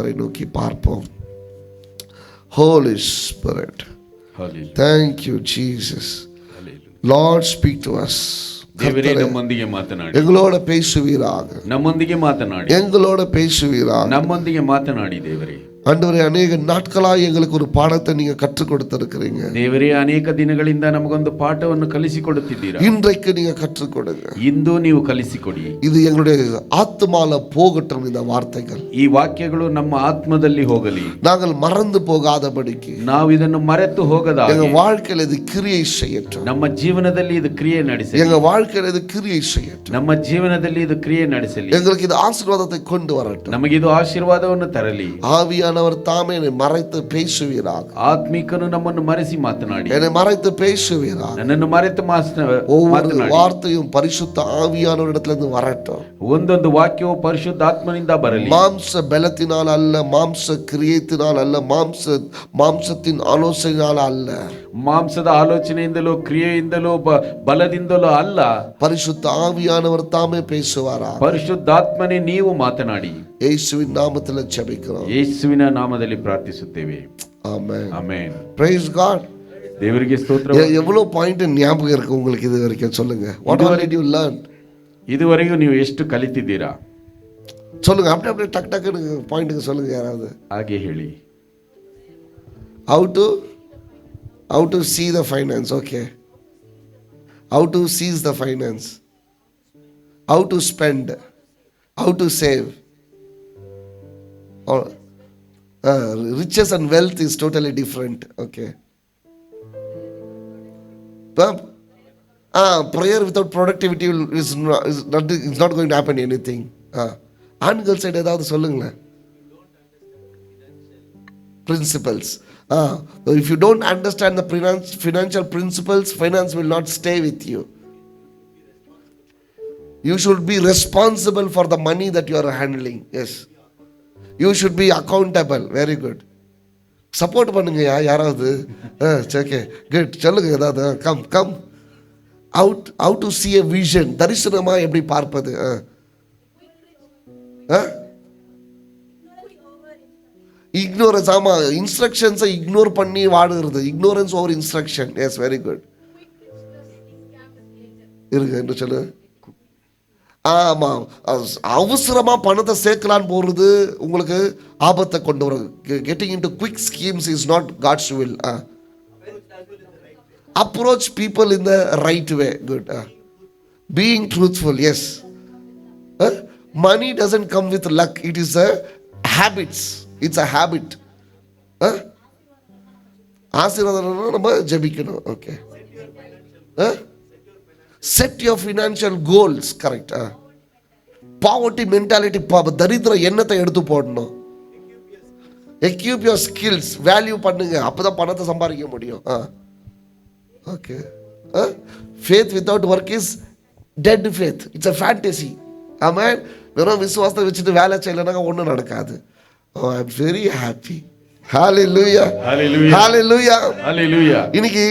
கர்த்தரை நோக்கி பார்ப்போம். Holy Spirit, thank you Jesus. Lord, speak to us. ದೇವರೇ ನಮ್ಮೊಂದಿಗೆ ಮಾತನಾಡಿ, எங்களோட பேசுவீராக. ನಮ್ಮೊಂದಿಗೆ ಮಾತನಾಡಿ, எங்களோட பேசுவீராக. ನಮ್ಮೊಂದಿಗೆ ಮಾತನಾಡಿ ದೇವರೇ. ஆண்டவரே, அநேக நாட்களாக எங்களுக்கு ஒரு பாடத்தை நீங்க கற்றுக் கொடுத்திருக்கிறீங்க. ದೇವರೇ, ಅನೇಕ ದಿನಗಳಿಂದ ನಮಗೊಂದು ಪಾಠವನ್ನು ಕಲಿಸಿಕೊಡುತ್ತಿದ್ದೀರಾ. இன்றைக்கு நீங்க கற்றுக் கொடுங்க. ಇಂದು ನೀವು ಕಲಿಸಿಕೊಡಿ. இது எங்களுடைய ஆத்மால போகட்டும். இந்த வார்த்தைகள், ಈ ವಾಕ್ಯಗಳು ನಮ್ಮ ಆತ್ಮದಲ್ಲಿ ಹೋಗಲಿ. நாங்கள் மறந்து போகாதபடிக்கு, ನಾವು ಇದನ್ನು ಮರೆತು ಹೋಗದ எங்க வாழ்க்கையில் இது கிரியை செய்யட்டும். ನಮ್ಮ ಜೀವನದಲ್ಲಿ ಇದು ಕ್ರಿಯೆ ನಡೆಸಲಿ. எங்க வாழ்க்கையில் இது கிரியை செய்யட்டும். ನಮ್ಮ ಜೀವನದಲ್ಲಿ ಇದು ಕ್ರಿಯೆ ನಡೆಸಲಿ. எங்களுக்கு இது ஆசீர்வாதத்தை கொண்டு வரட்டும். ನಮಗೆ ಇದು ಆಶೀರ್ವಾದವನ್ನು ತರಲಿ. ஆவியானவர் தாமே என்னை மறைத்து பேசுவீராக. ಆತ್ಮಿಕನು ನಮ್ಮನ್ನು ಮರೆಸಿ ಮಾತನಾಡಿ, என்னை மறைத்து பேசுவீராக. ನನ್ನನ್ನು ಮರೆತು ஒவ்வொரு வார்த்தையும் பரிசுத்த ஆவியானவரிடத்திலிருந்து வரட்டும். ಒಂದೊಂದು ವಾಕ್ಯವು ಪರಿಶುದ್ಧಾತ್ಮನಿಂದ ಬರಲಿ. மாம்ச பலத்தினால் அல்ல, மாம்ச கிரியையினால் அல்ல, மாம்சத்தின் ஆலோசனையால் அல்ல, ಮಾಂಸದ ಆಲೋಚನೆಯಿಂದಲೋ ಕ್ರಿಯೆಯಿಂದಲೋ ಬಲದಿಂದಲೋ ಅಲ್ಲ, பரிசுத்த ஆவியானவர் தாமே பேசுவாரா. ಪರಿಶುದ್ಧಾತ್ಮನೇ ನೀವು ಮಾತನಾಡಿ. ಯೇಸುವಿನ ನಾಮದಲ್ಲಿ ಜெபிக்கிறோம். ಯೇಸುವಿನ ನಾಮದಲ್ಲಿ ಪ್ರಾರ್ಥಿಸುತ್ತೇವೆ. ಆಮೆನ್. ಆಮೆನ್. Praise God. ದೇವರಿಗೆ ಸ್ತೋತ್ರ. எவ்வளவு பாயிண்ட் ஞாபகம் இருக்கு உங்களுக்கு இது வரைக்கும்? சொல்லுங்க. What all did you learn? ಇದುವರೆಗೂ ನೀವು ಎಷ್ಟು ಕಲಿತಿದ್ದೀರಾ? சொல்லுங்க. அப்படியே டக் டக்குன்னு பாயிண்ட்க்கு சொல்லுங்க யாராவது. ಹಾಗೆ ಹೇಳಿ. how to see the finance. Okay, how to seize the finance, how to spend, how to save. Or riches and wealth is totally different. Okay, prayer without productivity is not going to happen anything. ஆண்கள் side ஏதாவது சொல்லுங்களேன். principles. If you don't understand the financial principles, finance will not stay with you. You should be responsible for the money that you are handling. Yes, you should be accountable. Very good. Support பண்ணுங்க யாராவது. Okay, good. சொல்லுங்க ஏதாவது. Come how to see a vision. தரிசனமா எப்படி பார்ப்பது? ignorance. ஆமா, இன்ஸ்ட்ரக்ஷன்ஸை ignore பண்ணி வாடுகிறது. ignorance over instruction. yes, very good. இருக்கு என்ன சொல்லு. ஆமா, அவசரமா பணத்தை சேர்க்கலான்னு போறது உங்களுக்கு ஆபத்தை கொண்டு வரும். getting into quick schemes is not God's will. approach people in the right way. good. being truthful. yes. money doesn't come with luck. it is a habits. It's a habit. ஆசீர்வாதம் நம்ம ஜெபிக்கணும். Okay. set your financial goals. correct. poverty mentality, தரித்திர எண்ணத்தை எடுத்து போடணும். equip your skills. Value பண்ணுங்க. அப்பதான் பணத்தை சம்பாதிக்க முடியும். Okay. faith without work is dead faith. it's a fantasy. ஆமென். வெறும் விசுவாசத்தை வச்சுட்டு வேலை செய்யலைன்னா ஒன்றும் நடக்காது. Oh, I'm very happy. Hallelujah. Hallelujah. Hallelujah. Hallelujah. இன்னைக்கு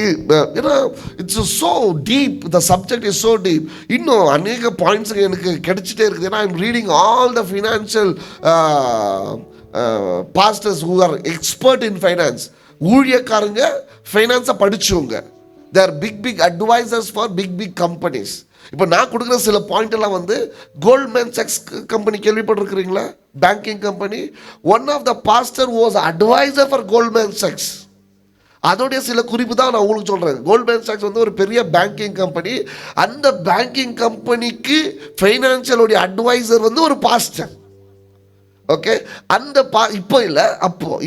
it's so deep. The subject is so deep. இன்னும் அநேக பாயிண்ட்ஸ் எனக்கு கிடைச்சிட்டே இருக்குது. ஏன்னா I'm reading all the financial pastors who are expert in finance. ஊழியக்காரங்க ஃபைனான்ஸை படிச்சவங்க. They are big advisors for big companies. இப்போ நான் கொடுக்குற சில பாயிண்ட் எல்லாம் வந்து கோல்ட்மேன் சாக்ஸ் கம்பெனி கேள்விப்பட்டிருக்கிறீங்களா? Banking company. One of the pastor was advisor for Goldman சாக்ஸ். அதோடைய சில குறிப்பு தான் நான் உங்களுக்கு சொல்கிறேன். கோல்ட்மேன் சாக்ஸ் வந்து ஒரு பெரிய பேங்கிங் கம்பெனி. அந்த பேங்கிங் கம்பெனிக்கு ஃபைனான்சியலுடைய அட்வைசர் வந்து ஒரு பாஸ்டர். ஓகே. அந்த இப்போ இல்லை,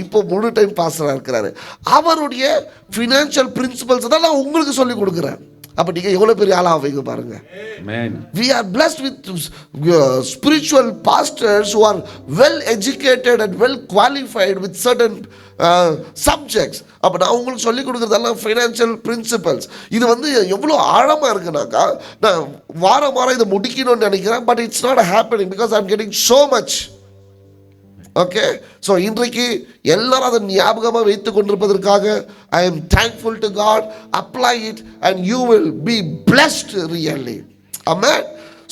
இப்போ முழு டைம் பாஸ்டராக இருக்கிறாரு. அவருடைய ஃபினான்ஷியல் பிரின்சிபல்ஸ் தான் நான் உங்களுக்கு சொல்லி கொடுக்குறேன். அப்ப நீங்க எவ்வளவு பெரிய ஆளா ஆவீங்க பாருங்க. We are blessed with spiritual pastors who are well educated and well qualified with certain subjects. அப்ப நான் உங்களுக்கு சொல்லி கொடுக்கறதெல்லாம் ஃபைனான்சியல் பிரின்சிபல்ஸ். இது வந்து எவ்வளவு ஆழமா இருக்குனாக்கா, நான் வாரம் இதை முடிக்கணும்னு நினைக்கிறேன். But it's not happening because I am getting so much. Okay. So இன்றைக்கு எல்லாரும் அதை ஞாபகமாக வைத்துக் கொண்டிருப்பதற்காக I am thankful to God. Apply it and you will be blessed really. Amen.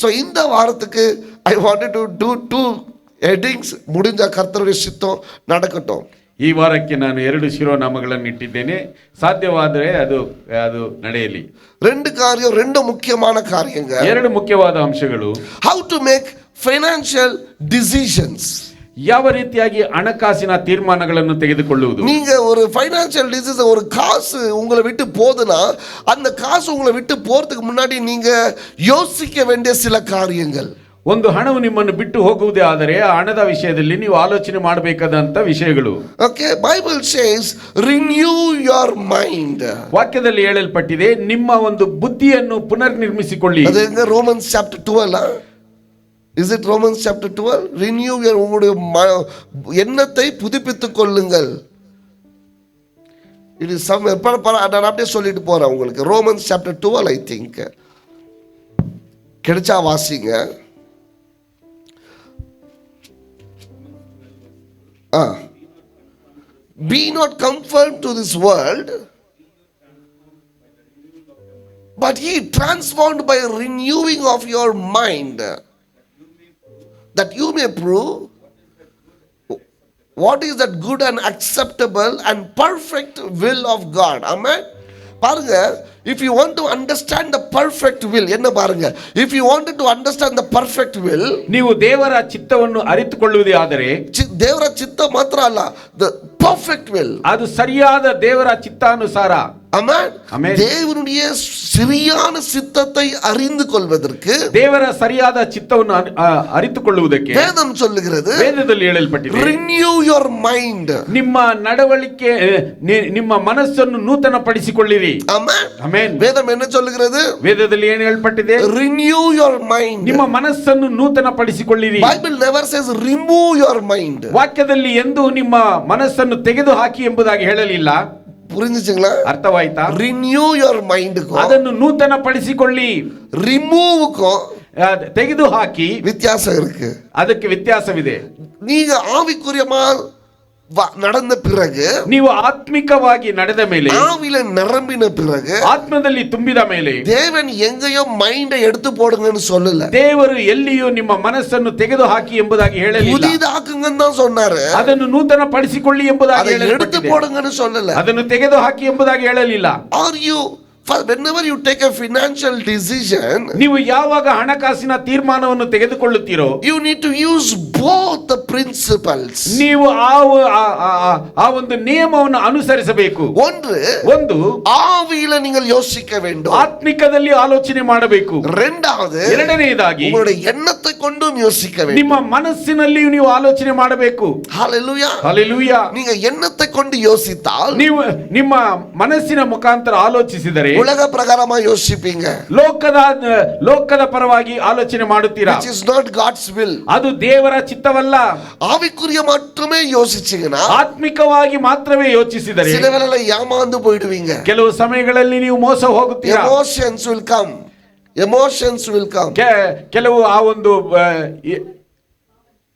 So இந்த வாரத்துக்கு I wanted to do 2 headings முடிஞ்ச கர்த்தருடைய சித்தம் நடக்கட்டும். ಈ ವಾರಕ್ಕೆ ನಾನು 2 ಶಿರೋನಾಮಗಳನ್ನು ಇಟ್ಟಿದ್ದೇನೆ. ಸಾಧ್ಯವಾದರೆ ಅದು ನಡೆಯಲಿ. ரெண்டு முக்கியமான காரியங்க. 2 ಮುಖ್ಯವಾದ ಅಂಶಗಳು. How to make financial decisions. ಯಾವ ರೀತಿಯಾಗಿ ಹಣಕಾಸಿನ ತೀರ್ಮಾನಗಳನ್ನು ತೆಗೆದುಕೊಳ್ಳುವುದು. நீங்க ஒரு ஃபைனான்சியல் டிசிஷன், ஒரு காசு உங்களை விட்டு போகுதுன்னா அந்த காசு உங்களை விட்டு போறதுக்கு முன்னாடி நீங்க யோசிக்க வேண்டிய சில காரியங்கள். ಒಂದು ಹಣವು ನಿಮ್ಮನ್ನು ಬಿಟ್ಟು ಹೋಗುವುದೇ ಆದರೆ ಆ ಹಣದ ವಿಷಯದಲ್ಲಿ ನೀವು ಆಲೋಚನೆ ಮಾಡಬೇಕಾದಂತ ವಿಷಯಗಳು. Okay, Bible says renew your mind. ವಾಕ್ಯದಲ್ಲಿ ಹೇಳಲ್ಪಟ್ಟಿದೆ ನಿಮ್ಮ ಒಂದು ಬುದ್ಧಿಯನ್ನು ಪುನರ್ನಿರ್ಮಿಸಿಕೊಳ್ಳಿ. ಅದು ಹೆಂಗ? Romans chapter 12. Is it Romans chapter 12? Renew your, உங்களுடைய எண்ணத்தை புதுப்பித்துக் கொள்ளுங்கள். இட் இஸ் சம் நான் அப்படியே சொல்லிட்டு போறேன் உங்களுக்கு. Romans chapter 12 I think. கிடைச்சா வாசிங்க. Be not conformed to this world, but ye transformed by renewing of your mind, that you may prove what is that good and acceptable and perfect will of God. Amen. பாருங்க, if you want to understand the perfect will, என்ன பாருங்க, if you wanted to understand the perfect will, ನೀವು ದೇವರ ಚಿತ್ತವನ್ನು ಅರಿತುಕೊಳ್ಳುವುದೇ ಆದರೆ, ದೇವರ ಚಿತ್ತ ಮಾತ್ರ ಅಲ್ಲ, the perfect will, ಅದು ಸರಿಯಾದ ದೇವರ ಚಿತ್ತಾನುಸಾರ. Amen. Amen. தேவனுடைய சரியான சித்தத்தை அறிந்து கொள்வதற்கு, ದೇವರ ಸರಿಯಾದ ಚಿತ್ತವನ್ನು ಅರಿತುಕೊಳ್ಳುವುದಕ್ಕೆ வேதம் சொல்லுகிறது, ವೇದದಲ್ಲಿ ಹೇಳಲ್ಪಟ್ಟಿದೆ, renew your mind. ನಿಮ್ಮ ನಡವಳಿಕೆ, ನಿಮ್ಮ ಮನಸ್ಸನ್ನು ನೂತನಪಡಿಸಿಕೊಳ್ಳಿರಿ. Amen. Amen. வேதம் என்ன சொல்லுகிறது? ವೇದದಲ್ಲಿ ಏನು ಹೇಳಲ್ಪಟ್ಟಿದೆ? renew your mind. ನಿಮ್ಮ ಮನಸ್ಸನ್ನು ನೂತನಪಡಿಸಿಕೊಳ್ಳಿರಿ. Bible never says remove your mind. ವಾಕ್ಯದಲ್ಲಿ ಎಂದು ನಿಮ್ಮ ಮನಸ್ಸನ್ನು ತೆಗೆದು ಹಾಕಿ ಎಂಬುದಾಗಿ ಹೇಳಲಿಲ್ಲ. புரிஞ்சுச்சுங்களா? ಅರ್ಥವಾಯ್ತಾ? renew your mind को, ಅದನ್ನು ನೂತನಪಡಿಸಿಕೊಳ್ಳಿ, remove को, ತೆಗೆದು ಹಾಕಿ வித்தியாசம் இருக்கு. ಅದಕ್ಕೆ ವ್ಯತ್ಯಾಸವಿದೆ. நீங்க ஆவிக்குரியமா நடந்த பிறகு, ನೀವು ಆತ್ಮಿಕವಾಗಿ ನಡೆದ ಮೇಲೆ, ஆவில நிரம்பின பிறகு, ಆತ್ಮದಲ್ಲಿ ತುಂಬಿದ ಮೇಲೆ, தேவன் எங்கேயோ மைண்டை எடுத்து போடுங்கன்னு சொல்லல. ದೇವರು ಎಲ್ಲಿಯೂ ನಿಮ್ಮ ಮನಸ್ಸನ್ನು ತೆಗೆದು ಹಾಕಿ ಎಂಬುದಾಗಿ ಹೇಳಲಿಲ್ಲ. புதிதாக்குங்கன்னு தான் சொன்னாரு. ಅದನ್ನು ನೂತನ ಪಡಿಸಿಕೊಳ್ಳಿ ಎಂಬುದಾಗಿ அதை எடுத்து போடுங்கன்னு சொல்லல. ಅದನ್ನು ತೆಗೆದು ಹಾಕಿ ಎಂಬುದಾಗಿ ಹೇಳಲಿಲ್ಲ. Are you, whenever you take a financial decision, ನೀವು ಯಾವಾಗ ಹಣಕಾಸಿನ ತೀರ್ಮಾನವನ್ನು ತೆಗೆದುಕೊಳ್ಳುತ್ತೀರೋ, you need to use both the principles. ನೀವು ಆ ಒಂದು ನಿಯಮವನ್ನು ಅನುಸರಿಸಬೇಕು. ಒಂದು ஆவியில நீங்கள் யோசிக்க வேண்டும், ಆತ್ಮಿಕದಲ್ಲಿ ಆಲೋಚನೆ ಮಾಡಬೇಕು. ಎರಡನೆಯದಾಗಿ உங்களுடைய எண்ணத்தை கொண்டும் யோசிக்க வேண்டும், ನಿಮ್ಮ ಮನಸ್ಸಿನಲ್ಲಿ ನೀವು ಆಲೋಚನೆ ಮಾಡಬೇಕು. ஹalleluya, ஹalleluya. நீங்க எண்ணத்தை கொண்டு யோசித்தால், ನೀವು ನಿಮ್ಮ ಮನಸ್ಸಿನ ಮುಖಾಂತರ ಆಲೋಚಿಸಿದರೆ உலக பிரகாரமா யோசிப்பீங்க, ಲೋಕದ ಪರವಾಗಿ ಆಲೋಚನೆ ಮಾಡುತ್ತೀರಾ. which is not God's will. ಅದು ದೇವರ ಚಿತ್ತವಲ್ಲ. ஆவிக்குரிய மட்டுமே யோசிச்சீங்கன்னா, ಆತ್ಮಿಕವಾಗಿ ಮಾತ್ರವೇ ಯೋಚಿಸಿದರೆ சில வேளையில ஏமாந்து போய்டுவீங்க. ಕೆಲವು ಸಮಯಗಳಲ್ಲಿ ನೀವು ಮೋಸ ಹೋಗುತ್ತೀರಾ. emotions will come. ಕೆಲವು ಆ ಒಂದು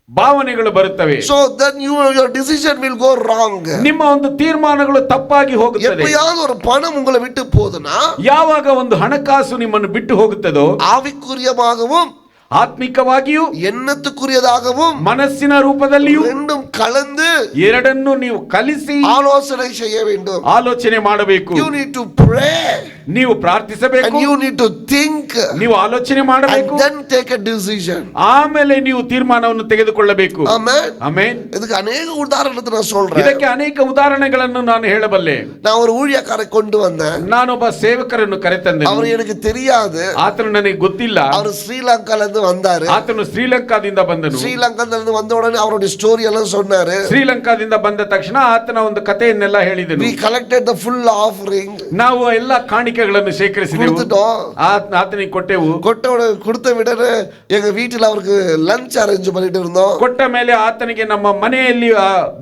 ಭಾವನೆಗಳು ಬರುತ್ತವೆ. So then your decision will go wrong. ನಿಮ್ಮ ಒಂದು ತೀರ್ಮಾನಗಳು ತಪ್ಪಾಗಿ ಹೋಗುತ್ತದೆ. எப்பயாவது ஒரு பணம் உங்களை விட்டு போகுதுனா, ಯಾವಾಗ ಒಂದು ಹಣಕಾಸು ನಿಮ್ಮನ್ನು ಬಿಟ್ಟು ಹೋಗುತ್ತದೋ, ஆவிக்குரியமாகவும் ಆತ್ಮಿಕವಾಗಿಯೂ ಎಣ್ಣತ್ತುக்குரியதாகவும் ಮನಸ್ಸಿನ ರೂಪದಲ್ಲಿಯೂ ரெண்டும் கலந்து ಎರಡನ್ನು ನೀವು ಕಲಿಸಿ ಆಲೋಚನೆ செய்ய வேண்டும். ಆಲೋಚನೆ ಮಾಡಬೇಕು. You need to pray. ನೀವು ಪ್ರಾರ್ಥಿಸಬೇಕು. And you need to think. ನೀವು ಆಲೋಚನೆ ಮಾಡಬೇಕು. And then take a decision. ಆಮೇಲೆ ನೀವು ತೀರ್ಮಾನವನ್ನು ತೆಗೆದುಕೊಳ್ಳಬೇಕು. Amen. Amen. ಇದಕ್ಕೆ ಅನೇಕ ಉದಾಹರಣೆ ನಾನು சொல்றேன். ಇದಕ್ಕೆ ಅನೇಕ ಉದಾಹರಣೆಗಳನ್ನು ನಾನು ಹೇಳಬಲ್ಲೆ. நான் ஒரு ஊழியக்காரரை கொண்டு வந்தேன். ನಾನೊಬ್ಬ ಸೇವಕರನ್ನು ಕರೆತಂದೆ. அவர் எனக்கு தெரியாது. ಆತನು ನನಗೆ ಗೊತ್ತಿಲ್ಲ. அவர் ಶ್ರೀಲಂಕಾದಿಂದ வந்தாரு. ಆತನು ಶ್ರೀಲಂಕಾದಿಂದ ಬಂದನು. ಶ್ರೀಲಂಕಾದಿಂದ ಬಂದ ಉடನೆ ಅವರ ಸ್ಟೋರಿ ಎಲ್ಲ சொன்னாரு. ಶ್ರೀಲಂಕಾದಿಂದ ಬಂದ ತಕ್ಷಣ ಆತನ ಒಂದು ಕಥೆಯನ್ನೆಲ್ಲ ಹೇಳಿದನು. We collected the full offering. ನಾವು ಎಲ್ಲ ಕಾಣಿಕೆಗಳನ್ನು ಶೇಖರಿಸಿದೆವು. ಆತನಿಗೆ ಕೊಟ್ಟೆವು. கொடுத்த விடனே எங்க வீட்டில் அவருக்கு லஞ்ச் அரேஞ்ச் பண்ணிட்டு இருந்தோம். ಕೊಟ್ಟ ಮೇಲೆ ಆತನಿಗೆ ನಮ್ಮ ಮನೆಯಲ್ಲಿ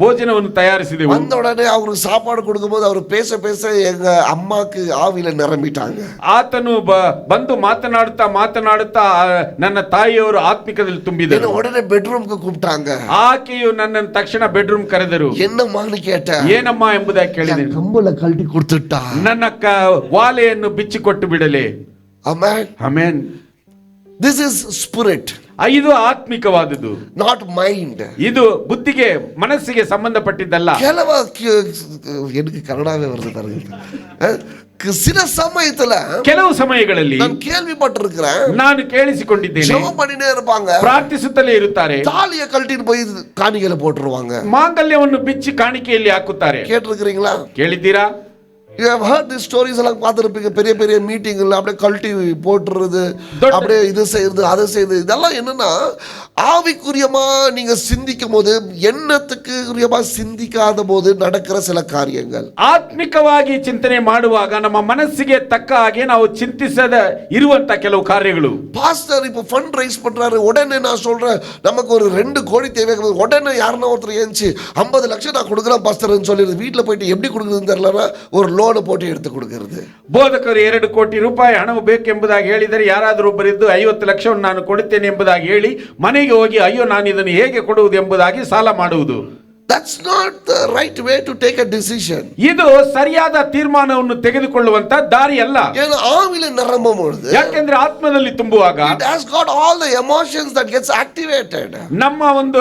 ಭೋಜನವನ್ನು ತಯಾರಿಸಿದೆವು. வந்த உடனே அவருக்கு சாப்பாடு கொடுக்கும்போது அவர் பேச பேச எங்க அம்மாக்கு ஆவில நிரம்பிட்டாங்க. ಆತನು ಬಂದು ಮಾತನಾಡುತ್ತಾ ನನ್ನ ತಾಯಿಯವರು ಆತ್ಮಿಕದಲ್ಲಿ ತುಂಬಿದರು. உடனே பெட்ரூಮ್ಗೆ கூப்பிட்டாங்க. ಆಕೆಯು ನನ್ನನ್ನು ತಕ್ಷಣ ಬೆಡ್ರೂಮ್ ಕರೆದರು. என்னம்மான்னு கேட்டேன். ಏನಮ್ಮ ಎಂಬುದಾಗಿ ಕೇಳಿದೆ. ಕಂಬಳ ಕಲ್ಟಿ ಕೊಡ್ತಿಟ್ಟ. ನನ್ನ ವಾಲೆಯನ್ನು ಬಿಚ್ಚಿಕೊಟ್ಟು ಬಿಡಲೆ. Amen. Amen. This is spirit. ಇದು ಆತ್ಮಿಕವಾದುದು, not mind. ಇದು ಬುದ್ಧಿಗೆ ಮನಸ್ಸಿಗೆ ಸಂಬಂಧಪಟ್ಟಿದ್ದಲ್ಲ. எனக்கு கன்னடாவே வருது பாருங்க. சில சமயத்துல ಕೆಲವು ಸಮಯಗಳಲ್ಲಿ நான் கேள்விப்பட்டிருக்கிறேன், ನಾನು ಕೇಳಿಸಿಕೊಂಡಿದ್ದೇನೆ, ஜெபம் பண்ணிட்டே இருப்பாங்க, ಪ್ರಾರ್ಥಿಸುತ್ತಲೇ ಇರುತ್ತಾರೆ, தாலியை கழட்டிட்டு போய் காணிக்கையில போட்டுருவாங்க, ಮಾಂಗಲ್ಯವನ್ನು ಬಿಚ್ಚಿ ಕಾಣಿಕೆಯಲ್ಲಿ ಹಾಕುತ್ತಾರೆ. கேட்டிருக்கிறீங்களா? ಕೇಳಿದ್ದೀರಾ? You have heard these stories எல்லாம் பார்த்திருப்பீங்க. பெரிய பெரிய மீட்டிங்ல அப்படியே கழட்டி போட்டுறது, அப்படியே இது செய்யறது அது செய்யறது. இதெல்லாம் என்னன்னா ஆவிக்குரியமா நீங்க சிந்திக்கும் போது, எண்ணத்துக்குரியமா சிந்திக்காத போது நடக்கிற சில காரியங்கள். ಆತ್ಮಿಕವಾಗಿ ಚಿಂತನೆ ಮಾಡುವಾಗ ನಮ್ಮ ಮನಸ್ಸಿಗೆ ತಕ್ಕ ಹಾಗೆ ನಾವು ಚಿಂತಿಸದ ಇರುವಂತ ಕೆಲವು ಕಾರ್ಯಗಳು. பாஸ்டர் இப்போ ஃபண்ட் ரைஸ் பண்றாரு, உடனே நான் சொல்றேன் நமக்கு ஒரு 2 கோடி தேவை, உடனே யாருன்னா ஒருத்தர் ஏஞ்சி 50 லட்சம் நான் கொடுக்குறேன் பாஸ்டர்னு சொல்லிடுது. வீட்டில் போயிட்டு எப்படி கொடுக்குறதுன்னு தெரியலன்னா ஒரு ಲೋನ್ போட்டு எடுத்து கொடுக்கிறது. ಬೋಧಕರು 2 ಕೋಟಿ ರೂಪಾಯಿ ಹಣವು ಬೇಕೆಂಬುದಾಗಿ ಹೇಳಿದರೆ ಯಾರಾದರೂ ಒಬ್ಬರಿದ್ದು 50 ಲಕ್ಷವನ್ನು ನಾನು ಕೊಡುತ್ತೇನೆ ಎಂಬುದಾಗಿ ಹೇಳಿ ಮನೆಗೆ ಹೋಗಿ ಅಯ್ಯೋ ನಾನು ಇದನ್ನು ಹೇಗೆ ಕೊಡುವುದು ಎಂಬುದಾಗಿ ಸಾಲ ಮಾಡುವುದು. That's not the right way to take a decision. ಇದು ಸರಿಯಾದ ತೀರ್ಮಾನವನ್ನು ತೆಗೆದುಕೊಳ್ಳುವಂತ ದಾರಿ ಅಲ್ಲ. ஏன்னா ஆவியில நிரம்பும் பொழுது, ಯಾಕೆಂದ್ರೆ ಆತ್ಮದಲ್ಲಿ ತುಂಬುವಾಗ it has got all the emotions that gets activated. ನಮ್ಮ ಒಂದು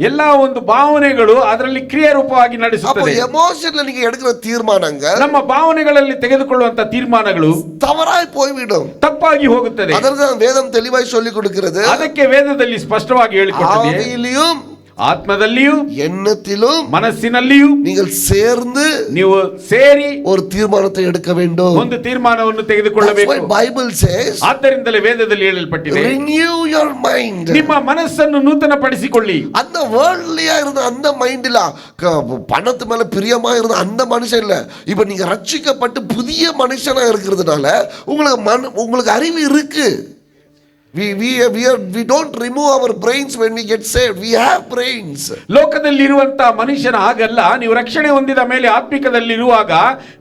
ಎಲ್ಲಾ ಒಂದು ಭಾವನೆಗಳು ಅದರಲ್ಲಿ ಕ್ರಿಯೆ ರೂಪವಾಗಿ அப்போ ನಡೆಸುತ್ತದೆ. எமோஷன்ல நீங்க எடுக்கிற தீர்மானங்கள் ನಮ್ಮ ಭಾವನೆಗಳಲ್ಲಿ ತೆಗೆದುಕೊಳ್ಳುವಂತ ತೀರ್ಮಾನಗಳು தவறாய் போய்விடும். ತಪ್ಪಾಗಿ ಹೋಗುತ್ತದೆ. அதற்கு வேதம் தெளிவாய் சொல்லி கொடுக்கிறது, ಅದಕ್ಕೆ ವೇದದಲ್ಲಿ ಸ್ಪಷ್ಟವಾಗಿ ಹೇಳಿಕೊಟ್ಟಿದೆ, ஆவியிலும் ಆತ್ಮದಲ್ಲಿಯೂ எண்ணத்திலும் ಮನಸ್ಸಿನಲ್ಲಿಯೂ நீங்கள் சேர்ந்து ನೀವು ಸೇರಿ ஒரு தீர்மானத்தை எடுக்க வேண்டும். ಒಂದು ತೀರ್ಮಾನವನ್ನು ತೆಗೆದುಕೊಳ್ಳಬೇಕು. That's why Bible says, ಆದ್ದರಿಂದಲೇ ವೇದದಲ್ಲಿ ಹೇಳಲ್ಪಟ್ಟಿದೆ, renew your mind. ನಿಮ್ಮ ಮನಸ್ಸನ್ನು ನೂತನಪಡಿಸಿಕೊಳ್ಳಿ. அந்த வேர்ல்ட்லியா இருந்த அந்த மைண்ட்ல பணத்து மேல பிரியமா இருந்த அந்த மனுஷன் இல்ல, இப்ப நீங்க ரட்சிக்கப்பட்டு புதிய மனுஷனா இருக்கிறதுனால உங்களுக்கு அறிவு இருக்கு. We don't remove our brains when we get saved. We have brains. ಲೋಕದಲ್ಲಿ ಇರುವಂತ ಮನುಷ್ಯನ ಹಾಗಲ್ಲ. ನೀವು ರಕ್ಷಣೆ ಹೊಂದಿದ ಮೇಲೆ ಆತ್ಮಿಕದಲ್ಲಿರುವಾಗ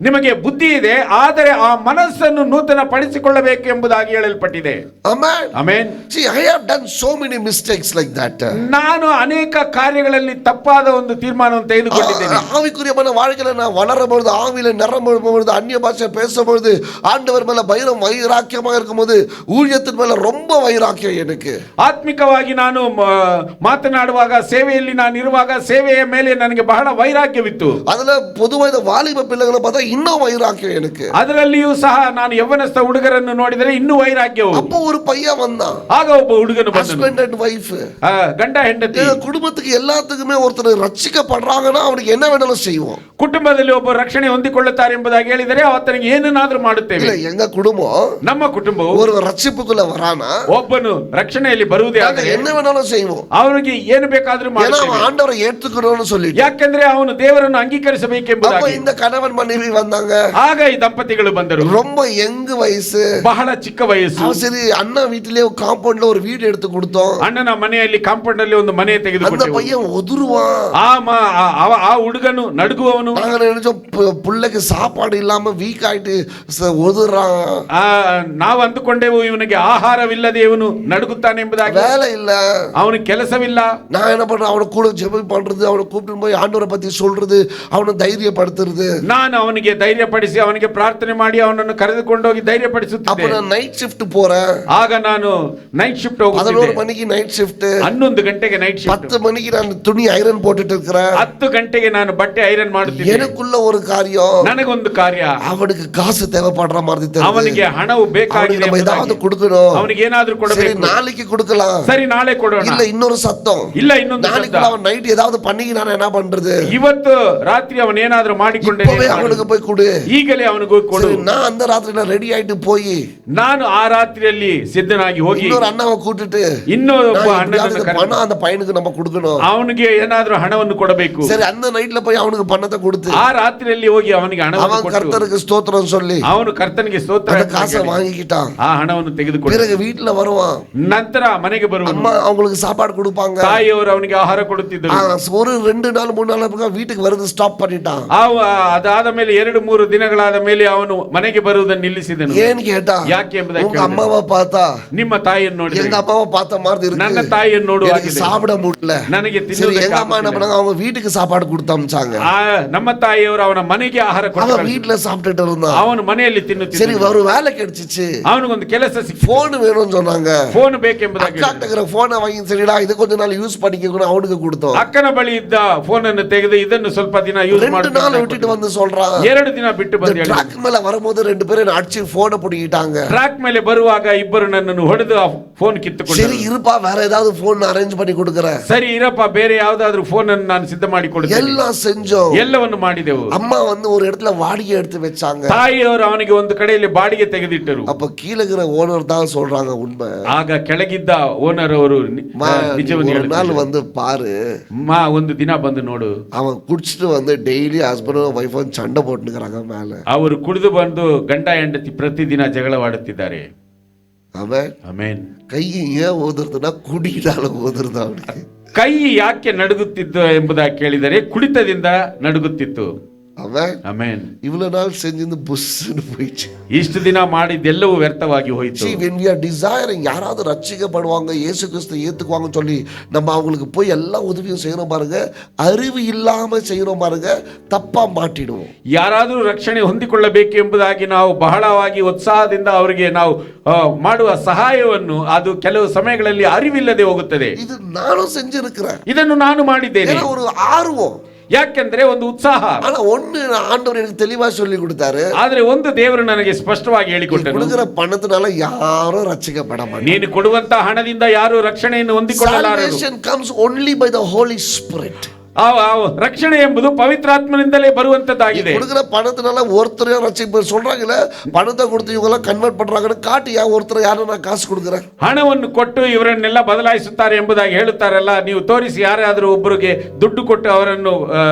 ನಿಮಗೆ ಬುದ್ಧಿ ಇದೆ, ಆದರೆ ಆ ಮನಸ್ಸನ್ನು ನೂತನ ಪಡಿಸಿಕೊಳ್ಳಬೇಕು ಎಂಬುದಾಗಿ ಹೇಳಲ್ಪಟ್ಟಿದೆ. Amen. Amen. See, I have done so many mistakes like that. ನಾನು ಅನೇಕ ಕಾರ್ಯಗಳಲ್ಲಿ ತಪ್ಪಾದ ಒಂದು ತೀರ್ಮಾನವನ್ನು ತೆಗೆದುಕೊಂಡಿದ್ದೇನೆ. ஆவிக்குரியமான வாழ்க்கையில நான் வளரும் பொழுது, ஆவியில நிரம்பும் பொழுது, அந்நிய பாஷை பேசும் பொழுது, ஆண்டவர் மேல பயம் வைராக்கியமா இருக்கும்போது, ஊழியத்தின் மேல ரொம்ப வைராக்கியம் எனக்கு. ಆತ್ಮಿಕವಾಗಿ ನಾನು ಮಾತನಾಡುವಾಗ, ಸೇವೆಯಲ್ಲಿ ನಾನು ಇರುವಾಗ ಸೇವೆಯ ಮೇಲೆ ನನಗೆ ಬಹಳ ವೈರಾಗ್ಯವಿತ್ತು. அதுல பொதுவாக வாலிப பிள்ளைகளை பார்த்தா இன்னும் வைராக்கியம் எனக்கு. ಅದರಲ್ಲಿಯೂ ಸಹ ನಾನು ಯೌವನಸ್ಥ ಹುಡುಗರನ್ನು ನೋಡಿದರೆ ಇನ್ನೂ ವೈರಾಗ್ಯವು. அப்போ ஒரு பையன் வந்தான், ಆಗ ಒಬ್ಬ ಹುಡುಗನು ಬಂದನು, ಹಸ್ಬೆಂಡ್ ಅಂಡ್ ವೈಫ್, ಗಂಡ ಹೆಂಡತಿ. குடும்பத்துக்கு எல்லாத்துக்குமே ஒருத்தர் ரட்சிக்கப்படுறாங்கன்னா அவனுக்கு என்ன வேணாலும் செய்வோம். ಕುಟುಂಬದಲ್ಲಿ ಒಬ್ಬ ರಕ್ಷಣೆ ಹೊಂದಿಕೊಳ್ಳುತ್ತಾರೆ ಎಂಬುದಾಗಿ ಹೇಳಿದರೆ ಅವತನಿಗೆ ಏನನ್ನಾದ್ರೂ ಮಾಡುತ್ತೇವೆ. இல்ல, எங்க குடும்பம், ನಮ್ಮ ಕುಟುಂಬವು ஒரு ரட்சிப்புக்குள்ள வரானா, ಒಬ್ಬನು ರಕ್ಷಣೆಯಲ್ಲಿ ಬರುವುದೇ ಆದರೆ என்ன வேணாலும் செய்வோம். ಅವನಿಗೆ ಏನು ಬೇಕಾದ್ರೂ ಮಾಡುತ್ತೇವೆ. ஆண்டவரை ஏற்றுக்கணும்னு சொல்லிட்டு, ಯಾಕಂದ್ರೆ ಅವನು ದೇವರನ್ನು ಅಂಗೀಕರಿಸಬೇಕೆಂಬುದಾಗಿ. இந்த கணவன் மனைவி வந்தாங்க. ಆಗ ಈ ದಂಪತಿಗಳು ಬಂದರು. ரொம்ப யங் வயசು, ಬಹಳ ಚಿಕ್ಕ ವಯಸ್ಸು. சரி, அண்ணா வீட்டிலே காம்பவுண்ட்ல ஒரு வீடு எடுத்து கொடுத்தோம். ಅಣ್ಣನ ಮನೆಯಲ್ಲಿ ಕಾಂಪೌಂಡ್ ಅಲ್ಲಿ ಒಂದು ಮನೆ அந்த ತೆಗೆದುಕೊಂಡು பையன் ஒதுருவான். ಆ ಹುಡುಗನು ನಡುಗುವವನು. நாங்க நினைச்சோம் புள்ளைக்கு சாப்பாடு இல்லாம வீக் ஆயிட்டு ஒதுறான். ನಾವು ಅಂದುಕೊಂಡೆವು ಇವನಿಗೆ ಆಹಾರವಿಲ್ಲದೆ ಇವನು ನಡುಗುತ್ತಾನೆ ಎಂಬುದಾಗಿ. வேலை இல்ல, ಅವನಿಗೆ ಕೆಲಸವಿಲ್ಲ. நான் என்ன பண்றேன், அவனை கூட ஜெபம் பண்றது, அவனை கூப்பிட்டு போய் ஆண்டவரை பத்தி சொல்றது, அவனை தைரியப்படுத்துறது. ನಾನು ಅವನಿಗೆ ಧೈರ್ಯಪಡಿಸಿ ಅವನಿಗೆ ಪ್ರಾರ್ಥನೆ ಮಾಡಿ ಅವನನ್ನು ಕರೆದುಕೊಂಡು ಹೋಗಿ ಧೈರ್ಯಪಡಿಸುತ್ತಿದ್ದೆ. அப்ப நான் நைட் ஷிஃப்ட் போறேன். ಆಗ ನಾನು ನೈಟ್ ಶಿಫ್ಟ್ 11 மணிக்கு நைட் ஷிஃப்ட், 11 ಗಂಟೆಗೆ ನೈಟ್ ಶಿಫ್ಟ್, 10 மணிக்கு நான் துணி ஐரன் போட்டுட்டு இருக்கிறேன். 10 ಗಂಟೆಗೆ ನಾನು ಬಟ್ಟೆ ಐರನ್ ಮಾಡುತ್ತಿದ್ದೆ. எனக்குள்ள ஒரு காரியம், ನನಗೊಂದು ಕಾರ್ಯ, அவனுக்கு காசு தேவைப்படுற மாதிரி தெரியுது. ಅವನಿಗೆ ಹಣವು ಬೇಕಾಗಿದೆ, நம்ம ஏதாவது கொடுக்கணும். ಅವನಿಗೆ ಏನಾದ್ರೂ சரி, ಕೊಡಬೇಕು. நாளைக்கு கொடுக்கலாம். ಸರಿ, ನಾಳೆ ಕೊಡೋಣ. இல்ல, இன்னொரு சத்தம், ಇಲ್ಲ ಇನ್ನೊಂದು நாளைக்கு ಶಬ್ದ. அவன் நைட் ஏதாவது பண்ணி நான் என்ன பண்றது, ಇವತ್ತು ರಾತ್ರಿ ಅವನು ಏನಾದ್ರೂ ಮಾಡಿಕೊಂಡೆ அவனுக்கு போய் கொடு. ಈಗಲೇ ಅವನಿಗೆ ಕೊಡು. நான் அந்த ராத்திரில ரெடி ஆயிட்டு போய், ನಾನು ಆ ರಾತ್ರಿಯಲ್ಲಿ ಸಿದ್ಧನಾಗಿ ಹೋಗಿ இன்னொரு அண்ணாவை கூட்டிட்டு, ಇನ್ನೊಬ್ಬ ಅಣ್ಣನನ್ನು பணம் அந்த பையனுக்கு நம்ம கொடுக்கணும். ಅವನಿಗೆ ಏನಾದ್ರೂ ಹಣವನ್ನು ಕೊಡಬೇಕು. சரி, அந்த நைட்ல போய் அவனுக்கு பணத்தை கொடுத்து, ಆ ರಾತ್ರಿಯಲ್ಲಿ ಹೋಗಿ ಅವನಿಗೆ ಹಣವನ್ನು அவன் ಕೊಟ್ಟು கர்த்தருக்கு ஸ்தோத்திரம் சொல்லி ಅವನು ಕರ್ತನಿಗೆ ಸ್ತೋತ್ರ அந்த காசை வாங்கிக்கிட்டான். ಆ ಹಣವನ್ನು ತೆಗೆದುಕೊಂಡು பிறகு வீட்டுல வருவான். ನಂತರ ಮನೆಗೆ ಬರುವನು. அம்மா அவங்களுக்கு சாப்பாடு கொடுப்பாங்க. ತಾಯಿಯವರು ಅವನಿಗೆ ಆಹಾರ ಕೊಡುತ್ತಿದ್ದರು. ஒரு 2 நாள் 3 நாள் வீட்டுக்கு வரது ஸ்டாப் பண்ணிட்டான். ಅದಾದ ಮೇಲೆ 2-3 ದಿನಗಳಾದ ಮೇಲೆ ಅವನು ಮನೆಗೆ ಬರುವುದನ್ನು ನಿಲ್ಲಿಸಿದನು. ஏன்னு கேட்டா, ಯಾಕೆ ಎಂಬುದಾಗಿ உங்க அம்மாவை பார்த்தா ನಿಮ್ಮ ತಾಯಿಯನ್ನು ನೋಡಿ எங்க அம்மாவை பார்த்த மாதிரி இருக்கு, ನನ್ನ ತಾಯಿಯನ್ನು ನೋಡುವಾಗ சாப்பிட முடியல. ನನಗೆ சரி, எங்க அம்மா என்ன பண்ணாங்க, அவங்க வீட்டுக்கு சாப்பாடு கொடுத்து அனுப்பிச்சாங்க. ನಮ್ಮ ತಾಯಿಯವರು ಅವನ ಮನೆಗೆ ಆಹಾರ ಕೊಟ್ಟು அவன் வீட்டுல சாப்பிட்டுட்டு இருந்தான். ಅವನು ಮನೆಯಲ್ಲಿ ತಿನ್ನುತ್ತಿದ್ದ. சரி, ஒரு வேலை கிடைச்சிச்சு, ಅವನಿಗೊಂದು ಕೆಲಸ ಸಿಕ್ಕಿತು. போன் வேணும்னு சொன்னாங்க ಫೋನ್ ಬೇಕೆಂಬುದಾಗಿ அக்காட்டுக்கிற போனை வாங்கி சரிடா இது கொஞ்ச நாள் யூஸ் பண்ணிக்கணும் அவனுக்கு கொடுத்தோம். ಅಕ್ಕನ ಬಳಿ ಇದ್ದ ಫೋನ್ ಅನ್ನು ತೆಗೆದು ಇದನ್ನು ಸ್ವಲ್ಪ ದಿನ ಯೂಸ್ 2 நாள் விட்டுட்டு வந்து சொல்றான் 2 ದಿನ ಬಿಟ್ಟು ಬಂದು ಹೇಳಿ ட்ராக் மேல வரும்போது 2 பேரும் அடிச்சு போனை புடிக்கிட்டாங்க. ಟ್ರ್ಯಾಕ್ ಮೇಲೆ ಬರುವಾಗ ಇಬ್ಬರು ನನ್ನನ್ನು ಹೊಡೆದು ಆ ಫೋನ್ ಕಿತ್ತುಕೊಂಡು சரி இருப்பா வேற ஏதாவது போன் அரேஞ்ச் பண்ணி கொடுக்கறேன். ಸರಿ ಇರಪ್ಪ ಬೇರೆ ಯಾವ್ದಾದ್ರು ಫೋನ್ ಅನ್ನು ನಾನು ಸಿದ್ಧ ಮಾಡಿ ಕೊಡ್ತೇನೆ. எல்லாம் செஞ்சோம். ಎಲ್ಲವನ್ನು ಮಾಡಿದೆವು. அம்மா வந்து ஒரு இடத்துல வாடகை எடுத்து வச்சாங்க. ತಾಯಿಯವರು ಅವನಿಗೆ ಒಂದು ಕಡೆಯಲ್ಲಿ ಬಾಡಿಗೆ ತೆಗೆದಿಟ್ಟರು. அப்ப கீழ இருக்கிற ஓனர் தான் சொல்றாங்க உண்மை. ಆಗ ಕೆಳಗಿದ್ದ ಓನರ್ ಅವರು ನಿಜವನ್ನು ஒரு நாள் வந்து பாரு ಒಂದು ದಿನ ಬಂದು ನೋಡು அவன் குடிச்சிட்டு வந்து டெய்லி ஹஸ்பண்டும் வைஃபும் சண்டை போட்டுக்கிறாங்க மேல. ಅವರು ಕುಡಿದು ಬಂದು ಗಂಡ ಹೆಂಡತಿ ಪ್ರತಿದಿನ ಜಗಳವಾಡುತ್ತಿದ್ದಾರೆ. ಆಮೇನ್ ಆಮೇನ್. ಕೈ ಏನ್ ಓದಿರ್ತದ ಕುಡಿದಾಲ ಓದಿರ್ದ ಅವನಿಗೆ. ಕೈ ಯಾಕೆ ನಡುಗುತ್ತಿತ್ತು ಎಂಬುದಾಗಿ ಕೇಳಿದರೆ ಕುಡಿತದಿಂದ ನಡುಗುತ್ತಿತ್ತು. ಆಮೇನ್ ಆಮೇನ್. ಇவ்வளவு நாள் செஞ்சது புஷ்னு போயிடுச்சு. ಇಷ್ಟು ದಿನ ಮಾಡಿದ್ದೆಲ್ಲವೂ ವ್ಯರ್ಥವಾಗಿ ಹೋಯಿತು. See, when we are desiring யாராவது ரட்சிக்கப்படுவாங்க இயேசு கிறிஸ்து ஏத்துக்குவாங்கன்னு சொல்லி நம்ம அவங்களுக்கு போய் எல்லா உதவியும் செய்யறோம் பாருங்க, அறிவு இல்லாம செய்யறோம் பாருங்க, தப்பா மாட்டிடுவோம். ಯಾರಾದರೂ ರಕ್ಷಣೆ ಹೊಂದಿಕೊಳ್ಳಬೇಕು ಎಂಬುದಾಗಿ ನಾವು ಬಹಳವಾಗಿ ಉತ್ಸಾಹದಿಂದ ಅವರಿಗೆ ನಾವು ಮಾಡುವ ಸಹಾಯವನ್ನು ಅದು ಕೆಲವು ಸಮಯಗಳಲ್ಲಿ ಅರಿವಿಲ್ಲದೆ ಹೋಗುತ್ತದೆ. இது நானும் செஞ்சிருக்கிறேன். ಇದನ್ನು ನಾನು ಮಾಡಿದ್ದೇನೆ. ஒரு ஆர்வம். ಯಾಕೆಂದ್ರೆ ಒಂದು ಉತ್ಸಾಹ. ஆனா ஒண்ணு ஆண்டவர் எனக்கு தெளிவா சொல்லி கொடுத்தாரு. ಆದ್ರೆ ಒಂದು ದೇವರು ನನಗೆ ಸ್ಪಷ್ಟವಾಗಿ ಹೇಳಿಕೊಟ್ಟರು. கொடுக்கிற பணத்தினால யாரும் ரட்சிக்கப்பட மாட்டாங்க. ನೀನು ಕೊಡುವಂತ ಹಣದಿಂದ ಯಾರು ರಕ್ಷಣೆಯನ್ನು ಹೊಂದಿಕೊಳ್ಳಲಾರರು. Salvation comes only by the Holy Spirit. ರಕ್ಷಣೆ ಎಂಬುದು ಪವಿತ್ರಾತ್ಮನಿಂದಲೇ ಬರುವಂತದ್ದಾಗಿದೆ. கொடுக்கிற பணத்தினால ஒருத்தரையும் ரட்சிப்பு சொல்றாங்கல, பணத்தை கொடுத்து இவங்க கன்வರ್ಟ್ பண்றாங்கன்னு ಕಾಟಿ ಯಾವ ஒருத்தர் ಯಾರು நான் ಕಾಸು கொடுக்குறேன். ಹಣವನ್ನು ಕೊಟ್ಟು ಇವರನ್ನೆಲ್ಲ ಬದಲಾಯಿಸುತ್ತಾರೆ ಎಂಬುದಾಗಿ ಹೇಳುತ್ತಾರಲ್ಲ, ನೀವು ತೋರಿಸಿ ಯಾರಾದರೂ ಒಬ್ಬರಿಗೆ ದುಡ್ಡು ಕೊಟ್ಟು ಅವರನ್ನು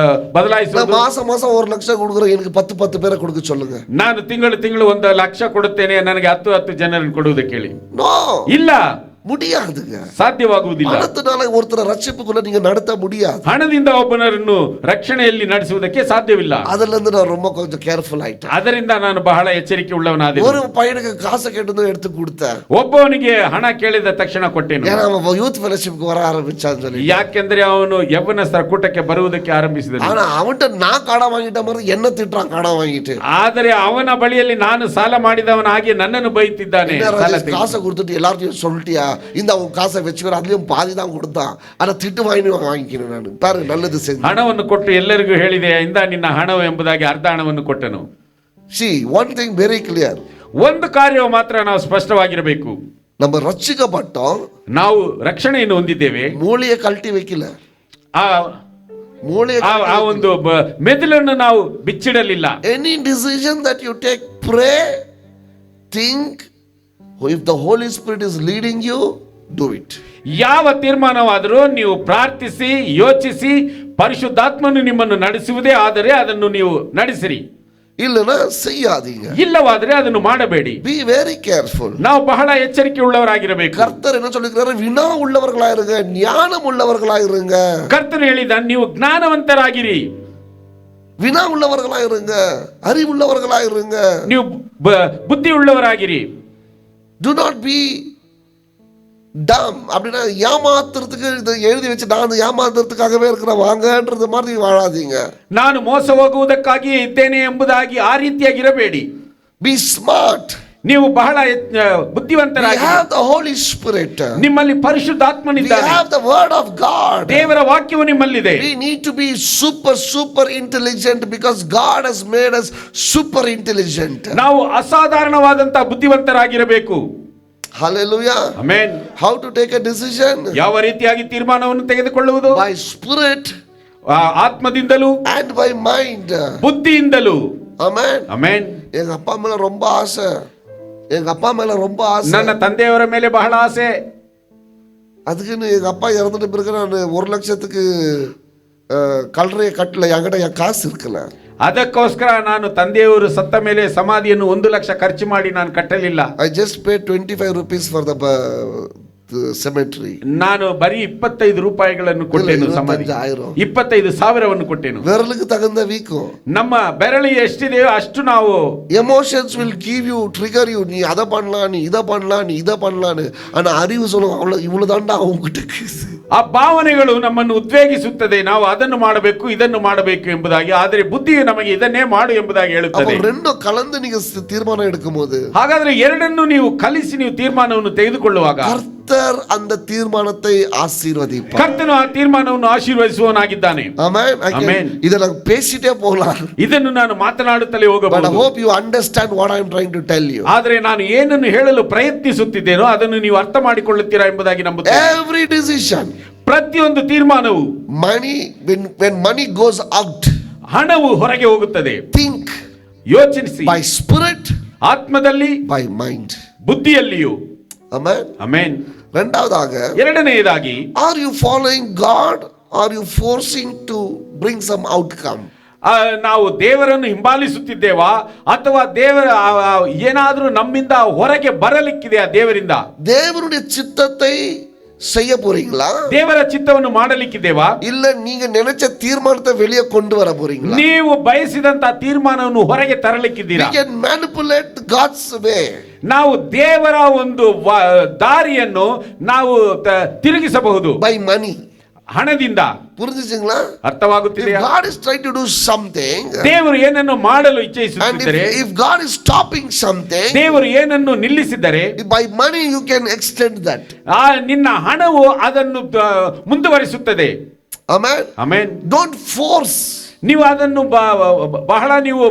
ಬದಲಾಯಿಸುವುದು. மாசம் மாசம் 1 லட்சம் கொடுக்குறேன், எனக்கு 10 பேரை கொடுக்க சொல்லுங்க. ನಾನು ತಿಂಗಳು 1 ಲಕ್ಷ ಕೊಡುತ್ತೇನೆ, ನನಗೆ 10 ಜನರನ್ನು ಕೊಡುವುದಕ್ಕೆ ಹೇಳಿ. ನೋ, ಇಲ್ಲ, முடியாதுங்க, ಸಾಧ್ಯವಾಗುವುದಿಲ್ಲ. பணத்தினால ஒருத்தரை ரட்சிப்புக்குள்ள நீங்க நடத்த முடியாது. ಹಣದಿಂದ ಒಬ್ಬನನ್ನು ರಕ್ಷಣೆಯಲ್ಲಿ ನಡೆಸುವುದಕ್ಕೆ ಸಾಧ್ಯವಿಲ್ಲ. ಅದರಿಂದ இருந்து நான் ரொம்ப கொஞ்சம் கேர்ஃபுல் ஆயிட்டேன். ಅದರಿಂದ ನಾನು ಬಹಳ ಎಚ್ಚರಿಕೆ ಉಳ್ಳವನಾದೆ. ஒரு பையனுக்கு காசை கேட்டதும் எடுத்து கொடுத்தேன். ಒಬ್ಬವನಿಗೆ ಹಣ ಕೇಳಿದ ತಕ್ಷಣ ಕೊಟ್ಟೆನು. ஏன்னா அவன் யூத் ஃபெலோஷிப்க்கு வர ஆரம்பிச்சான்னு சொல்லி. ಯಾಕೆಂದ್ರೆ ಅವನು ಯೌವನಸ್ಥರ ಕೂಟಕ್ಕೆ ಬರುವುದಕ್ಕೆ ಆರಂಭಿಸಿದನು. ஆனா அவன்கிட்ட நான் கடன் வாங்கிட்ட மாதிரி என்ன திட்டுறான் கடன் வாங்கிட்டு. ಆದರೆ ಅವನ ಬಳಿಯಲ್ಲಿ ನಾನು ಸಾಲ ಮಾಡಿದವನಾಗಿ ನನ್ನನ್ನು ಬೈತಿದ್ದಾನೆ. காசை கொடுத்துட்டு எல்லார்ட்டையும் சொல்லிட்டியா, இந்த உன் காசை வச்சுக்கிற, அதுலயும் பாதி தான் கொடுத்தான், ஆனா திட்டு வாங்கிக்கிறேன் நான். பாருங்க, நல்லது செஞ்சு ಹಣವನ್ನು ಕೊಟ್ಟು ಎಲ್ಲರಿಗೂ ಹೇಳಿದೆ, ಇಂದ ನಿನ್ನ ಹಣವು ಎಂಬುದಾಗಿ ಅರ್ಧ ಹಣವನ್ನು ಕೊಟ್ಟನು. See, one thing very clear. ಒಂದು ಕಾರ್ಯವು ಮಾತ್ರ ನಾವು ಸ್ಪಷ್ಟವಾಗಿರಬೇಕು. நம்ம ரட்சிக்கப்பட்டோம், ನಾವು ರಕ್ಷಣೆಯನ್ನು ಹೊಂದಿದ್ದೇವೆ. மூளையை கழட்டி வைக்கல, மூளையை ಆ ಒಂದು ಮೆದುಳನ್ನು ನಾವು ಬಿಚ್ಚಿಡಲಿಲ್ಲ. any decision that you take, pray, think, if the Holy Spirit is leading you, do it. ಯಾವ ತೀರ್ಮಾನವಾದರೂ ನೀವು ಪ್ರಾರ್ಥಿಸಿ ಯೋಚಿಸಿ ಪರಿಶುದ್ಧಾತ್ಮನು ನಿಮ್ಮನ್ನು ನಡೆಸುವುದೇ ಆದರೆ ಅದನ್ನು ನೀವು ನಡೆಸಿರಿ, இல்லனா செய்யாதீங்க. ಇಲ್ಲವಾದರೆ ಅದನ್ನು ಮಾಡಬೇಡಿ. Be very careful. ನಾವು ಬಹಳ ಎಚ್ಚರಿಕೆ ಉಳ್ಳವರಾಗಿರಬೇಕು. கர்த்தர் என்ன சொல்லிருக்காரு? வினா உள்ளவர்களா இருங்க, ஞானம் உள்ளவர்களா இருங்க. ಕರ್ತನು ಹೇಳಿದ, ನೀವು ಜ್ಞಾನವಂತರಾಗಿರಿ, வினா உள்ளவர்களா இருங்க, அறிவுள்ளவர்களா இருங்க. ನೀವು ಬುದ್ಧಿ ಉಳ್ಳವರಾಗಿರಿ. Do not be dumb. அப்படின்னா ஏமாத்துறதுக்கு இதை எழுதி வச்சு நான் ஏமாத்துறதுக்காகவே இருக்கிற வாங்கன்றது மாதிரி வாழாதீங்க. ನಾನು ಮೋಸ ಹೋಗುವುದಕ್ಕಾಗಿ ಇದ್ದೇನೆ ಎಂಬುದಾಗಿ ಆ ರೀತಿಯಾಗಿರಬೇಡಿ. Be smart. ನೀವು ಬಹಳ We ಬುದ್ಧಿವಂತರಾಗಿ. have the Holy Spirit. ನಿಮ್ಮಲ್ಲಿ We ಪರಿಶುದ್ಧಾತ್ಮನಿದ್ದಾನೆ. have the Word of God. ದೇವರ ವಾಕ್ಯವು ನಿಮ್ಮಲ್ಲಿದೆ. We need to be super intelligent because God has made us super intelligent. ನಾವು ಅಸಾಧಾರಣವಾದಂತಹ ಬುದ್ಧಿವಂತರಾಗಿರಬೇಕು. Hallelujah. Amen. How to take a decision? ಯಾವ ರೀತಿಯಾಗಿ ತೀರ್ಮಾನವನ್ನು ತೆಗೆದುಕೊಳ್ಳುವುದು? By spirit ಆತ್ಮದಿಂದಲೂ and by mind. ಬುದ್ಧಿಯಿಂದಲೂ. Amen. Amen. எங்க அப்பா மேல ரொம்ப ஆசை, எங்க அப்பா மேல ரொம்ப ஆசை. ನನ್ನ ತಂದೆಯವರ ಮೇಲೆ ಬಹಳ ಆಸೆ. அதுக்குன்னு எங்க அப்பா இறந்துட்ட பிறகு நான் 1 லட்சத்துக்கு கல்லறையை கட்டல, என்கிட்ட என் காசு இருக்கல. ಅದಕ್ಕೋಸ್ಕರ ನಾನು ತಂದೆಯವರು ಸತ್ತ ಮೇಲೆ ಸಮಾಧಿಯನ್ನು 1 ಲಕ್ಷ ಖರ್ಚು ಮಾಡಿ ನಾನು ಕಟ್ಟಲಿಲ್ಲ. I just paid 25 rupees for the cemetery. ನಾನು ಬರೀ 25 ರೂಪಾಯಿಗಳನ್ನು ಕೊಟ್ಟೆನು. ಸಮಾಧಿ 25,000 ಕೊಟ್ಟೆನು. விரலுக்கு தகுந்த வீக்கம். ನಮ್ಮ ಬೆರಳು ಎಷ್ಟಿದೆಯೋ ಅಷ್ಟು ನಾವು emotions will give you, trigger you. நீ அதை பண்ணலாம், நீ இதை பண்ணலாம், நீ இதை பண்ணலான்னு. ஆனா அறிவு சொல்லும், அவ்வளவு இவ்வளவு தாண்டா அவங்ககிட்ட ಆ ಭಾವನೆಗಳು ನಮ್ಮನ್ನು ಉದ್ವೇಗಿಸುತ್ತದೆ, ನಾವು ಅದನ್ನು ಮಾಡಬೇಕು ಇದನ್ನು ಮಾಡಬೇಕು ಎಂಬುದಾಗಿ. ಆದರೆ ಬುದ್ಧಿಯು ನಮಗೆ ಇದನ್ನೇ ಮಾಡು ಎಂಬುದಾಗಿ ಹೇಳುತ್ತದೆ. ரெண்டும் கலந்து நீங்க தீர்மானம் எடுக்கும்போது, ಹಾಗಾದ್ರೆ ಎರಡನ್ನು ನೀವು ಕಲಿಸಿ ನೀವು ತೀರ್ಮಾನವನ್ನು ತೆಗೆದುಕೊಳ್ಳುವಾಗ கர்த்தர் அந்த தீர்மானத்தை ஆசீர்வதிப்பார். ಕರ್ತನು ಆ ತೀರ್ಮಾನವನ್ನು ಆಶೀರ್ವದಿಸುವನಾಗಿದ್ದಾನೆ. ஆமென். Amen. இத நான் பேசிட்டே போகலாம். ಇದನ್ನು ನಾನು ಮಾತನಾಡುತ್ತಲೇ But I ಹೋಗಬಹುದು. hope you understand what I am trying to tell you. ಆದರೆ ನಾನು ಏನನ್ನು ಹೇಳಲು ಪ್ರಯತ್ನಿಸುತ್ತಿದ್ದೇನೋ ಅದನ್ನು ನೀವು ಅರ್ಥ ಮಾಡಿಕೊಳ್ಳುತ್ತೀರಾ ಎಂಬುದಾಗಿ ನಂಬುತ್ತೇನೆ. Every decision, ಪ್ರತಿಯೊಂದು ತೀರ್ಮಾನವು, money, when money goes out, ಹಣವು ಹೊರಗೆ ಹೋಗುತ್ತದೆ. think ಯೋಚಿಸಿ, by spirit, ಆತ್ಮದಲ್ಲಿ, by mind. ಬುದ್ಧಿಯಲ್ಲಿಯೂ. Amen. ಆಮೆನ್. இரண்டாவதாக, ಎರಡನೆಯದಾಗಿ, are you following God? Are you forcing to bring some outcome? ನಾವು ದೇವರನ್ನು ಹಿಂಬಾಲಿಸುತ್ತಿದ್ದೇವಾ ಅಥವಾ ದೇವರ ಏನಾದರೂ ನಮ್ಮಿಂದ ಹೊರಗೆ ಬರಲಿಕ್ಕಿದೆ ಆ ದೇವರಿಂದ? தேவனுடைய சித்தத்தை செய்ய போறீங்களா? ದೇವರ ಚಿತ್ತವನ್ನು ಮಾಡಲಿಕ್ಕಿದ್ದೇವಾ? இல்ல நீங்க நினைச்ச தீர்மானத்தை வெளியே கொண்டு வர போறீங்களா? ನೀವು ಬಯಸಿದಂತ ತೀರ್ಮಾನವನ್ನು ಹೊರಗೆ ತರಲಿಕ್ಕಿದ್ದೀರಾ? We can manipulate God's way. ನಾವು ದೇವರ ಒಂದು ದಾರಿಯನ್ನು ನಾವು ತಿರುಗಿಸಬಹುದು By money. ಹಣದಿಂದ. புரிஞ்சுச்சுங்களா? ಅರ್ಥವಾಗುತ್ತಿದೆಯಾ? If God is trying to do something, ದೇವರು ಏನನ್ನು ಮಾಡಲು and ಇಚ್ಛಿಸುತ್ತಿದ್ದರೆ, if God is stopping something, ದೇವರು ಏನನ್ನು ನಿಲ್ಲಿಸಿದರೆ, by money you can extend that. ನಿನ್ನ ಹಣವು ಅದನ್ನು ಮುಂದುವರಿಸುತ್ತದೆ. Amen. ಆಮೆನ್. Don't force. ನೀವು ಅದನ್ನು ಬಹಳ ನೀವು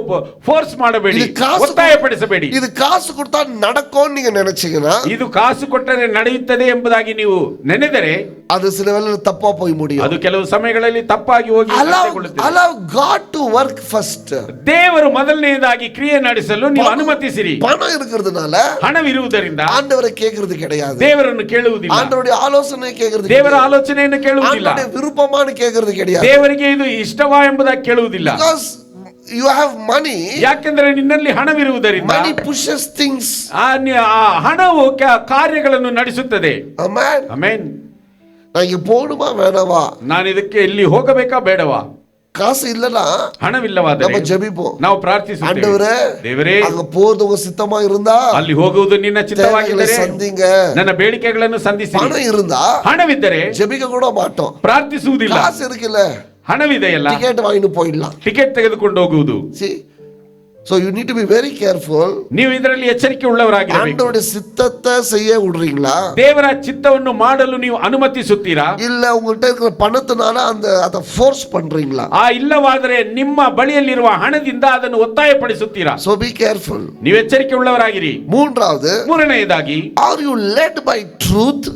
ಫೋರ್ಸ್ ಮಾಡಬೇಡಿ, ಒತ್ತಾಯಪಡಿಸಬೇಡಿ. ಇದು ಕಾಸು ಕೊಡ್ತಾ ನಡಕೊಂಡು ನೀங்க நினைச்சீங்கன்னா, ಇದು ಕಾಸು ಕೊಟ್ಟರೆ ನಡೆಯುತ್ತದೆ ಎಂಬುದಾಗಿ ನೀವು ನೆನೆದರೆ ಅದು சில வேளை தப்பா போய் முடியும். ಅದು ಕೆಲವು ಸಮಯಗಳಲ್ಲಿ ತಪ್ಪಾಗಿ ಹೋಗಿ allow God to work first. ದೇವರು ಮೊದಲನೆಯದಾಗಿ ಕ್ರಿಯೆ ನಡೆಸಲು ನೀವು ಅನುಮತಿಸಿರಿ. பணம் இருக்கிறதுனால, ಹಣವಿರುವುದರಿಂದ ஆண்டவரை கேக்குறது கிடையாது. ದೇವರನ್ನು ಕೇಳುವುದಿಲ್ಲ. ஆண்டவருடைய ಆಲೋಚನೆ ಕೇக்குறது, ದೇವರ ಆಲೋಚನೆಯನ್ನು ಕೇಳುವುದಿಲ್ಲ. ಆಂಡವருடைய ವಿರುಪಮಾನ ಕೇக்குறது கிடையாது. ದೇವರಿಗೆ ಇದು ಇಷ್ಟವಾ ಎಂಬುದಾಗಿ ಕೇಳುವುದಿಲ್ಲ. Because you have money. ಯಾಕೆಂದರೆ ನಿನ್ನಲ್ಲಿ ಹಣವಿರುವುದರಿಂದ money pushes things. ಆ ಹಣವು ಕಾರ್ಯಗಳನ್ನು ನಡೆಸುತ್ತದೆ. Amen. ಆಮೆನ್. நான் இங்க போணுமா வேணாவா? ನಾನು ಇದಕ್ಕೆ ಇಲ್ಲಿ ಹೋಗಬೇಕಾ ಬೇಡವಾ? காசு இல்லனா, ಹಣವಿಲ್ಲವಾದರೆ நம்ம ஜெபிப்போம். ನಾವು ಪ್ರಾರ್ಥಿಸುತ್ತೇವೆ, ஆண்டவரே, ದೇವರೇ, அங்க போறது உங்க சித்தமா இருந்தா ಅಲ್ಲಿ ಹೋಗುವುದು ನಿನ್ನ ಚಿತ್ತವಾಗಿದ್ದರೆ சந்திங்க. ನನ್ನ ಬೇಡಿಕೆಗಳನ್ನು ಸಂಧಿಸಿ. பணம் இருந்தா ಹಣವಿದ್ದರೆ ஜெபிக்க கூட மாட்டோம். ಪ್ರಾರ್ಥಿಸುವುದಿಲ್ಲ. காசு இருக்குல்ல, ಹಣವಿದೆಯಲ್ಲ, ಟಿಕೆಟ್ ವಾங்கிட்டு போயிடலாம். ಟಿಕೆಟ್ ತೆಗೆದುಕೊಂಡು ಹೋಗುವುದು. So you need to be very careful. ನೀವು ಇದರಲ್ಲಿ ಎಚ್ಚರಿಕೆ ಉಳ್ಳವರಾಗಿರಬೇಕು. ஆண்டவருடைய சித்தத்தை செய்ய விடுறீங்களா? ದೇವರ ಚಿತ್ತವನ್ನು ಮಾಡಲು ನೀವು ಅನುಮತಿಸುತ್ತೀರಾ? இல்ல உங்கள்ட்ட இருக்கிற பணத்தினால அத ஃபோர்ஸ் பண்றீங்களா? ಇಲ್ಲವಾದರೆ ನಿಮ್ಮ ಬಳಿಯಲ್ಲಿರುವ ಹಣದಿಂದ ಅದನ್ನು ಒತ್ತಾಯಪಡಿಸುತ್ತೀರಾ? So be careful. ನೀವು ಎಚ್ಚರಿಕೆ ಉಳ್ಳವರಾಗಿರಿ. ಮೂರನೆಯದಾಗಿ, are you led by truth?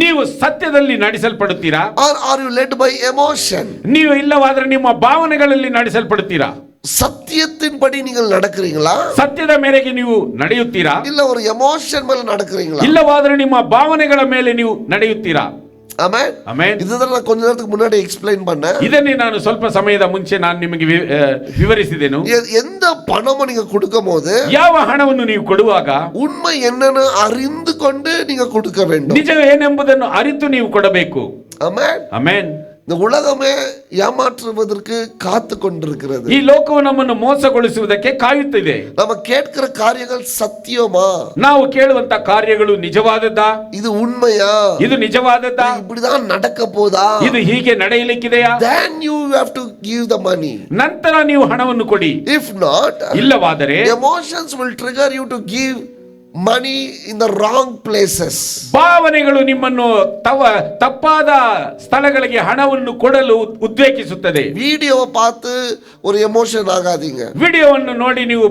ನೀವು ಸತ್ಯದಲ್ಲಿ ನಡೆಸಲ್ಪಡುತ್ತೀರಾ? Or are you led by emotion? ನೀವು ಇಲ್ಲವಾದರೆ ನಿಮ್ಮ ಭಾವನೆಗಳಲ್ಲಿ ನಡೆಸಲ್ಪಡುತ್ತೀರಾ? சத்தியத்தின்படி நீங்கள் நடக்கிறீங்களா? ಸತ್ಯದ ಮೇರೆಗೆ ನೀವು ನಡೆಯುತ್ತೀರಾ? இல்ல ஒரு எமோஷன் மேல நடக்கிறீங்களா? ಇಲ್ಲವಾದರೆ ನಿಮ್ಮ ಭಾವನೆಗಳ ಮೇಲೆ ನೀವು ನಡೆಯುತ್ತೀರಾ? ಆಮೆನ್. ಆಮೆನ್. ಇದನ್ನ ನಾನು கொஞ்ச நேரத்துக்கு முன்னாடி எக்ஸ்பிளைன் பண்ணேன். ಇದನ್ನೇ ನಾನು ಸ್ವಲ್ಪ ಸಮಯದ ಮುಂಚೆ ನಾನು ನಿಮಗೆ ವಿವರಿಸಿದೆನು. எந்த பணம் நீங்க கொடுக்கும்போது, ಯಾವ ಹಣವನ್ನು ನೀವು ಕೊಡುವಾಗ உண்மை என்னன்னு அறிந்து கொண்டு நீங்க கொடுக்க வேண்டும். ನಿಜ ಏನೆಂಬುದನ್ನು ಅರಿತು ನೀವು ಕೊಡಬೇಕು. ಆಮೆನ್. ಆಮೆನ್. இந்த உலகமே ஏமாற்றுவதற்கு காத்து கொண்டிருக்கிறது. ಈ ಲೋಕವು ನಮ್ಮನ್ನು ಮೋಸಗೊಳಿಸುವುದಕ್ಕೆ ಕಾಯುತ್ತಿದೆ. நம்ம கேட்கிற காரியங்கள் சத்தியமா? ನಾವು ಕೇಳುವಂತ ಕಾರ್ಯಗಳು ನಿಜವಾದದ್ದಾ? இது உண்மையா? ಇದು ನಿಜವಾದದ್ದಾ? இப்படிதான் நடக்க போதா? ಇದು ಹೀಗೆ ನಡೆಯಲಿಕ್ಕಿದೆಯಾ? Then you have to give the money. ನಂತರ ನೀವು ಹಣವನ್ನು ಕೊಡಿ. If not, ಇಲ್ಲವಾದರೆ emotions will trigger you to give money in the wrong places. ಭಾವನೆಗಳು ನಿಮ್ಮನ್ನು ತಪ್ಪಾದ ಸ್ಥಳಗಳಿಗೆ ಹಣವನ್ನು ಕೊಡಲು ಉದ್ವೇಗಿಸುತ್ತದೆ. ವಿಡಿಯೋவை பார்த்து ஒரு எமோஷன் ஆகாதீங்க. ವಿಡಿಯೋವನ್ನು ನೋಡಿ ನೀವು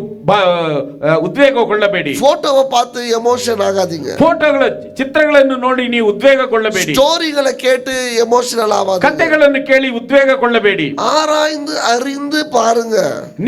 ಉದ್ವೇಗಗೊಳ್ಳಬೇಡಿ. ಫೋಟೋவை பார்த்து எமோஷன் ஆகாதீங்க. ಫೋಟೋಗಳ ಚಿತ್ರಗಳನ್ನು ನೋಡಿ ನೀವು ಉದ್ವೇಗಗೊಳ್ಳಬೇಡಿ. ಸ್ಟೋರಿகளை ಕೇட்டு ಎಮೋಷನಲ್ ಆಗಾதீங்க. ಕಥೆಗಳನ್ನು ಕೇಳಿ ಉದ್ವೇಗಗೊಳ್ಳಬೇಡಿ. ஆராய்ந்து அறிந்து பாருங்க.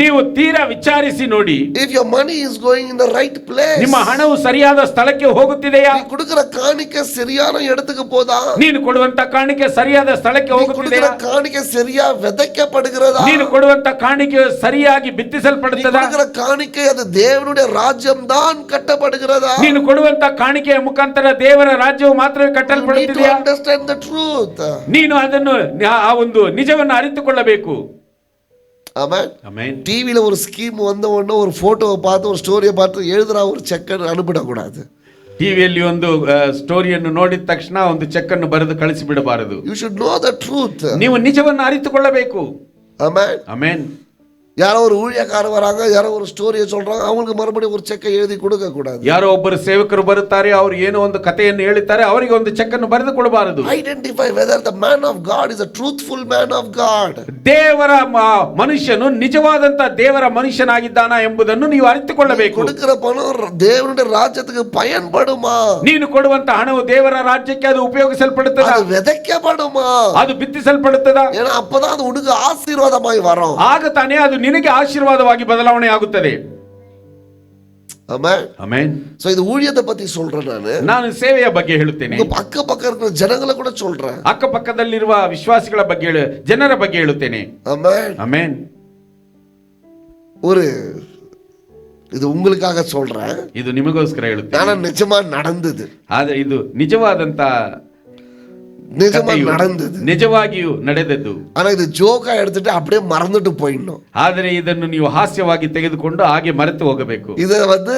ನೀವು ತೀರಾ ವಿಚಾರಿಸಿ ನೋಡಿ. If your money is going in the right place, ನಿಮ್ಮ ಹಣವು ಸರಿಯಾದ ಸ್ಥಳಕ್ಕೆ ಹೋಗುತ್ತಿದೆಯಾ? நீ கொடுக்கிற காணிக்கை சரியான இடத்துக்கு போதா? ನೀನು ಕೊಡುವಂತ ಕಾಣಿಕೆ ಸರಿಯಾದ ಸ್ಥಳಕ್ಕೆ ಹೋಗುತ್ತಿದೆಯಾ? காணிக்கை சரியா விதைக்கப்படுகிறதா? ನೀನು ಕೊಡುವಂತ ಕಾಣಿಕೆ ಸರಿಯಾಗಿ ಬಿತ್ತಿಸಲ್ಪಡುತ್ತದಾ? கொடுக்கிற காணிக்கை அது தேவனுடைய ராஜ்யம் தான் கட்டப்படுகிறதா? ನೀನು ಕೊಡುವಂತ ಕಾಣಿಕೆಯ ಮುಖಾಂತರ ದೇವರ ರಾಜ್ಯವು ಮಾತ್ರ ಕಟ್ಟಲ್ಪಡುತ್ತಿದೆಯಾ? Understand the truth. ನೀನು ಅದನ್ನು ಆ ಒಂದು ನಿಜವನ್ನು ಅರಿತುಕೊಳ್ಳಬೇಕು. ஆமென். ஆமென். டிவில ஒரு ஸ்கீம் வந்த உடனே ஒரு போட்டோவை பார்த்து ஒரு ஸ்டோரியை பார்த்து எழுதுறா ஒரு செக் அனுப்பிட கூடாது. ಟಿವಿಯಲ್ಲಿ ಒಂದು ಸ್ಟೋರಿಯನ್ನು ನೋಡಿದ ತಕ್ಷಣ ಒಂದು ಚೆಕ್ ಅನ್ನು ಬರೆದು ಕಳಿಸಿ ಬಿಡಬಾರದು. You should know the truth. ನೀವು ನಿಜವನ್ನು ಅರಿತುಕೊಳ್ಳಬೇಕು. Amen. ಆಮೆನ್. யாரோ ஒரு ஊழியக்கார வராங்க, யாரோ ஒரு ஸ்டோரியை சொல்றாங்க, அவங்களுக்கு மறுபடியும் ஒரு செக்கை எழுதி கொடுக்க கூடாது. ಯಾರೋ ಒಬ್ಬರು ಸೇವಕರು ಬರುತ್ತಾರೆ, ಅವರು ಏನೋ ಒಂದು ಕಥೆಯನ್ನು ಹೇಳುತ್ತಾರೆ, ಅವರಿಗೆ ಒಂದು ಚೆಕ್ ಅನ್ನು ಬರೆದು ಕೊಡಬಾರದು. Identify whether the man of God is a truthful man of God. ದೇವರ ಮನುಷ್ಯನು ನಿಜವಾದಂತ ದೇವರ ಮನುಷ್ಯನಾಗಿದ್ದಾನಾ ಎಂಬುದನ್ನು ನೀವು ಅರಿತುಕೊಳ್ಳಬೇಕು. கொடுக்கிற பணம் தேவனுடைய ராஜ்யத்துக்கு பயன்படுமா? ನೀನು ಕೊಡುವಂತ ಹಣವು ದೇವರ ರಾಜ್ಯಕ್ಕೆ ಅದು ಉಪಯೋಗಿಸಲ್ಪಡುತ್ತದಾ? அது விதைக்கப்படுமா? ಅದು ಬಿತ್ತಿಸಲ್ಪಡುತ್ತದಾ? ஏன்னா அப்பதான் அது உனக்கு ஆசீர்வாதமாய் வரும். ಆಗ ತಾನೇ ಅದು ನಿನಗೆ ಆಶೀರ್ವಾದವಾಗಿ ಬದಲಾವಣೆ ಆಗುತ್ತದೆ. ಆಮೆನ್. ಆಮೆನ್. ಸೋ ಇದು ஊழியத்தை பத்தி சொல்றேன். ನಾನು ಸೇವೆಯ ಬಗ್ಗೆ ಹೇಳುತ್ತೇನೆ. ಅಕ್ಕ ಪಕ್ಕ ಇರುವ ಜನಗಳ ಕೂಡ சொல்றேன். ಅಕ್ಕಪಕ್ಕದಲ್ಲಿರುವ ವಿಶ್ವಾಸಿಗಳ ಬಗ್ಗೆ, ಜನರ ಬಗ್ಗೆ ಹೇಳುತ್ತೇನೆ. ಆಮೆನ್. ಆಮೆನ್. ஒரு இது உங்களுக்காக சொல்றேன். ಇದು ನಿಮಗೋಸ್ಕರ ಹೇಳುತ್ತೇನೆ. ನಾನು ನಿಜமா நடந்தது. ಆದರೆ ಇದು ನಿಜವಾದಂತ நடந்தது, ನಿಜವಾಗಿಯೂ ನಡೆದದ್ದು. ஆனா இது ஜோக்கா எடுத்துட்டு அப்படியே மறந்துட்டு போயிடணும். ಆದರೆ ಇದನ್ನು ನೀವು ಹಾಸ್ಯವಾಗಿ ತೆಗೆದುಕೊಂಡು ಹಾಗೆ ಮರೆತು ಹೋಗಬೇಕು. இத வந்து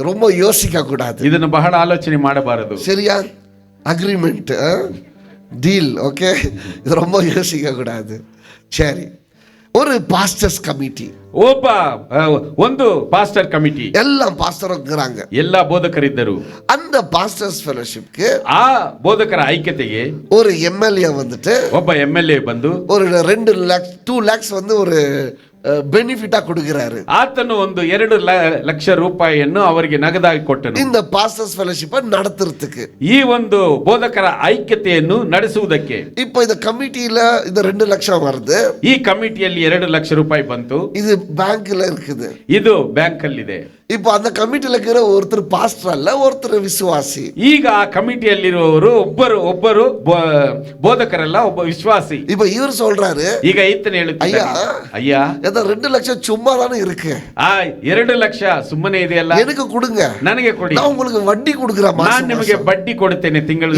ரொம்ப யோசிக்க கூடாது. ಇದನ್ನು ಬಹಳ ಆಲೋಚನೆ ಮಾಡಬಾರದು. சரியா? Agreement, deal, okay? இது ரொம்ப யோசிக்க கூடாது. சரி, ஒரு பாஸ்டர்ஸ் கமிட்டி, ಒಂದು ಪಾಸ್ಟರ್ ಕಮಿಟಿ, எல்லாம் பாஸ்டர் இருக்கிறாங்க, ಎಲ್ಲಾ ಬೋಧಕರಿದ್ದರು. அந்த பாஸ்டர்ஸ் ஃபெலோஷிப்க்கு ಆ ಬೋಧಕರ ಐಕ್ಯತೆಗೆ ஒரு எம்எல்ஏ வந்துட்டு, ಒಬ್ಬ MLA ಬಂದು ஒரு 2 lakhs வந்து ஒரு பெனிஃபிட்டா கொடுக்கிறாரு. ಆತನು ಒಂದು 2 ಲಕ್ಷ ರೂಪಾಯಿಯನ್ನು ಅವರಿಗೆ ನಗದಾಗಿ ಕೊಟ್ಟನು. இந்த பாஸ்டர்ஸ் ஃபெலோஷிப் நடத்துறதுக்கு, ಈ ಒಂದು ಬೋಧಕರ ಐಕ್ಯತೆಯನ್ನು ನಡೆಸುವುದಕ್ಕೆ. இப்போ இந்த கமிட்டில இந்த 2 லட்சம் வருது. ಈ ಕಮಿಟಿಯಲ್ಲಿ 2 ಲಕ್ಷ ರೂಪಾಯಿ ಬಂತು. இது பேங்க்ல இருக்குது. ಇದು ಬ್ಯಾಂಕ್ ಅಲ್ಲಿ ಇದೆ. இப்போ அந்த கமிட்டில இருக்கிற ஒருத்தர் பாஸ்டர் அல்ல, ஒருத்தர் விசுவாசி. ಈಗ ಆ ಕಮಿಟಿಯಲ್ಲಿರುವವರು ಒಬ್ಬರು ಬೋಧಕರಲ್ಲ, ಒಬ್ಬ ವಿಶ್ವಾಸಿ. இப்போ இவர் சொல்றாரு, ಈಗ ಈತನ ಹೇಳುತ್ತಾನೆ, ಅಯ್ಯ இந்த 2 லட்சம் சும்மா தானே இருக்கு, ಆ 2 ಲಕ್ಷ ಸುಮ್ಮನೆ ಇದೆಯಲ್ಲ, எனக்கு கொடுங்க, ನನಗೆ ಕೊಡಿ, நான் உங்களுக்கு வட்டி கொடுக்கிறேன், ನಾನು ನಿಮಗೆ ಬಡ್ಡಿ ಕೊಡುತ್ತೇನೆ ತಿಂಗಳು.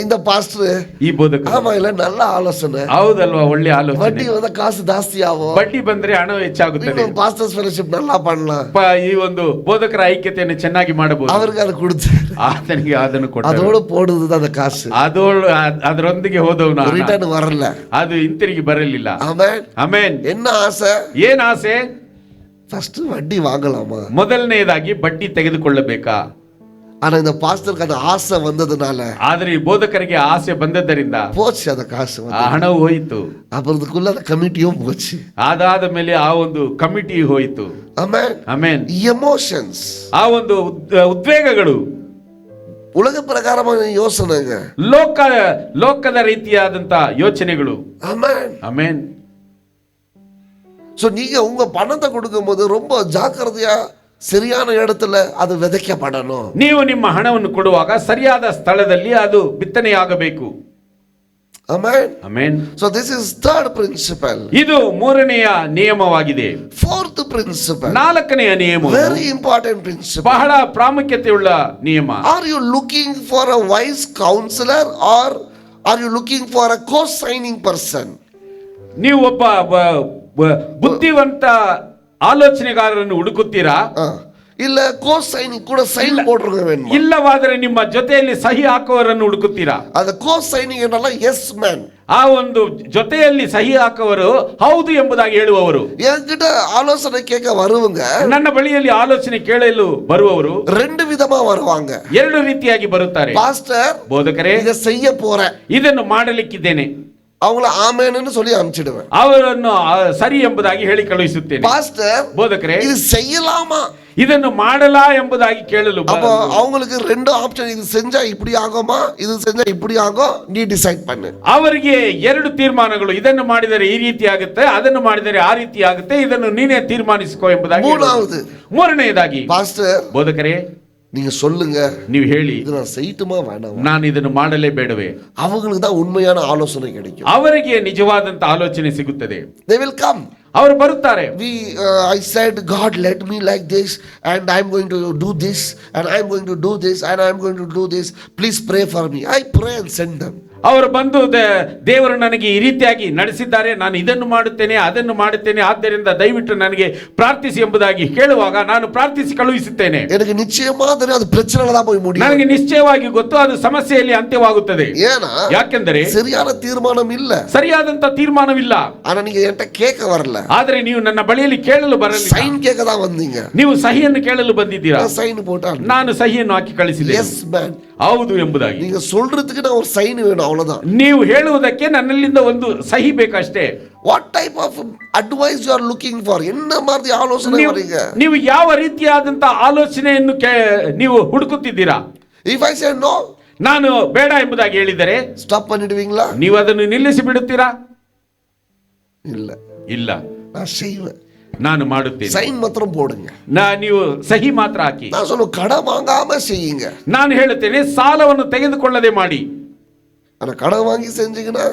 இந்த பாஸ்டர், ಈ ಬೋಧಕ, ஆமா இல்ல, நல்ல ஆலோசனை, ಹೌದಲ್ವಾ? ಒಳ್ಳೆ ಆಲೋಚನೆ. வட்டி வந்தா காசು ಜಾಸ್ತಿ ஆகும், ಬಡ್ಡಿ ಬಂದ್ರೆ ಹಣ ಹೆಚ್ಚಾಗುತ್ತದೆ, பாஸ்டர்ஸ் ஃபெலோஷிಪ್ நல்லா பண்ணலாம், ಈ ಒಂದು ಬೋಧಕರ ಐಕ್ಯತೆಯನ್ನು ಚೆನ್ನಾಗಿ ಮಾಡಬಹುದು. அவருக்கு அது கொடுத்து ಆತನಿಗೆ ಅದನ್ನು ಕೊಟ್ಟು அதோட போடுது அந்த காசு, ಅದರೊಂದಿಗೆ ಹೋದವನು ರಿಟರ್ನ್ வரல, ಅದು ಹಿಂತಿರುಗಿ ಬರಲಿಲ್ಲ. ಆಮೆನ್. ಆಮೆನ್. என்ன ஆசை? ಏನ್ ಆಸೆ? ಫಸ್ಟ್ வட்டி வாங்கலாமா, ಮೊದಲನೇದಾಗಿ ಬಡ್ಡಿ ತೆಗೆದುಕೊಳ್ಳಬೇಕಾ? ஆனா இந்த பாஸ்டருக்கு அந்த ஆசை வந்ததுனால, ಆದ್ರೆ ಈ ಬೋಧಕರಿಗೆ ಆಸೆ ಬಂದದ್ದರಿಂದ போச்சு அந்த காசு, ಆ ಹಣವು ಹೋಯಿತು. அப்புறதுக்குள்ள அந்த கமிட்டியும் போச்சு. ಅದಾದ ಮೇಲೆ ಆ ಒಂದು ಕಮಿಟಿ ಹೋಯಿತು. ಆಮೆನ್. ಆಮೆನ್. ಎಮೋಷನ್ಸ್, ಆ ಒಂದು ಉದ್ವೇಗಗಳು, உலக பிரகாரமான யோசனைங்க, ಲೋಕದ ರೀತಿಯಾದಂತ ಯೋಚನೆಗಳು. ஆமென். ಆಮೆನ್. சோ நீங்க உங்க பணத்தை கொடுக்கும்போது ரொம்ப ஜாக்கிரதையா சரியான இடத்துல அது விதைக்கப்படணும். ನೀವು ನಿಮ್ಮ ಹಣವನ್ನು ಕೊಡುವಾಗ ಸರಿಯಾದ ಸ್ಥಳದಲ್ಲಿ ಅದು ಬಿತ್ತನೆಯಾಗಬೇಕು. Amen. Amen. So this is third principle. ಇದು ಮೂರನೆಯ ನಿಯಮವಾಗಿದೆ. Fourth principle, ನಾಲ್ಕನೆಯ ನಿಯಮ, very important principle, ಬಹಳ ಪ್ರಾಮುಖ್ಯತೆಯುಳ್ಳ ನಿಯಮ. Are you looking for a wise counselor or are you looking for a co-signing person? ನೀವು ಒಬ್ಬ ಬುದ್ಧಿವಂತ ಆಲೋಚನೆಗಾರರನ್ನು ಹುಡುಕುತ್ತೀರಾ, ಇಲ್ಲ co-signing ಕೂಡ ಸೈನ್ போடுறவங்க வேணுமா? ಇಲ್ಲವಾದರೆ ನಿಮ್ಮ ಜೊತೆಯಲ್ಲಿ ಸಹಿ ಹಾಕುವವರನ್ನು ಹುಡುಕುತ್ತೀರಾ? ಅದು co-signing ಏನಲ್ಲ, yes man, ಆ ಒಂದು ಜೊತೆಯಲ್ಲಿ ಸಹಿ ಹಾಕುವರು ಹೌದು ಎಂಬುದಾಗಿ ಹೇಳುವವರು. என்கிட்ட ஆலோசனை கேட்க வருவங்க, ನನ್ನ ಬಳಿಯಲ್ಲಿ ಆಲೋಚನೆ ಕೇಳಲು ಬರುವವರು 2 ವಿಧமா வருவாங்க. 2 ರೀತಿಯಾಗಿ ಬರುತ್ತಾರೆ. பாஸ்டர், ಬೋಧಕರೇ, இத செய்ய போறேன், ಇದನ್ನು ಮಾಡಲಿಕ್ಕಿದ್ದೇನೆ, அவங்கள ஆமென்னு சொல்லி அனுப்பிச்சிடுவேன். ಅವರನ್ನು ಸರಿ ಎಂಬುದಾಗಿ ಹೇಳಿ ಕಳುಹಿಸುತ್ತೇನೆ. பாஸ்டர், ಬೋಧಕರೇ, இது செய்யலாமா, ಇದನ್ನು ಮಾಡಲಾ ಎಂಬುದಾಗಿ ಕೇಳಲು அப்போ அவங்களுக்கு 2 ஆப்ஷன், இது செஞ்சா இப்படி ஆகுமா, இது செஞ்சா இப்படி ஆகும், நீ டிசைட் பண்ணு. ಅವರಿಗೆ 2 ತೀರ್ಮಾನಗಳು, ಇದನ್ನು ಮಾಡಿದರೆ ಈ ರೀತಿ ಆಗುತ್ತೆ, ಅದನ್ನು ಮಾಡಿದರೆ ಆ ರೀತಿ ಆಗುತ್ತೆ, ಇದನ್ನು ನೀನೇ ತೀರ್ಮಾನಿಸಿಕೋ ಎಂಬುದಾಗಿ. ಮೂರನೆಯದಾಗಿ, பாஸ்டர், ಬೋಧಕರೇ, நீங்க சொல்லுங்க, ನೀವು ಹೇಳಿ, இது நான் செய்யட்டுமா வேணாமா, ನಾನು ಇದನ್ನು ಮಾಡಲೇ ಬೇಡವೇ? அவங்களுக்கு தான் உண்மையான ஆலோசனை கிடைக்கும், ಅವರಿಗೆ ನಿಜವಾದಂತ ಆಲೋಚನೆ ಸಿಗುತ್ತದೆ. they will come. ಅವರು ಬರುತ್ತಾರೆ. I said God led me like this and I'm going to do this and I'm going to do this and I'm going to do this, please pray for me. I pray and send them. ಅವರು ಬಂದು ದೇವರು ನನಗೆ ಈ ರೀತಿಯಾಗಿ ನಡೆಸಿದ್ದಾರೆ, ನಾನು ಇದನ್ನು ಮಾಡುತ್ತೇನೆ ಅದನ್ನು ಮಾಡುತ್ತೇನೆ, ಆದ್ದರಿಂದ ದಯವಿಟ್ಟು ನನಗೆ ಪ್ರಾರ್ಥಿಸಿ ಎಂಬುದಾಗಿ ಹೇಳುವಾಗ ನಾನು ಪ್ರಾರ್ಥಿಸಿ ಕಳುಹಿಸುತ್ತೇನೆ. எனக்கு நிச்சயமா தெரியும் அது பிரச்சனைல தான் போய் முடியும். ನನಗೆ ನಿಶ್ಚಯವಾಗಿ ಗೊತ್ತು ಅದು ಸಮಸ್ಯೆಯಲ್ಲಿ ಅಂತ್ಯವಾಗುತ್ತದೆ. ஏனா ಯಾಕೆಂದರೆ சரியான தீர்மானம் இல்ல, ಸರಿಯಾದಂತ ತೀರ್ಮಾನವಿಲ್ಲ. ஆனா நீங்க என்கிட்ட கேட்க வரல, ಆದರೆ ನೀವು ನನ್ನ ಬಳಿಯಲ್ಲಿ ಕೇಳಲು ಬರಲಿಲ್ಲ, சைன் கேட்க தான் வந்தீங்க. ನೀವು ಸಹಿಯನ್ನು ಕೇಳಲು ಬಂದಿದ್ದೀರಾ, சைன் போட்டான், ನಾನು ಸಹಿಯನ್ನು ಹಾಕಿ ಕಳಿಸಿದೆ. எஸ் மேன், ಹೌದು ಎಂಬುದಾಗಿ. நீங்க சொல்றதுக்கு நான் ஒரு சைன் வேணும், அவ்வளவுதான். ನೀವು ಹೇಳುವುದಕ್ಕೆ ನನ್ನಿಂದ ಒಂದು ಸಹಿ ಬೇಕಷ್ಟೇ. What type of advice you are looking for? என்ன மாதிரி ஆலோசனை வரீங்க? ನೀವು ಯಾವ ರೀತಿಯಾದಂತ ಆಲೋಚನೆಯನ್ನು ನೀವು ಹುಡುಕುತ್ತಿದ್ದೀರಾ? If I say no, ನಾನು ಬೇಡ ಎಂಬುದಾಗಿ ಹೇಳಿದರೆ ಸ್ಟಾಪ್ பண்ணிடுவீங்களா? ನೀವು ಅದನ್ನು ನಿಲ್ಲಿಸಿ ಬಿಡುತ್ತೀರಾ? இல்ல, ಇಲ್ಲ, நான் செய்வேன், ನಾನು ಮಾಡುತ್ತೇನೆ. சைன் மாத்திரம் போடுங்க. ನೀವು ಸಹಿ ಮಾತ್ರ ಹಾಕಿ. நான் சொல்ல கடன் வாங்காம செய்யுங்க. ನಾನು ಹೇಳುತ್ತೇನೆ ಸಾಲವನ್ನು ತೆಗೆದುಕೊಳ್ಳದೆ ಮಾಡಿ. ஆனா கடன் வாங்கி செஞ்சீங்கன்னா,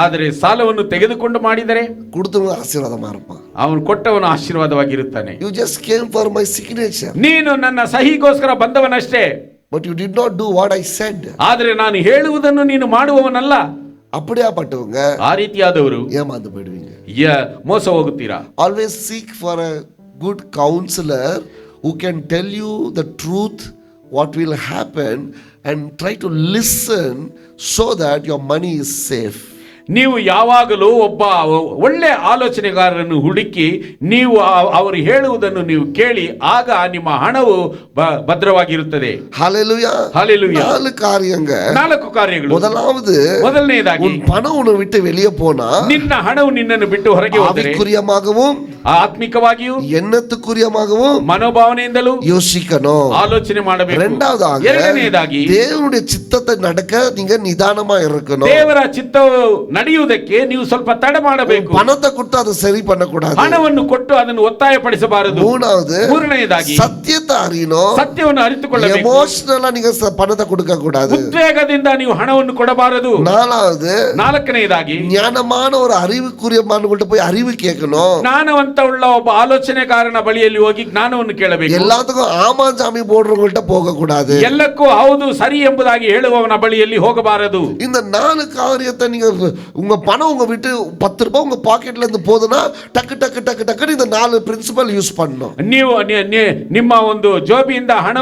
ಆದರೆ ಸಾಲವನ್ನು ತೆಗೆದುಕೊಂಡು ಮಾಡಿದರೆ கொடுத்தவங்க ஆசீர்வாதமா இருப்பான். ಅವನು ಕೊಟ್ಟವನು ಆಶೀರ್ವಾದವಾಗಿರುತ್ತಾನೆ. You just came for my signature, ನೀನು ನನ್ನ ಸಹಿಗೋಸ್ಕರ ಬಂದವನಷ್ಟೇ, but you did not do what I said. ಆದರೆ ನಾನು ಹೇಳುವುದನ್ನು ನೀನು ಮಾಡುವವನಲ್ಲ. அப்படியே பட்டவங்க ಆ ರೀತಿಯಾದವರು ஏமாந்து போயிடுவீங்க. ಮೋಸ ಹೋಗುತ್ತೀರಾ. Always seek for a good counselor who can tell you the truth, what will happen, and try to listen so that your money is safe. ನೀವು ಯಾವಾಗಲೂ ಒಬ್ಬ ಒಳ್ಳೆ ಆಲೋಚನೆಗಾರರನ್ನು ಹುಡುಕಿ ನೀವು ಅವರು ಹೇಳುವುದನ್ನು ನೀವು ಕೇಳಿ, ಆಗ ನಿಮ್ಮ ಹಣವು ಭದ್ರವಾಗಿರುತ್ತದೆ. ஹalleluya, ஹalleluya. நாலு காரியங்கள். ಮೊದಲನೇದಾಗಿ உன் பணம் உன்னை விட்டு வெளியே போனா, ನಿನ್ನ ಹಣವು ನಿನ್ನನ್ನು ಬಿಟ್ಟು ಹೊರಗೆ ಹೋದರೆ ஆவிக்குரியமாகவும் ಆತ್ಮಿಕವಾಗಿಯೂ எண்ணத்துக்குரியமாகவும் ಮನೋಭಾವನೆಯಿಂದಲೂ யோசிக்கணும், ಆಲೋಚನೆ ಮಾಡಬೇಕು. ಎರಡನೇದಾಗಿ தேவனுடைய சித்தத்தை நடக்க நீங்க நிதானமா இருக்கணும். ದೇವರ ಚಿತ್ತವು ನಡೆಯುವುದಕ್ಕೆ ನೀವು ಸ್ವಲ್ಪ ತಡ ಮಾಡಬೇಕು. பணத்தை கொடுத்து அதை சரி பண்ணக்கூடாது, ಹಣವನ್ನು ಕೊಟ್ಟು ಅದನ್ನು ಒತ್ತಾಯಪಡಿಸಬಾರದು. ಮೂರನೆಯದಾಗಿ ಸತ್ಯத்தை அறியணும், ಸತ್ಯವನ್ನು ಅರಿತುಕೊಳ್ಳಬೇಕು. ಎಮೋಷನಲ್ நீங்க பணத்தை கொடுக்க கூடாது, ಉದ್ವೇಗದಿಂದ ನೀವು ಹಣವನ್ನು ಕೊಡಬಾರದು. ನಾಲ್ಕನೆಯದಾಗಿ ஞானமான ஒரு அறிவுக்குரியமானவங்கள்ட்ட போய் அறிவு கேட்கணும். ಜ್ಞಾನವಂತವುಳ್ಳ ಒಬ್ಬ ಆಲೋಚನೆಕಾರನ ಬಳಿಯಲ್ಲಿ ಹೋಗಿ ಜ್ಞಾನವನ್ನು ಕೇಳಬೇಕು. எல்லாத்துக்கும் ஆமா சாமி போடுறவங்கள்ட்ட போக கூடாது, ಎಲ್ಲಕ್ಕೂ ಹೌದು ಸರಿ ಎಂಬುದಾಗಿ ಹೇಳುವವನ ಬಳಿಯಲ್ಲಿ ಹೋಗಬಾರದು. இந்த 4 காரியத்தை நீங்க உங்க பணம் உங்க விட்டு 10 ரூபாய் உங்க பாக்கெட்ல இருந்து போதுனா டக்கு டக்கு டக்கு டக்கு இந்த 4 பிரின்சிபல் யூஸ் பண்ணணும். ನೀವು ನಿಮ್ಮ ಒಂದು ಜೋಬಿಯಿಂದ ಹಣ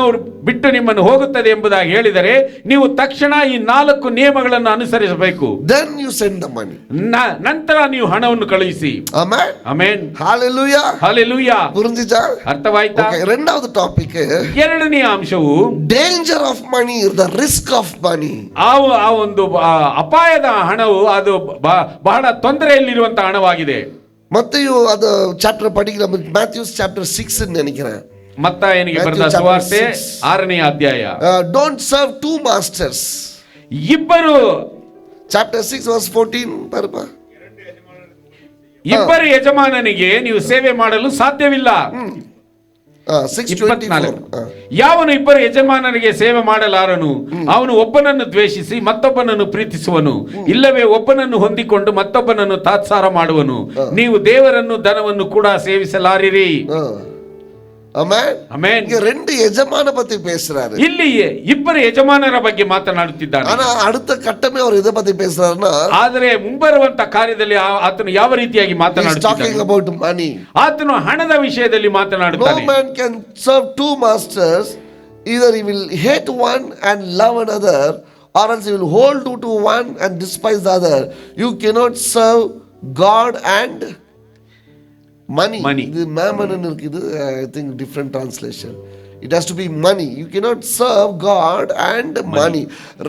ಬಿಟ್ಟು ನಿಮ್ಮನ್ನು ಹೋಗುತ್ತದೆ ಎಂಬುದಾಗಿ ಹೇಳಿದರೆ ನೀವು ತಕ್ಷಣ ಈ 4 ನಿಯಮಗಳನ್ನು ಅನುಸರಿಸಬೇಕು. then you send the money, ನಂತರ ನೀವು ಹಣವನ್ನು ಕಳುಹಿಸಿ. Amen, amen, hallelujah, hallelujah. புரிஞ்சுச்சா? ಅರ್ಥವಾಯ್ತಾ? இரண்டாவது டாபிக், ಎರಡನೇ ಅಂಶವು danger of money, the risk of money. ಆ ಒಂದು ಅಪಾಯದ ಹಣವು ಅದು ಬಹಳ ತೊಂದರೆಯಲ್ಲಿರುವಂತಹ ಹಣವಾಗಿದೆ. ಮತ್ತೆಯು ಅದು ಚಾಪ್ಟರ್ படிக்கிற ಮ್ಯಾಥ್ಯೂಸ್ ಚಾಪ್ಟರ್ 6 நினைக்கிறேன். ಮತ್ತಾಯನಿಗೆ ಬರೆದ ಸುವಾರ್ತೆ 6ನೇ ಅಧ್ಯಾಯ. Don't serve two masters. ಇಬ್ಬರು ಚಾಪ್ಟರ್ 6 verse 14 ಬರ್ಬಾ. ಇಬ್ಬರು ಯಜಮಾನನಿಗೆ ನೀವು ಸೇವೆ ಮಾಡಲು ಸಾಧ್ಯವಿಲ್ಲ. 6:24. ಯಾವನು ಇಬ್ಬರು ಯಜಮಾನನಿಗೆ ಸೇವೆ ಮಾಡಲಾರನು, ಅವನು ಒಬ್ಬನನ್ನು ದ್ವೇಷಿಸಿ ಮತ್ತೊಬ್ಬನನ್ನು ಪ್ರೀತಿಸುವನು, ಇಲ್ಲವೇ ಒಬ್ಬನನ್ನು ಹೊಂದಿಕೊಂಡು ಮತ್ತೊಬ್ಬನನ್ನು ತಾತ್ಸಾರ ಮಾಡುವನು. ನೀವು ದೇವರನ್ನು ಧನವನ್ನು ಕೂಡ ಸೇವಿಸಲಾರಿರಿ. Amen, amen. இங்க ரெண்டு எஜமான பத்தி பேசுறாரு. ಇಲ್ಲಿ ಇಬ್ಬರು ಯಜಮಾನರ ಬಗ್ಗೆ ಮಾತನಾಡುತ್ತಿದ್ದಾನೆ. ಆனா அடுத்த கட்டமே அவர் எதை பத்தி பேசுறாருன்னா, ಆದರೆ ಮುಂಬರುವಂತ ಕಾರ್ಯದಲ್ಲಿ ಆತನು ಯಾವ ರೀತಿಯಾಗಿ ಮಾತನಾಡುತ್ತಿದ್ದಾನೆ? talking about money. ಆತನು ಹಣದ ವಿಷಯದಲ್ಲಿ ಮಾತನಾಡುತ್ತಾನೆ. No man can serve two masters, either he will hate one and love another, or else he will hold to one and despise the other. You cannot serve God and money. இது mammon இருக்குது. I think different translation. It has to be money. You cannot serve God and money.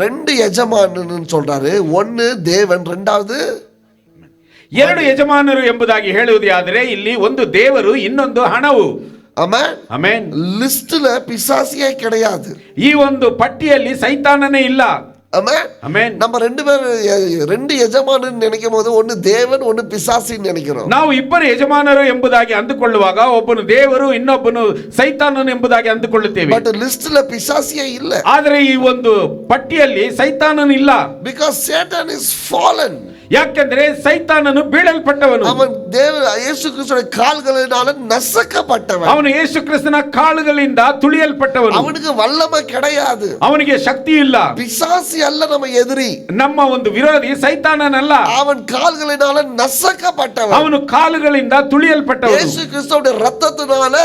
ரெண்டு எஜமானன்னு சொல்றாரு. ஒன்னு தேவன், ரெண்டாவது ಎರಡು ಯಜಮಾನರು ಎಂಬುದಾಗಿ ಹೇಳುವುದಾದರೆ ಇಲ್ಲಿ ಒಂದು ದೇವರು, ಇನ್ನೊಂದು ಹಣವು. Amen, amen. ಲಿಸ್ಟ್ல பிசாசியே கிடையாது. ಈ ಒಂದು ಪಟ್ಟಿಯಲ್ಲಿ ಸೈತಾನನೇ ಇಲ್ಲ. ஆமென், ஆமென். நம்ம ரெண்டு எஜமானன்னு நினைக்கும் போது ஒன்னு தேவன், ஒன்னு பிசாசின்னு நினைக்கிறோம். ನಾವು ಇಬ್ಬರು ಯಜಮಾನರು ಎಂಬುದಾಗಿ ಅಂದುಕೊಳ್ಳುವಾಗ ಒಬ್ಬನು ದೇವರು, ಇನ್ನೊಬ್ಬನು ಸೈತಾನನು ಎಂಬುದಾಗಿ ಅಂದುಕೊಳ್ಳುತ್ತೇವೆ. ಬಟ್ ಲಿಸ್ಟ್ல பிசாசியே ಇಲ್ಲ. ಆದರೆ ಈ ಒಂದು ಪಟ್ಟಿಯಲ್ಲಿ ಸೈತಾನನು ಇಲ್ಲ. Because Satan is fallen. ಯಾಕೆಂದ್ರೆ ಸೈತಾನನು ಬೀಳಲ್ಪಟ್ಟವನು, அவன் இயேசு கிறிஸ்துவின் கால்களினால நசுக்கப்பட்டவன். ಅವನು ಯೇಸು ಕ್ರಿಸ್ತನ ಕಾಲುಗಳಿಂದ ತುಳಿಯಲ್ಪಟ್ಟವನು. அவனுக்கு வல்லமை கிடையாது, ಅವನಿಗೆ ಶಕ್ತಿ ಇಲ್ಲ. பிசாசு அல்ல நம்ம எதிரி, ನಮ್ಮ ಒಂದು ವಿರೋಧಿ ಸೈತಾನನಲ್ಲ, அவன் கால்களினால நசுக்கப்பட்டவன். ಅವನು ಕಾಲುಗಳಿಂದ ತುಳಿಯಲ್ಪಟ್ಟವನು. இயேசு கிறிஸ்துவுடைய ரத்தத்தினால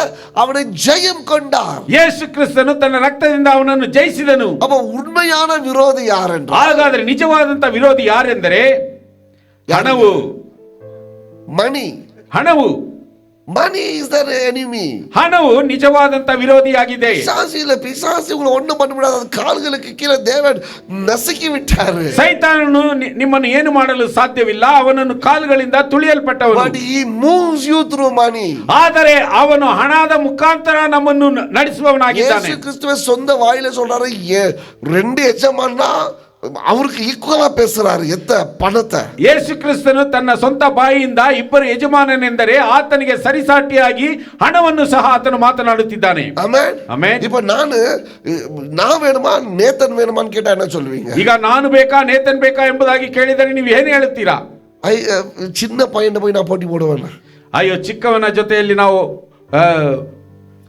அவனை ஜெயம் கொண்டார். ಯೇಸು ಕ್ರಿಸ್ತನು ತನ್ನ ರಕ್ತದಿಂದ ಅವನನ್ನು ಜಯಿಸಿದನು. அப்ப உண்மையான விரோதி யார் என்றால், ಹಾಗಾದ್ರೆ ನಿಜವಾದಂತ ವಿರೋಧಿ ಯಾರೆಂದರೆ ಹಣವು. மணி. ಹಣವು Money is their enemy. ಹಣವು ನಿಜವಾದಂತ ವಿರೋಧಿಯಾಗಿದೆ. பிசாசு உங்களை ஒண்ணும் பண்ண முடியாது, அது கால்களுக்கு கீழே தேவன் நசுக்கி விட்டாரு. ಸೈತಾನನು ನಿಮ್ಮನ್ನು ಏನು ಮಾಡಲು ಸಾಧ್ಯವಿಲ್ಲ, ಅವನನ್ನು ಕಾಲುಗಳಿಂದ ತುಳಿಯಲ್ಪಟ್ಟವನು. But he moves you through money. ಆದರೆ ಅವನು ಹಣದ ಮುಖಾಂತರ ನಮ್ಮನ್ನು ನಡೆಸುವವನಾಗಿದ್ದಾನೆ. ಯೇಸು ಕ್ರಿಸ್ತುವೇ சொந்த வாயில சொல்றாரு, ரெண்டு எஜமான்னா அவருக்கு ஈக்குவலா பேசுறாரு எத்த பணத்தை. ಯೇಸು ಕ್ರಿಸ್ತನು ತನ್ನ ಸ್ವಂತ ಬಾಯಿಯಿಂದ ಇಬ್ಬರು ಯಜಮಾನನೆಂದರೆ ಆತನಿಗೆ ಸರಿಸಾಟಿಯಾಗಿ ಹಣವನ್ನು ಸಹ ಆತನು ಮಾತನಾಡುತ್ತಿದ್ದಾನೆ. ಆಮೆನ್. ಆಮೆನ್. இப்போ நான் வேணுமா நேத்தன் வேணுமான்னு கேட்டா என்ன சொல்வீங்க? ಈಗ ನಾನು ಬೇಕಾ ನೇತನ್ ಬೇಕಾ ಎಂಬುದಾಗಿ ಕೇಳಿದರೆ ನೀವು ಏನು ಹೇಳುತ್ತೀರಾ? சின்ன பையனை போய் நான் போட்டி போடுவேன். ಅಯ್ಯೋ, ಚಿಕ್ಕವನ ಜೊತೆಯಲ್ಲಿ ನಾವು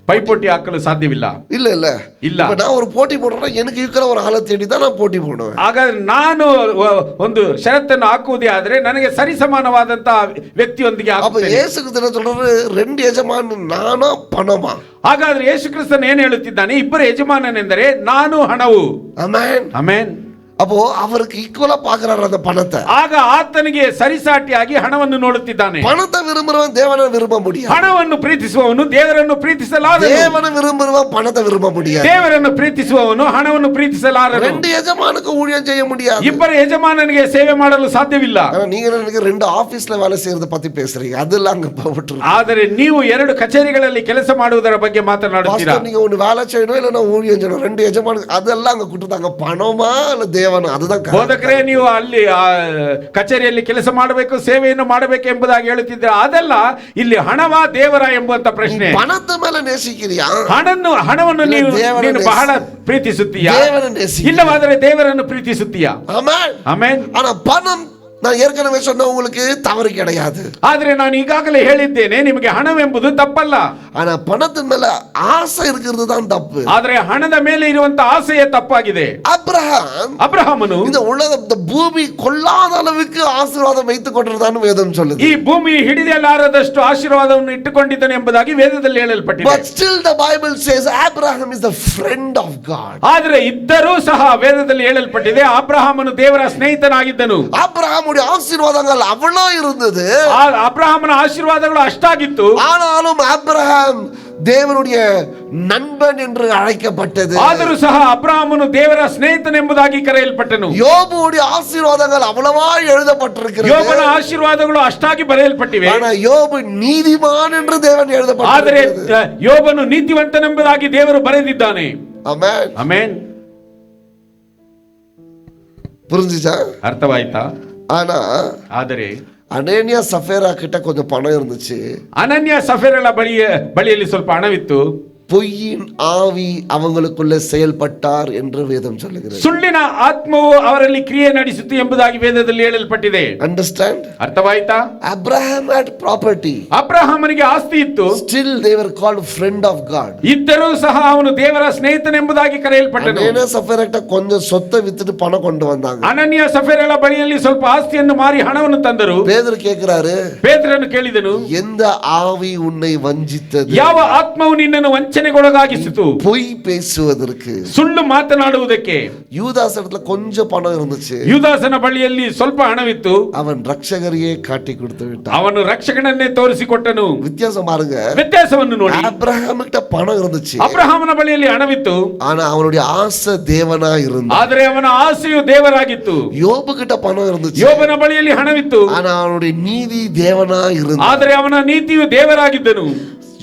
ಪೈಪೋಟಿ ಹಾಕಲು ಸಾಧ್ಯವಿಲ್ಲ. ಇಲ್ಲ ಇಲ್ಲ ಇಲ್ಲ. நான் ஒரு போட்டி போடுறேன்னா எனக்கு இருக்கிற ஒரு ஆளை தேடி தான் நான் போட்டி போடுவேன். ಹಾಗಾದ್ರೆ ನಾನು ಒಂದು ಷರತ್ತನ್ನು ಹಾಕುವುದೇ ಆದ್ರೆ ನನಗೆ ಸರಿಸಮಾನವಾದಂತ ವ್ಯಕ್ತಿಯೊಂದಿಗೆ ಹಾಕುತ್ತೇನೆ. ಯೇಸು ಕ್ರಿಸ್ತನು சொல்றாரு, ரெண்டு எஜமான் நானா பணமா? ಹಾಗಾದ್ರೆ ಯೇಸು ಕ್ರಿಸ್ತನು ಏನು ಹೇಳುತ್ತಿದ್ದಾನೆ? ಇಬ್ಬರು ಯಜಮಾನನೆಂದರೆ ನಾನು ಹಣವು. Amen amen. அப்போ அவருக்கு ஈக்குவலா பாக்குறாரு அந்த பணத்தை. ಆಗ ಆತನಿಗೆ ಸರಿಸಾಟಿಯಾಗಿ ಹಣವನ್ನು ನೋಡುತ್ತಿದ್ದಾನೆ. பணத்தை விரும்புறவன் தேவனை விரும்ப முடியாது. ಹಣವನ್ನು ಪ್ರೀತಿಸುವವನು ದೇವರನ್ನು ಪ್ರೀತಿಸಲಾರನು. தேவனை விரும்புறவன் பணத்தை விரும்ப முடியாது. ದೇವರನ್ನು ಪ್ರೀತಿಸುವವನು ಹಣವನ್ನು ಪ್ರೀತಿಸಲಾರನು. ரெண்டு எஜமானுக்கு ஊழியம் செய்ய முடியாது. ಇಬ್ಬರು ಯಜಮಾನನಿಗೆ ಸೇವೆ ಮಾಡಲು ಸಾಧ್ಯವಿಲ್ಲ. நீங்க எனக்கு ரெண்டு ஆபீஸ்ல வேலை செய்யறத பத்தி பேசுறீங்க, அதெல்லாம் அங்க போட்டு. ಆದರೆ ನೀವು ಎರಡು ಕಚೇರಿಗಳಲ್ಲಿ ಕೆಲಸ ಮಾಡುವುದರ ಬಗ್ಗೆ ಮಾತನಾಡುತ್ತೀರಾ? நீங்க ஒன்னு வேலை செய்யணும் இல்ல ஊழியம் செய்யணும், ரெண்டு எஜமானுக்கு அதெல்லாம் அங்க கொடுத்தாங்க. பணமா இல்ல தேவனா? அதுதான் ಬೋಧಕರೇ, ನೀವು ಅಲ್ಲಿ ಕಚೇರಿಯಲ್ಲಿ ಕೆಲಸ ಮಾಡಬೇಕು, ಸೇವೆಯನ್ನು ಮಾಡಬೇಕು ಎಂಬುದಾಗಿ ಹೇಳುತ್ತಿದ್ದೀರಾ. ಅದಲ್ಲ, ಇಲ್ಲಿ ಹಣವಾ ದೇವರ ಎಂಬುವಂತ ಪ್ರಶ್ನೆ. ಪಣದ ಮೇಲೆ ನೇಸಿಕಿರಿಯಾ? ಹಣವನ್ನು ನೀನು ಬಹಳ ಪ್ರೀತಿಸುತ್ತೀಯಾ? ಇಲ್ಲವಾದರೆ ದೇವರನ್ನು ಪ್ರೀತಿಸುತ್ತೀಯಾ? ಆಮೆನ್. ಆಮೆನ್. ಆனா பணம், நான் ஏற்கனவே சொன்ன உங்களுக்கு தவறு கிடையாது. ಆದರೆ ನಾನು ಈಗಾಗಲೇ ಹೇಳಿದ್ದೇನೆ, ನಿಮಗೆ ಹಣವೆಂಬುದು ತಪ್ಪಲ್ಲ. ஆனா பணத்தின் மேல ஆசை இருக்கிறது தான் தப்பு. ಆದರೆ ಹಣದ ಮೇಲೆ ಇರುವಂತ ಆಸೆಯೇ ತಪ್ಪಾಗಿದೆ. ಅಬ್ರಹಾಮನು இந்த உலக பூமி கொள்ளாத அளவுக்கு ஆசீர்வாதம் வைத்துக் கொண்டிருந்தான்னு வேதம் சொல்லுது. ಈ ಭೂಮಿ ಹಿಡಿಯಲಾರದಷ್ಟು ಆಶೀರ್ವಾದವನ್ನು ಇಟ್ಟುಕೊಂಡಿದ್ದನು ಎಂಬುದಾಗಿ ವೇದದಲ್ಲಿ ಹೇಳಲ್ಪಟ್ಟಿದೆ. But still the Bible says Abraham is the friend of God. ಆದರೆ ಇದ್ದರೂ ಸಹ ವೇದದಲ್ಲಿ ಹೇಳಲ್ಪಟ್ಟಿದೆ ಅಬ್ರಹಾಮನು ದೇವರ ಸ್ನೇಹಿತನಾಗಿದ್ದನು. ಅಬ್ರಹಾಮುடைய ஆசீர்வாதங்கள் அவ்வளோ இருந்தது. ಅಬ್ರಹಾಮನ ಆಶೀರ್ವಾದಗಳು ಅಷ್ಟಾಗಿತ್ತು. ஆனாலும் அப்ரஹாம் தேவனுடைய நண்பன் என்று அழைக்கப்பட்டது. ಆದರೂ ಸಹ ಅಬ್ರಹಾಮನು ದೇವರ ಸ್ನೇಹಿತನೆಂಬುದಾಗಿ ಕರೆಯಲ್ಪಟ್ಟನು. யோபுடைய ஆசீர்வாதங்கள் அவ்வளவா எழுதப்பட்டிருக்கிறது. ಯೋಬನ ಆಶೀರ್ವಾದಗಳು ಅಷ್ಟಾಗಿ ಬರೆಯಲ್ಪಟ್ಟಿವೆ. ஆனால் யோபு நீதிமான் என்று தேவன் எழுதப்பட்டிருக்கிறது. ಆದರೆ ಯೋಬನು ನೀತಿವಂತನೆಂಬುದಾಗಿ ದೇವರು ಬರೆದಿದ್ದಾನೆ. ಆಮೆನ್. ಆಮೆನ್. புரிஞ்சுச்சா? ಅರ್ಥವಾಯ್ತಾ? ಆದರೆ ಅನನ್ಯ ಸಫೇರಾ கிட்ட கொஞ்சம் பணம் இருந்துச்சு. ಅನನ್ಯ ಸಫೇರಳ ಬಳಿಯಲ್ಲಿ ಸ್ವಲ್ಪ ಹಣವಿತ್ತು. பொய்யின் ஆவி அவங்களுக்குள்ள செயல்பட்டார் என்று வேதம் சொல்லுகிறது. ಸುಳ್ಳಿನ ಆತ್ಮವು ಅವರಲ್ಲಿ ಕ್ರಿಯೆ ನಡೆಸಿತು ಎಂಬುದಾಗಿ ವೇದದಲ್ಲಿ ಹೇಳಲ್ಪಟ್ಟಿದೆ. ಅಂಡರ್ಸ್ಟ್ಯಾಂಡ್? ಅರ್ಥವಾಯ್ತಾ? Abraham had property. ಅಬ್ರಹಾಮನಿಗೆ ಆಸ್ತಿ ಇತ್ತು. Still they were called friend of God. ಇದ್ದರೂ ಸಹ ಅವನು ದೇವರ ಸ್ನೇಹಿತನೆಂಬುದಾಗಿ ಕರೆಯಲ್ಪಟ್ಟನು. ಅನನ್ಯ ಸಫೇರட்ட கொஞ்சம் சொத்தை வித்துட்டு பணம் கொண்டு வந்தாங்க. ಅನನ್ಯ ಸಫೇರಳ ಬಳಿಯಲ್ಲಿ ಸ್ವಲ್ಪ ಆಸ್ತಿಯನ್ನು ಮಾರಿ ಹಣವನ್ನು ತಂದರು. ಪೇತ್ರ ಕೇಳಿದರು, ಪೇತ್ರನು ಕೇಳಿದನು, எந்த ஆவி உன்னை வஞ்சித்தது? ಯಾವ ಆತ್ಮವು ನಿನ್ನನ್ನು ವಂಚನೆಗೊಳಗಾಗಿಸಿತು? பொய் பேசுவதற்கு, ಸುಳ್ಳು ಮಾತನಾಡುವುದಕ್ಕೆ. யூதாஸ் இடத்துல கொஞ்சம் பணம் இருந்துச்சு. ಯೂದಾಸನ ಬಳಿಯಲ್ಲಿ ಸ್ವಲ್ಪ ಹಣವಿತ್ತು. அவன் ரட்சகரையே காட்டி கொடுத்து விட்டான். ಅವನು ರಕ್ಷಕನನ್ನೇ ತೋರಿಸಿಕೊಟ್ಟನು. வித்தியாசம் பாருங்க, ವ್ಯತ್ಯಾಸವನ್ನು ನೋಡಿ. அப்ரஹாம் கிட்ட பணம் இருந்துச்சு. ಅಬ್ರಹಾಮನ ಬಳಿಯಲ್ಲಿ ಹಣವಿತ್ತು. ஆனா அவனுடைய ஆசை தேவனா இருந்தா. ಆದರೆ ಅವನ ಆಸೆಯು ದೇವರಾಗಿತ್ತು. யோபு கிட்ட பணம் இருந்துச்சு. ಯೋಬನ ಬಳಿಯಲ್ಲಿ ಹಣವಿತ್ತು. ஆனா அவனுடைய நீதி தேவனா இருந்தா. ಆದರೆ ಅವನ ನೀತಿಯು ದೇವರಾಗಿದ್ದನು.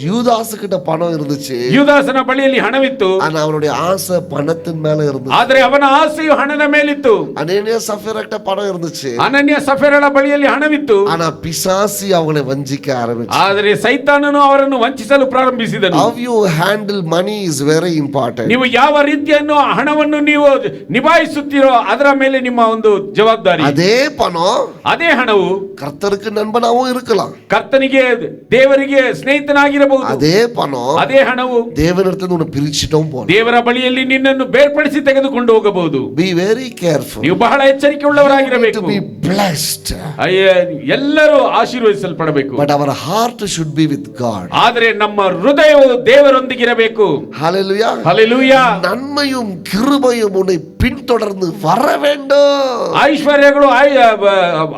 யூதாசு கிட்ட பணம் இருந்துச்சு, ಯುದಾಸನ ಬಳಿಯಲ್ಲಿ ಹಣವಿತ್ತು, ஆனா அவனுடைய ஆசை பணத்தின் மேல இருந்துச்சு. ಆದರೆ ಅವನ ಆಸೆಯು ಹಣದ ಮೇಲಿತ್ತು. அனேனியா சஃபீரா கிட்ட பணம் இருந்துச்சு, ಅನನ್ಯ ಸಫೇರಳ ಬಳಿಯಲ್ಲಿ ಹಣವಿತ್ತು, ஆனா பிசாசி அவங்களை வஞ்சிக்க ஆரம்பிச்சு. ಆದರೆ ಸೈತಾನನು ಅವರನ್ನು ವಂಚಿಸಲು ಪ್ರಾರಂಭಿಸಿದನು. How you handle money is very important. ನೀವು ಯಾವ ರೀತಿಯನ್ನು ಹಣವನ್ನು ನೀವು ನಿಭಾಯಿಸುತ್ತೀರೋ ಅದರ ಮೇಲೆ ನಿಮ್ಮ ಒಂದು ಜವಾಬ್ದಾರಿ. அதே பணம் ಅದೇ ಹಣವು கர்த்தருக்கு நண்பனாவும் இருக்கலாம். ಕರ್ತನಿಗೆ ದೇವರಿಗೆ ಸ್ನೇಹಿತನಾಗಿರಬಹುದು. அதே பணம் ಅದೇ ಹಣವು தேவனிடத்துல உன்னை பிரிச்சிட்டோம் போல. ದೇವರ ಬಳಿಯಲ್ಲಿ ನಿನ್ನನ್ನು ಬೇರ್ಪಡಿಸಿ ತೆಗೆದುಕೊಂಡು ಹೋಗಬಹುದು. Be very careful. ನೀವು ಬಹಳ ಎಚ್ಚರಿಕೆ ಉಳ್ಳವರಾಗಿರಬೇಕು. To be blessed. ಎಲ್ಲರೂ ಆಶೀರ್ವದಿಸಲ್ಪಡಬೇಕು. But our heart should be with God. ಆದರೆ ನಮ್ಮ ಹೃದಯವು ದೇವರೊಂದಿಗಿರಬೇಕು. Hallelujah. Hallelujah. நன்மையும் கிருபையும் உன்னை பின்தொடர்ந்து வர வேண்டும். ಐಶ್ವರ್ಯಗಳು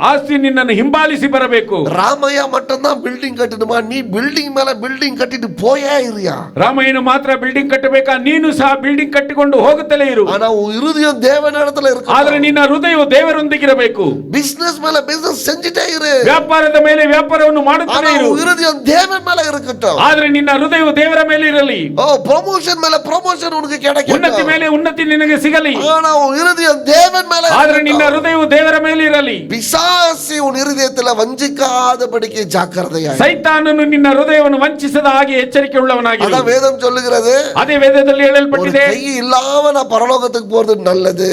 ಆಸ್ತಿ ನಿನ್ನನ್ನು ಹಿಂಬಾಲಿಸಿ ಬರಬೇಕು. ராமையா மட்டும்தான் பில்டிங் கட்டணுமா? நீ பில்டிங் மேல பில்டிங் கட்டிட்டு போயே இருயா. ರಾಮಯ್ಯನು ಮಾತ್ರ ಬಿಲ್ಡಿಂಗ್ ಕಟ್ಟಬೇಕಾ? ನೀನು ಸಹ ಬಿಲ್ಡಿಂಗ್ ಕಟ್ಟಿಕೊಂಡು ಹೋಗುತ್ತಲೇ ಇರು. ஆனா உன் இருதயம் தேவனிடத்துல இருக்கு. ಆದರೆ ನಿನ್ನ ಹೃದಯವು ದೇವರೊಂದಿಗಿರಬೇಕು. பிசினஸ் மேல பிசினஸ் செஞ்சிட்டே இரு. ವ್ಯಾಪಾರದ ಮೇಲೆ ವ್ಯಾಪಾರವನ್ನು ಮಾಡುತ್ತಲೇ ಇರು. உன் இருதயம் தேவன் மேல இருக்கட்டும். ಆದರೆ ನಿನ್ನ ಹೃದಯವು ದೇವರ ಮೇಲೆ ಇರಲಿ. ஓ ப்ரமோஷன் மேல ப்ரமோஷன் உனக்கு கிடைக்கட்டும். ಉನ್ನತಿ ಮೇಲೆ ಉನ್ನತಿ ನಿನಗೆ ಸಿಗಲಿ. ஆனா உன் இருதயம் தேவன் மேல இருக்கட்டும். ಆದರೆ ನಿನ್ನ ಹೃದಯವು ದೇವರ ಮೇಲೆ ಇರಲಿ. பிசாசு உன் இருதயத்துல வஞ்சிக்காதபடிக்கு ஜாக்கிரதையா. ಸೈತಾನನು ನಿನ್ನ ಹೃದಯವನ್ನು ವಂಚಿಸದ ಹಾಗೆ ಎಚ್ಚರಿಕೆ ಉಳ್ಳವನಾಗಿರು. அதான் வேதம் சொல்லுகிறது. ಅದೇ ವೇದದಲ್ಲಿ ಹೇಳಲ್ಪಟ್ಟಿದೆ. ஒரு கை இல்லாம நான் பரலோகத்துக்கு போறது நல்லது.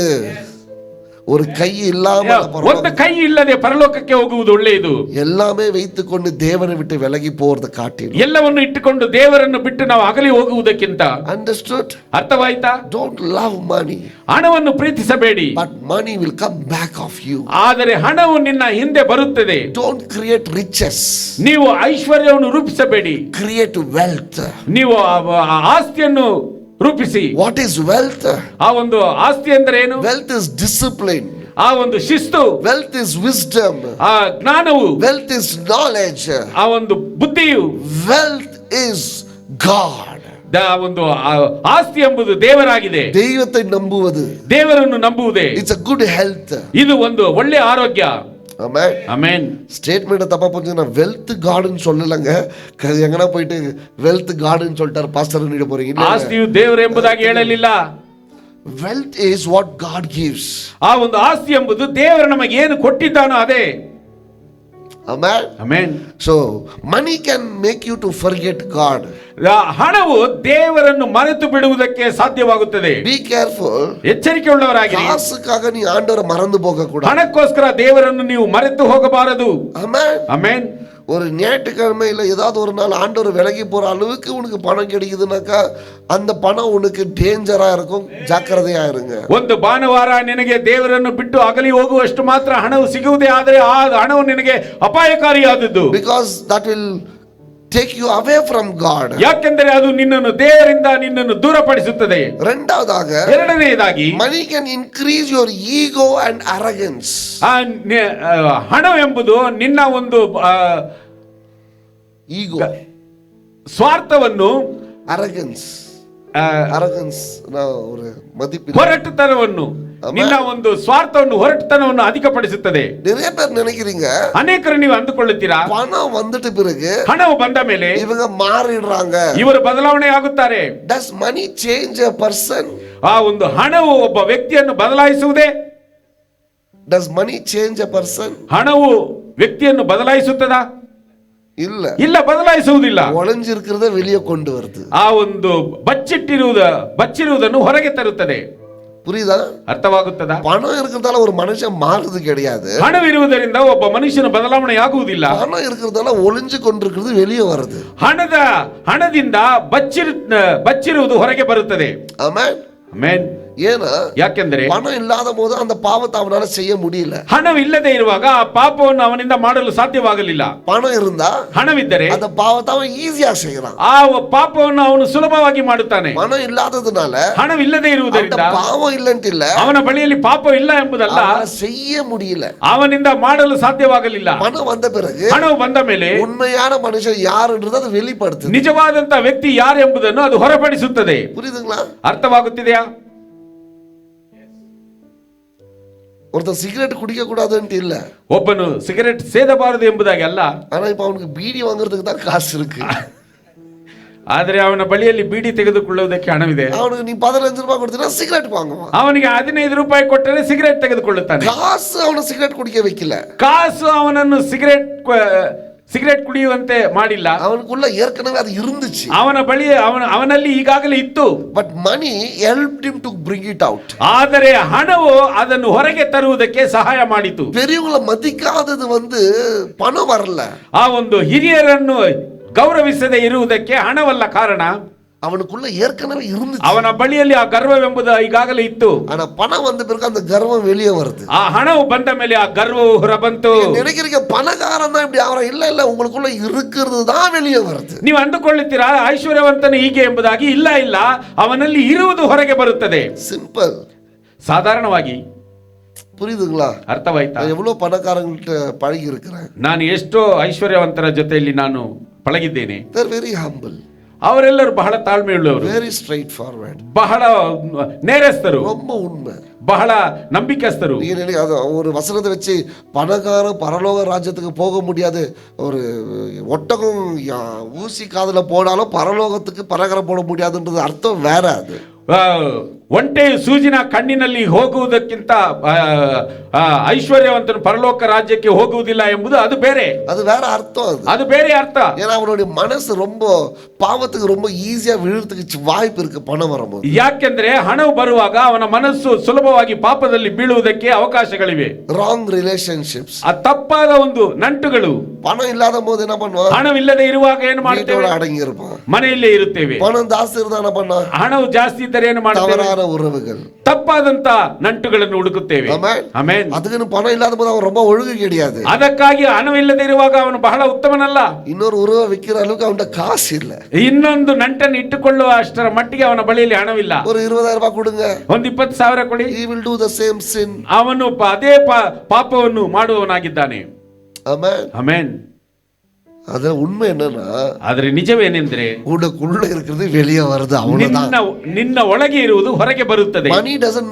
ஒரு கை இல்லாம ಒಂದು ಕೈ ಇಲ್ಲದೆ ಪರಲೋಕಕ್ಕೆ ಹೋಗುವುದು ಒಳ್ಳೆಯದು. எல்லாமே வைத்துக்கொண்டு தேவனை விட்டு விலகி போறது காட்டிலும் ಎಲ್ಲವನ್ನು ಇಟ್ಟುಕೊಂಡು ದೇವರನ್ನು ಬಿಟ್ಟು ನಾವು ಅಗಲಿ ಹೋಗುವುದಕ್ಕಿಂತ. Understood? ಅರ್ಥವಾಯ್ತಾ? Don't love money. ಹಣವನ್ನು ಪ್ರೀತಿಸಬೇಡಿ. But money will come back of you. ಆದರೆ ಹಣವು ನಿನ್ನ ಹಿಂದೆ ಬರುತ್ತದೆ. Don't create riches. ನೀವು ಐಶ್ವರ್ಯವನ್ನು ರೂಪಿಸಬೇಡಿ. Create wealth. ನೀವು ಆಸ್ತಿಯನ್ನು ರೂಪಿಸಿ. What is wealth? ಆ ಒಂದು ಆಸ್ತಿ ಅಂದ್ರೆ ಏನು? Wealth is discipline. ಆ ಒಂದು ಶಿಸ್ತು. Wealth is wisdom. ಆ ಜ್ಞಾನವು. Wealth is knowledge. ಆ ಒಂದು ಬುದ್ಧಿಯು. Wealth is God. ಆ ಒಂದು ಆಸ್ತಿ ಎಂಬುದು ದೇವರಾಗಿದೆ. ದೈವத்தை ನಂಬುವುದು, ದೇವರನ್ನು ನಂಬುವುದೇ. It's a good health. ಇದು ಒಂದು ಒಳ್ಳೆ ಆರೋಗ್ಯ. Amen. Amen. ஸ்டேட்மெண்ட் தப்பா புரிஞ்சுங்க. நான் வெல்த் கார்டுன்னு சொல்லலங்க. எங்கனா போயிட்டு வெல்த் கார்டுன்னு சொல்லிட்டாரு பாஸ்டர் நீங்க போறீங்க. ಆಸ್ತಿಯು ದೇವರು ಎಂಬುದಾಗಿ ಹೇಳಲಿಲ್ಲ. Wealth is what God gives. ಆ ಒಂದು ಆಸ್ತಿ ಎಂಬುದು ದೇವರು ನಮಗೆ ಏನು ಕೊಟ್ಟಿದ್ದಾನೋ ಅದೇ. Amen. Amen. So money can make you to forget God. ಹಣವು ದೇವರನ್ನು ಮರೆತು ಬಿಡುವುದಕ್ಕೆ ಸಾಧ್ಯವಾಗುತ್ತದೆ. Be careful. ಎಚ್ಚರಿಕೆ ಉಳ್ಳವರಾಗಿರಿ. காசுக்காக நீ ஆண்டவரை மறந்து போக கூடாது. ಹಣಕ್ಕೋಸ್ಕರ ದೇವರನ್ನು ನೀವು ಮರೆತು ಹೋಗಬಾರದು. Amen. Amen. ஒரு ஞாயிற்றுக்கிழமையில் ஏதாவது ஒரு நாள் ஆண்டவர் விலகி போற அளவுக்கு உனக்கு பணம் கிடைக்குதுனாக்கா அந்த பணம் உனக்கு டேஞ்சரா இருக்கும். ஜாக்கிரதையா இருங்க. ಒಂದು ಭಾನುವಾರ ನಿನಗೆ ದೇವರನ್ನು ಬಿಟ್ಟು ಅಗಲಿ ಹೋಗುವಷ್ಟು ಮಾತ್ರ ಹಣವು ಸಿಗುವುದೇ ಆದರೆ ಆ ಹಣವು ನಿನಗೆ ಅಪಾಯಕಾರಿಯಾದದ್ದು. Because that will take you away from God. ಯಾಕೆಂದರೆ ಅದು ನಿನ್ನನ್ನು ದೇವರಿಂದ ನಿನ್ನನ್ನು ದೂರಪಡಿಸುತ್ತದೆ. ಎರಡನೆಯದಾಗಿ money can increase your ego and arrogance. ಹಣ ಎಂಬುದು ನಿನ್ನ ಒಂದು ego, ಸ್ವಾರ್ಥವನ್ನು, arrogance ஒரு மதிப்பு, ಹೊರಟುತನವನ್ನು, ನಿನ್ನ ಒಂದು ಸ್ವಾರ್ಥವನ್ನು, ಹೊರಟುತನವನ್ನು ಅಧಿಕಪಡಿಸುತ್ತದೆ. நிறைய பேர் நினைக்கிறீங்க, ಅನೇಕರು ನೀವು ಅಂದುಕೊಳ್ಳುತ್ತೀರಾ பணம் வந்துட்ட பிறகு, ಹಣವು ಬಂದ ಮೇಲೆ இவங்க மாறிடுறாங்க, ಇವರು ಬದಲಾವಣೆ ಆಗುತ್ತಾರೆ. Does money change a person? ಆ ಒಂದು ಹಣವು ಒಬ್ಬ ವ್ಯಕ್ತಿಯನ್ನು ಬದಲಾಯಿಸುವುದೇ? Does money change a person? ಹಣವು ವ್ಯಕ್ತಿಯನ್ನು ಬದಲಾಯಿಸುತ್ತದಾ? ಇಲ್ಲ, ಬದಲಾಯಿಸುವುದಿಲ್ಲ. ಒಳಂಜಿರುக்கிறத வெளியே கொண்டு வருது. ಆ ಒಂದು ಬಚ್ಚಿರುವುದನ್ನು ಹೊರಗೆ ತರುತ್ತದೆ. புரியுதா? ಅರ್ಥವಾಗುತ್ತದಾ? பணம் இருக்கிறதால ஒரு மனுஷன் மாறுறது கிடையாது. ಹಣವಿರುವುದರಿಂದ ಒಬ್ಬ ಮನುಷ್ಯನ ಬದಲಾವಣೆ ಆಗುವುದಿಲ್ಲ. பணம் இருக்கிறதால ஒளிஞ்சு கொண்டிருக்கிறது வெளியே வருது. ಹಣದಿಂದ ಬಚ್ಚಿರುವುದು ಹೊರಗೆ ಬರುತ್ತದೆ. ಆಮೆನ್. ಆಮೆನ್. ஏன்னா ಯಾಕೆಂದರೆ பணம் இல்லாத போது அந்த பாவத்தை அவனால செய்ய முடியல. ಹಣವಿಲ್ಲದೆ ಇರುವಾಗ ಆ ಪಾಪವನ್ನು ಅವನಿಂದ ಮಾಡಲು ಸಾಧ್ಯವಾಗಲಿಲ್ಲ. பணம் இருந்தா, ಹಣವಿದ್ದರೆ அந்த பாவத்தை அவன் ஈஸியா செய்யறான். ಆ ಪಾಪವನ್ನು ಅವನು ಸುಲಭವಾಗಿ ಮಾಡುತ್ತಾನೆ. பணம் இல்லாததுனால, ಹಣವಿಲ್ಲದೆ ಇರುವುದರಿಂದ, பாவம் இல்லಂತ ಇಲ್ಲ, ಅವನ ಬಳಿಯಲ್ಲಿ ಪಾಪ ಇಲ್ಲ ಎಂಬುದಲ್ಲ, செய்ய முடியல, ಅವನಿಂದ ಮಾಡಲು ಸಾಧ್ಯವಾಗಲಿಲ್ಲ. பணம் வந்த பிறகு, ಹಣವು ಬಂದ ಮೇಲೆ உண்மையான மனுஷன் ಯಾರುன்றது ಅದು வெளிப்படுத்துது. ನಿಜವಾದಂತ ವ್ಯಕ್ತಿ ಯಾರು ಎಂಬುದನ್ನು ಅದು ಹೊರಪಡಿಸುತ್ತದೆ. புரியுதுங்களா? ಅರ್ಥವಾಗುತ್ತಿದೆಯಾ? ஒருத்தர் சிகரெட் குடிக்க கூடாதுன்னு இல்ல, ಒಬ್ಬನು ಸಿಗರೆಟ್ ಸೇದಬಾರದು ಎಂಬುದಾಗಿ ಅಲ್ಲ. ஆனா இப்ப அவனுக்கு பீடி வாங்குறதுக்கு தான் காசு இருக்கு. ಆದರೆ ಅವನ ಬಳಿಯಲ್ಲಿ ಬೀಡಿ ತೆಗೆದುಕೊಳ್ಳುವುದಕ್ಕೆ ಹಣವಿದೆ. அவனுக்கு நீ 15 ரூபாய் கொடுத்தீனா சிகரெட் வாங்குவான். ಅವನಿಗೆ 15 ರೂಪಾಯಿ ಕೊಟ್ಟರೆ ಸಿಗರೇಟ್ ತೆಗೆದುಕೊಳ್ಳುತ್ತಾನೆ. காசு அவனை சிகரெட் குடிக்க வைக்கல. ಕಾಸು ಅವನನ್ನು ಸಿಗರೇಟ್ ಕುಡಿಯುವಂತೆ ಮಾಡಿಲ್ಲ. அவனுக்குள்ள ஏற்கனவே அது இருந்துச்சு. ಅವನ ಬಳಿ ಅವನಲ್ಲಿ ಈಗಾಗಲೇ ಇತ್ತು. But money helped him to bring it out. ಆದರೆ ಹಣವು ಅದನ್ನು ಹೊರಗೆ ತರುವುದಕ್ಕೆ ಸಹಾಯ ಮಾಡಿತು. பெரியவங்களை மதிக்காதது பணம் வரல. ಆ ಒಂದು ಹಿರಿಯರನ್ನು ಗೌರವಿಸದೆ ಇರುವುದಕ್ಕೆ ಹಣವಲ್ಲ ಕಾರಣ. அவனுக்குள்ள ஏற்கனவே இருந்துச்சு. ಅವನ ಬಳಿಯಲ್ಲಿ ಆ ಗರ್ವವೆಂಬುದು ಈಗಾಗಲೇ ಇತ್ತು. ஆனா பணம் வந்த பிறகு அந்த கர்வம் வெளியே வருது. ಆ ಹಣವು ಬಂದ ಮೇಲೆ ಆ ಗರ್ವವು ಹೊರಬಂತು. நினைக்கிறீங்க பணக்காரன் தான் இப்படி அவர இல்ல உங்களுக்குள்ள இருக்கிறது தான் வெளியே வருது. ನೀವು ಅಂದುಕೊಳ್ಳುತ್ತೀರಾ ಐಶ್ವರ್ಯವಂತನು ಹೀಗೆ ಎಂಬುದಾಗಿ. ಇಲ್ಲ, ಅವನಲ್ಲಿ ಇರುವುದು ಹೊರಗೆ ಬರುತ್ತದೆ. ಸಿಂಪಲ್, ಸಾಧಾರಣವಾಗಿ. புரியுதுங்களா? ಅರ್ಥವಾಯ್ತಾ? எவ்வளவு பணக்காரங்கள்ட்ட பழகி இருக்கிறேன். ನಾನು ಎಷ್ಟೋ ಐಶ್ವರ್ಯವಂತರ ಜೊತೆಯಲ್ಲಿ ನಾನು ಪಳಗಿದ್ದೇನೆ. they are very humble. ಅವರೆಲ್ಲರೂ ಬಹಳ ತಾಳ್ಮೆಯುಳ್ಳವರು, very straight forward, ಬಹಳ ನೇರಸ್ಥರು, ரொம்ப உண்மை, ಬಹಳ ನಂಬಿಕಸ್ಥರು. அது ஒரு வசனத்தை வச்சு பணக்காரன் பரலோக ராஜ்யத்துக்கு போக முடியாது, ஒரு ஒட்டகம் ஊசி காதுல போனாலும் பரலோகத்துக்கு பரகரம் போட முடியாதுன்றது அர்த்தம் வேற. அது ಒಂಟೆಯು ಸೂಜಿನ ಕಣ್ಣಿನಲ್ಲಿ ಹೋಗುವುದಕ್ಕಿಂತ ಐಶ್ವರ್ಯವಂತನು ಪರಲೋಕ ರಾಜ್ಯಕ್ಕೆ ಹೋಗುವುದಿಲ್ಲ ಎಂಬುದು ಅದು ಬೇರೆ. ಅದು வேற அர்த்தம். ಅದು ಬೇರೆ ಅರ್ಥ. ஏன்னா அவனுடைய மனசு ரொம்ப பாவத்துக்கு ரொம்ப ஈஸியா விழுறதுக்கு வாய்ப்பு இருக்கு பணம் வரும்போது. ಯಾಕೆಂದ್ರೆ ಹಣವು ಬರುವಾಗ ಅವನ ಮನಸ್ಸು ಸುಲಭವಾಗಿ ಪಾಪದಲ್ಲಿ ಬೀಳುವುದಕ್ಕೆ ಅವಕಾಶಗಳಿವೆ. ರಾಂಗ್ ರಿಲೇಶನ್ಶಿಪ್ಸ್, ಆ ತಪ್ಪಾದ ಒಂದು ನಂಟುಗಳು. பணம் இல்லாத போது என்ன பண்ணுவான்? ಹಣವಿಲ್ಲದೆ ಇರುವಾಗ ಏನು ಮಾಡ್ತೇವೆ? ಅಡங்கಿ இருப்பான், ಮನೆಯಲ್ಲೇ ಇರುತ್ತೇವೆ. பணம் ಜಾಸ್ತಿ இருந்தா என்ன பண்ணா? ಹಣವು ಜಾಸ್ತಿ ಇದ್ದರೆ ಏನು ಮಾಡ್ತೇವೆ? தவறான உறவுகள், ತಪ್ಪಾದಂತ ನಂಟುಗಳನ್ನು ಹುಡುಕುತ್ತೇವೆ. ಆಮೆನ್. ಅದಕ್ಕೆ பணம் இல்லாத போது அவன் ரொம்ப ஒழுங்கு கிடையாது. ಅದಕ್ಕಾಗಿ ಹಣವಿಲ್ಲದೆ ಇರುವಾಗ ಅವನು ಬಹಳ ಉತ್ತಮನಲ್ಲ. ಇನ್ನೊರು ಉರುವ ವಿಕ್ಕಿರ அளவுக்கு ಅವನ ಕಾಸು ಇಲ್ಲ. ಇನ್ನೊಂದು ನಂಟನ್ನು ಇಟ್ಟುಕೊಳ್ಳುವ ಅಷ್ಟರ ಮಟ್ಟಿಗೆ ಅವನ ಬಳಿಯಲ್ಲಿ ಹಣವಿಲ್ಲ. ஒரு 20,000 ರೂಪಾಯಿ ಕೊಡುங்க, ಒಂದು 20,000 ಕೊಡಿ. he will do the same sin. ಅವನು ಅದೇ ಪಾಪವನ್ನು ಮಾಡುವವನಾಗಿದ್ದಾನೆ. Amen, amen. ಅದ ಉண்மை என்னன்னா, ಆದರೆ ನಿಜವೇನೆಂದ್ರೆ ಉಡಕುಳ್ಳ ಇರುತ್ತದೆ வெளியே வருது, ಅವನதான். ನಿನ್ನ ಒಳಗೆ ಇರುವುದು ಹೊರಗೆ ಬರುತ್ತದೆ. money doesn't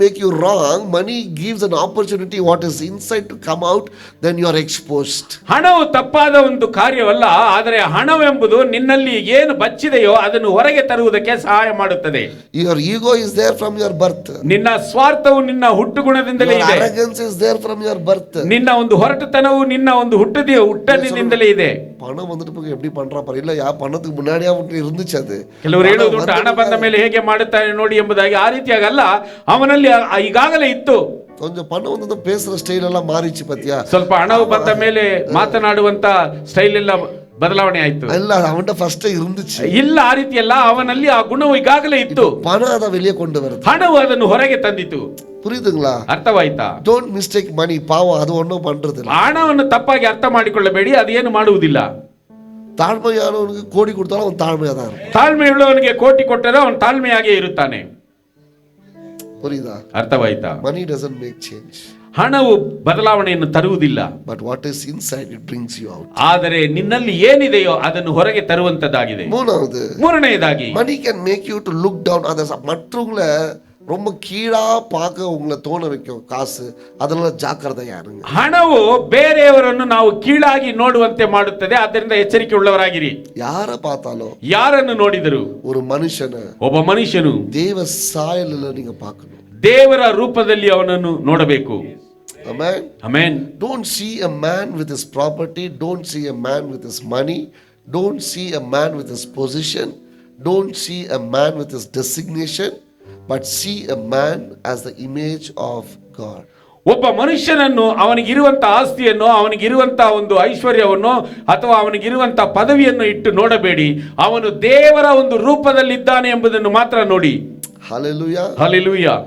make you wrong. money gives an opportunity what is inside to come out, then you are exposed. ಹಣವು ತಪ್ಪಾದ ಒಂದು ಕಾರ್ಯವಲ್ಲ, ಆದರೆ ಹಣವೆಂಬುದು ನಿನ್ನಲ್ಲಿ ಏನು ಬಚ್ಚಿದೆಯೋ ಅದನ್ನು ಹೊರಗೆ ತರುವುದಕ್ಕೆ ಸಹಾಯ ಮಾಡುತ್ತದೆ. your ego is there from your birth. ನಿನ್ನ ಸ್ವಾರ್ಥವು ನಿನ್ನ ಹುಟ್ಟುಗುಣದಿಂದಲೇ ಇದೆ. arrogance is there from your birth. ನಿನ್ನ ಒಂದು ಹೊರಟುತನವು ನಿನ್ನ ಒಂದು ಹುಟ್ಟನಿಂದಲೇ ಇದೆ. பணம் வந்துட்டு போய் எப்படி பண்றா பாரு. இல்ல யா பணத்துக்கு முன்னாடியே இருந்துச்சு ಅದು. ಕೆಲವರು ಹೇಳುವುದುಂಟು ಹಣ ಬಂದ ಮೇಲೆ ಹೇಗೆ ಮಾಡುತ್ತಾನೆ ನೋಡಿ ಎಂಬುದಾಗಿ. ಆ ರೀತಿಯಾಗಲ್ಲ, ಅವನಲ್ಲಿ ಈಗಾಗಲೇ ಇತ್ತು. கொஞ்சம் பணம் வந்து பேசுற ಸ್ಟೈಲ್ ಎಲ್ಲ ಮಾರಿச்சு ಪತ್ಯಾ. ಸ್ವಲ್ಪ ಹಣವು ಬಂದ ಮೇಲೆ ಮಾತನಾಡುವಂತ ಸ್ಟೈಲ್ ಎಲ್ಲ ಬದಲಾವಣೆ ಆಯ್ತು. ಇಲ್ಲ, ಅವನ ಫಸ್ಟ್ இருந்துச்சு. ಇಲ್ಲ, ಆ ರೀತಿಯಲ್ಲ, ಅವನಲ್ಲಿ ಆ ಗುಣವು ಈಗಾಗಲೇ ಇತ್ತು. பணம் ಅದ வெளியே கொண்டு வருது. ಹಣವು ಅದನ್ನು ಹೊರಗೆ ತಂದಿತು. புரியுதுங்களா? ಅರ್ಥವಾಯ್ತಾ? ಡೋಂಟ್ ಮಿಸ್ಟೇಕ್ ಮನಿ. ಪಾವಂ ಅದು ஒண்ணும் பண்றதில்ல. ಹಣವನ್ನು ತಪ್ಪಾಗಿ ಅರ್ಥ ಮಾಡಿಕೊಳ್ಳಬೇಡಿ, ಅದೇನು ಮಾಡುವುದಿಲ್ಲ. ತಾಳ್ಮೆಯಾನವನಿಗೆ ಕೋಟಿ ಕೊಡ್ತಾನೋ ಅವನು ತಾಳ್ಮೆಯಾದ. ತಾಳ್ಮೆಯುಳ್ಳವನಿಗೆ ಕೋಟಿ ಕೊಟ್ಟರೆ ಅವನು ತಾಳ್ಮೆಯಾಗೇ ಇರುತ್ತಾನೆ. புரியுதா? ಅರ್ಥವಾಯ್ತಾ? Money doesn't make change. ಹಣವು ಬದಲಾವಣೆಯನ್ನು ತರುವುದಿಲ್ಲ. But what is inside it brings you out. ಆದರೆ ನಿನ್ನಲ್ಲಿ ಏನಿದೆಯೋ ಅದನ್ನು ಹೊರಗೆ ತರುವಂತದ್ದಾಗಿದೆ. ಮೂರನೆಯದಾಗಿ, money can make you to look down others. மற்றவங்கள ரொம்ப கீழா பார்க்க உங்களை தோண வைக்கும் காசு. அதெல்லாம் ஜாக்கிரதையா இருங்க. ಹಣವು ಬೇರೆಯವರನ್ನು ನಾವು ಕೀಳಾಗಿ ನೋಡುವಂತೆ ಮಾಡುತ್ತದೆ. ಆದ್ದರಿಂದ ಎಚ್ಚರಿಕೆ ಉಳ್ಳವರಾಗಿರಿ. ಯಾರ பார்த்தாலும், ಯಾರನ್ನು ನೋಡಿದರು, ஒரு மனுஷன, ಒಬ್ಬ ಮನುಷ್ಯನು ದೇವ ಸಾಯಲಲ್ಲ நீங்க பார்க்கணும். ದೇವರ ರೂಪದಲ್ಲಿ ಅವನನ್ನು ನೋಡಬೇಕು. Amen. Amen. Don't see a man with his property. Don't see a man with his money. Don't see a man with his position. Don't see a man with his designation. But see a man as the image of God. ಒಬ್ಬ ಮನುಷ್ಯನನ್ನು ಅವನಿಗಿರುವಂತ ಆಸ್ತಿಯನ್ನು, ಅವನಿಗಿರುವಂತ ಒಂದು ಐಶ್ವರ್ಯವನ್ನು ಅಥವಾ ಅವನಿಗಿರುವಂತ ಪದವಿಯನ್ನು ಇಟ್ಟು ನೋಡಬೇಡಿ. ಅವನು ದೇವರ ಒಂದು ರೂಪದಲ್ಲಿದ್ದಾನೆ ಎಂಬುದನ್ನು ಮಾತ್ರ ನೋಡಿ. Hallelujah. Hallelujah.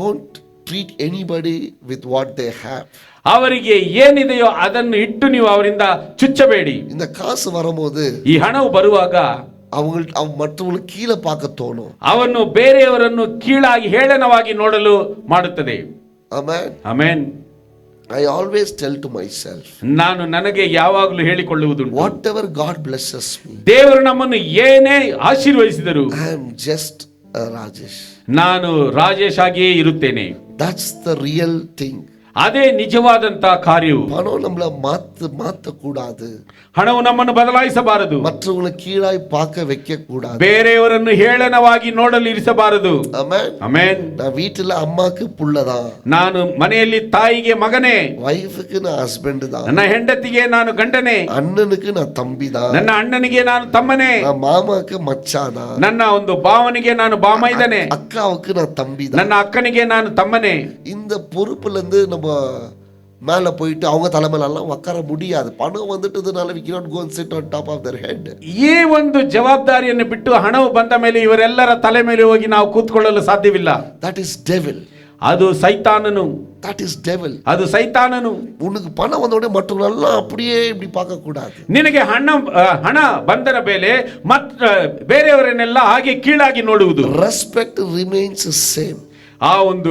Don't treat anybody with what they have. ಅವರಿಗೆ ಏನಿದೆಯೋ ಅದನ್ನು ಇಟ್ಟು ನೀವು ಅವರಿಂದ ಚುಚ್ಚಬೇಡಿ. இந்த காசு வரும்போது, ಈ ಹಣವು ಬರುವಾಗ ಮற்றವங்களுக்கு ಕೀழே பார்க்க ತೋணும். ಅವನು ಬೇರೆಯವರನ್ನು ಕೀಳಾಗಿ ಹೇಳನವಾಗಿ ನೋಡಲು ಮಾಡುತ್ತದೆ. Amen. Amen. I always tell to myself, ನಾನು ನನಗೆ ಯಾವಾಗಲೂ ಹೇಳಿಕೊಳ್ಳುವುದುಂಟು, whatever God blesses me, ದೇವರು ನಮ್ಮನ್ನು ಏನೇ ಆಶೀರ್ವದಿಸಿದರು, I am just a Rajesh. ನಾನು ರಾಜೇಶ್ ಆಗಿಯೇ ಇರುತ್ತೇನೆ. That's the real thing. ಅದೇ ನಿಜವಾದಂತ ಕಾರ್ಯವು. பணம் நம்மள மாத்த கூடாது. ಹಣವು ನಮ್ಮನ್ನು ಬದಲಾಯಿಸಬಾರದು. மற்றவங்களை கீழாய் பார்க்க வைக்க கூடாது. ಬೇರೆಯವರನ್ನು ಹೇಳನವಾಗಿ ನೋಡಲು ಇರಿಸಬಾರದು. ஆமென். ಆಮೆನ್. நான் வீட்டுல அம்மாக்கு புள்ளதான், ನಾನು ಮನೆಯಲ್ಲಿ ತಾಯಿಗೆ ಮಗನೇ, வைஃபுக்கு நான் ஹஸ்பண்ட் தான், ನನ್ನ ಹೆಂಡತಿಗೆ ನಾನು ಗಂಡನೇ, அண்ணனுக்கு நான் தம்பி தான், ನನ್ನ ಅಣ್ಣನಿಗೆ ನಾನು ತಮ್ಮನೇ, நான் மாமாக்கு மச்சான் தான், ನನ್ನ ಒಂದು ಭಾವನಿಗೆ ನಾನು ಬಾಮ ಇದ್ದಾನೆ, அக்காவுக்கு நான் தம்பி தான். ನನ್ನ ಅಕ್ಕನಿಗೆ ನಾನು ತಮ್ಮನೇ. இந்த பொறுப்புல இருந்து நம்ம மேல போயிட்டு அவங்க தலைமையில எல்லாம் உட்கார முடியாது. பணம் வந்துட்டதுனால we cannot go and sit on top of their head. ಈ ಒಂದು ಜವಾಬ್ದಾರಿಯನ್ನು ಬಿಟ್ಟು ಹಣವು ಬಂದ ಮೇಲೆ ಇವರೆಲ್ಲರ ತಲೆ ಮೇಲೆ ಹೋಗಿ ನಾವು ಕೂತ್ಕೊಳ್ಳಲು ಸಾಧ್ಯವಿಲ್ಲ. That is devil. ಅದು ಸೈತಾನನು. That is devil. ಅದು ಸೈತಾನನು. உனக்கு பணம் வந்த உடனே மற்றவங்களெல்லாம் அப்படியே இப்படி பார்க்க கூடாது. ನಿನಗೆ ಹಣ ಬಂದರ ಮೇಲೆ ಬೇರೆಯವರನ್ನೆಲ್ಲ ಹಾಗೆ ಕೀಳಾಗಿ ನೋಡುವುದು. Respect remains the same. ಆ ಒಂದು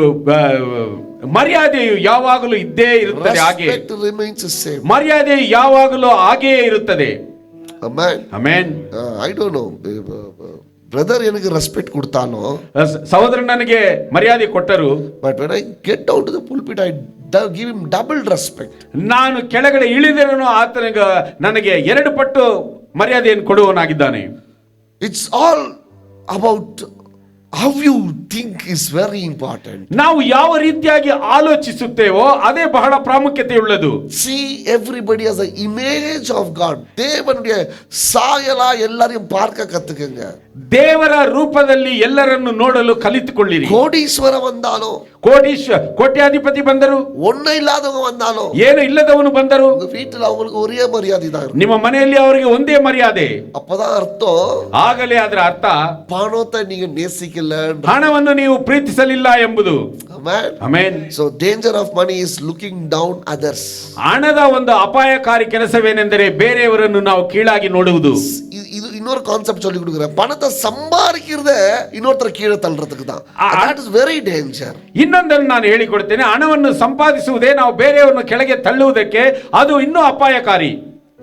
ಮರ್ಯಾದೆಯು ಯಾವಾಗಲೂ ಇದ್ದೇ ಇರುತ್ತದೆ. ಹಾಗೆ Respect remains the same. ಮರ್ಯಾದೆಯು ಯಾವಾಗಲೂ ಹಾಗೆಯೇ ಇರುತ್ತದೆ. Amen. Amen. I don't know. Brother எனக்கு ரெஸ்பெக்ட் கொடுத்தாலும், ಸಹೋದರ ನನಗೆ ಮರ್ಯಾದೆ ಕೊಟ್ಟರು, but when I get down to the pulpit I give him double respect. ನಾನು ಕೆಳಗಡೆ ಇಳಿದರೂ ಆತನಿಗೆ ನನಗೆ 2 ಪಟ್ಟು ಮರ್ಯಾದೆಯನ್ನು ಕೊಡುವವನಾಗಿದ್ದಾನೆ. It's all about how you think is very important. ನಾವು ಯಾವ ರೀತಿಯಾಗಿ ಆಲೋಚಿಸುತ್ತೇವೋ ಅದೇ ಬಹಳ ಪ್ರಾಮುಖ್ಯತೆಯುಳ್ಳದು. See everybody as an image of God. தேவனுடைய சாயலா எல்லாரையும் பார்க்க கத்துக்கங்க. ದೇವರ ರೂಪದಲ್ಲಿ ಎಲ್ಲರನ್ನು ನೋಡಲು ಕಲಿತುಕೊಳ್ಳಿರಿ. கோடீஸ்வர வந்தாலும், ಕೋಟ್ಯಾಧಿಪತಿ ಬಂದರು, ஒண்ணு இல்லாதவங்க வந்தாலும், ಏನು ಇಲ್ಲದವನು ಬಂದರು, உங்க வீட்டுல அவங்களுக்கு ஒரೇ மரியாதை தான் இருக்கும். ನಿಮ್ಮ ಮನೆಯಲ್ಲಿ ಅವರಿಗೆ ಒಂದೇ ಮರ್ಯಾದೆ. அப்பதான் அர்த்தம், ಆಗಲೇ ಅದರ ಅರ್ಥ பணத்தை நீங்க நேசிக்கல, ಹಣವನ್ನು ನೀವು ಪ್ರೀತಿಸಲಿಲ್ಲ ಎಂಬುದು. Amen. Amen. So danger of money is looking down others. ಹಣದ ಒಂದು ಅಪಾಯಕಾರಿ ಕೆಲಸವೇನೆಂದರೆ ಬೇರೆಯವರನ್ನು ನಾವು ಕೀಳಾಗಿ ನೋಡುವುದು. இது இன்னொரு கான்செப்ட் சொல்லி கொடுக்குறேன். பணத்தை சம்பாதிக்கிறத இன்னொருத்தர் கீழே தள்ளுறதுக்கு தான். That is very danger. ಇನ್ನೊಂದನ್ನು ನಾನು ಹೇಳಿಕೊಡ್ತೇನೆ. ಹಣವನ್ನು ಸಂಪಾದಿಸುವುದೇ ನಾವು ಬೇರೆಯವರನ್ನು ಕೆಳಗೆ ತಳ್ಳುವುದಕ್ಕೆ, ಅದು ಇನ್ನೂ ಅಪಾಯಕಾರಿ.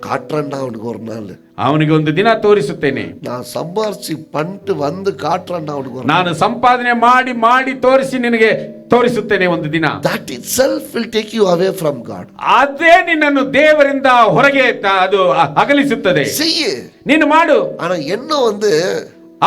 காட்டுறேன்டா அவனுக்கு ஒரு நாள், ಅವನಿಗೆ ಒಂದು ದಿನ ತೋರಿಸುತ್ತೇನೆ. நான் சம்பாரிச்சு பண்ணிட்டு வந்து காட்டுறேன்டா அவனுக்கு ஒரு நாள். ನಾನು ಸಂಪಾದನೆ ಮಾಡಿ ಮಾಡಿ ತೋರಿಸಿ ನಿನಗೆ ತೋರಿಸುತ್ತೇನೆ ಒಂದು ದಿನ. That itself will take you away from God. ಅದೇ ನಿನ್ನನ್ನು ದೇವರಿಂದ ಹೊರಗೆ ಅದು ಅಗಲಿಸುತ್ತದೆ. செய்ய ನೀನು ಮಾಡು. ஆனா என்ன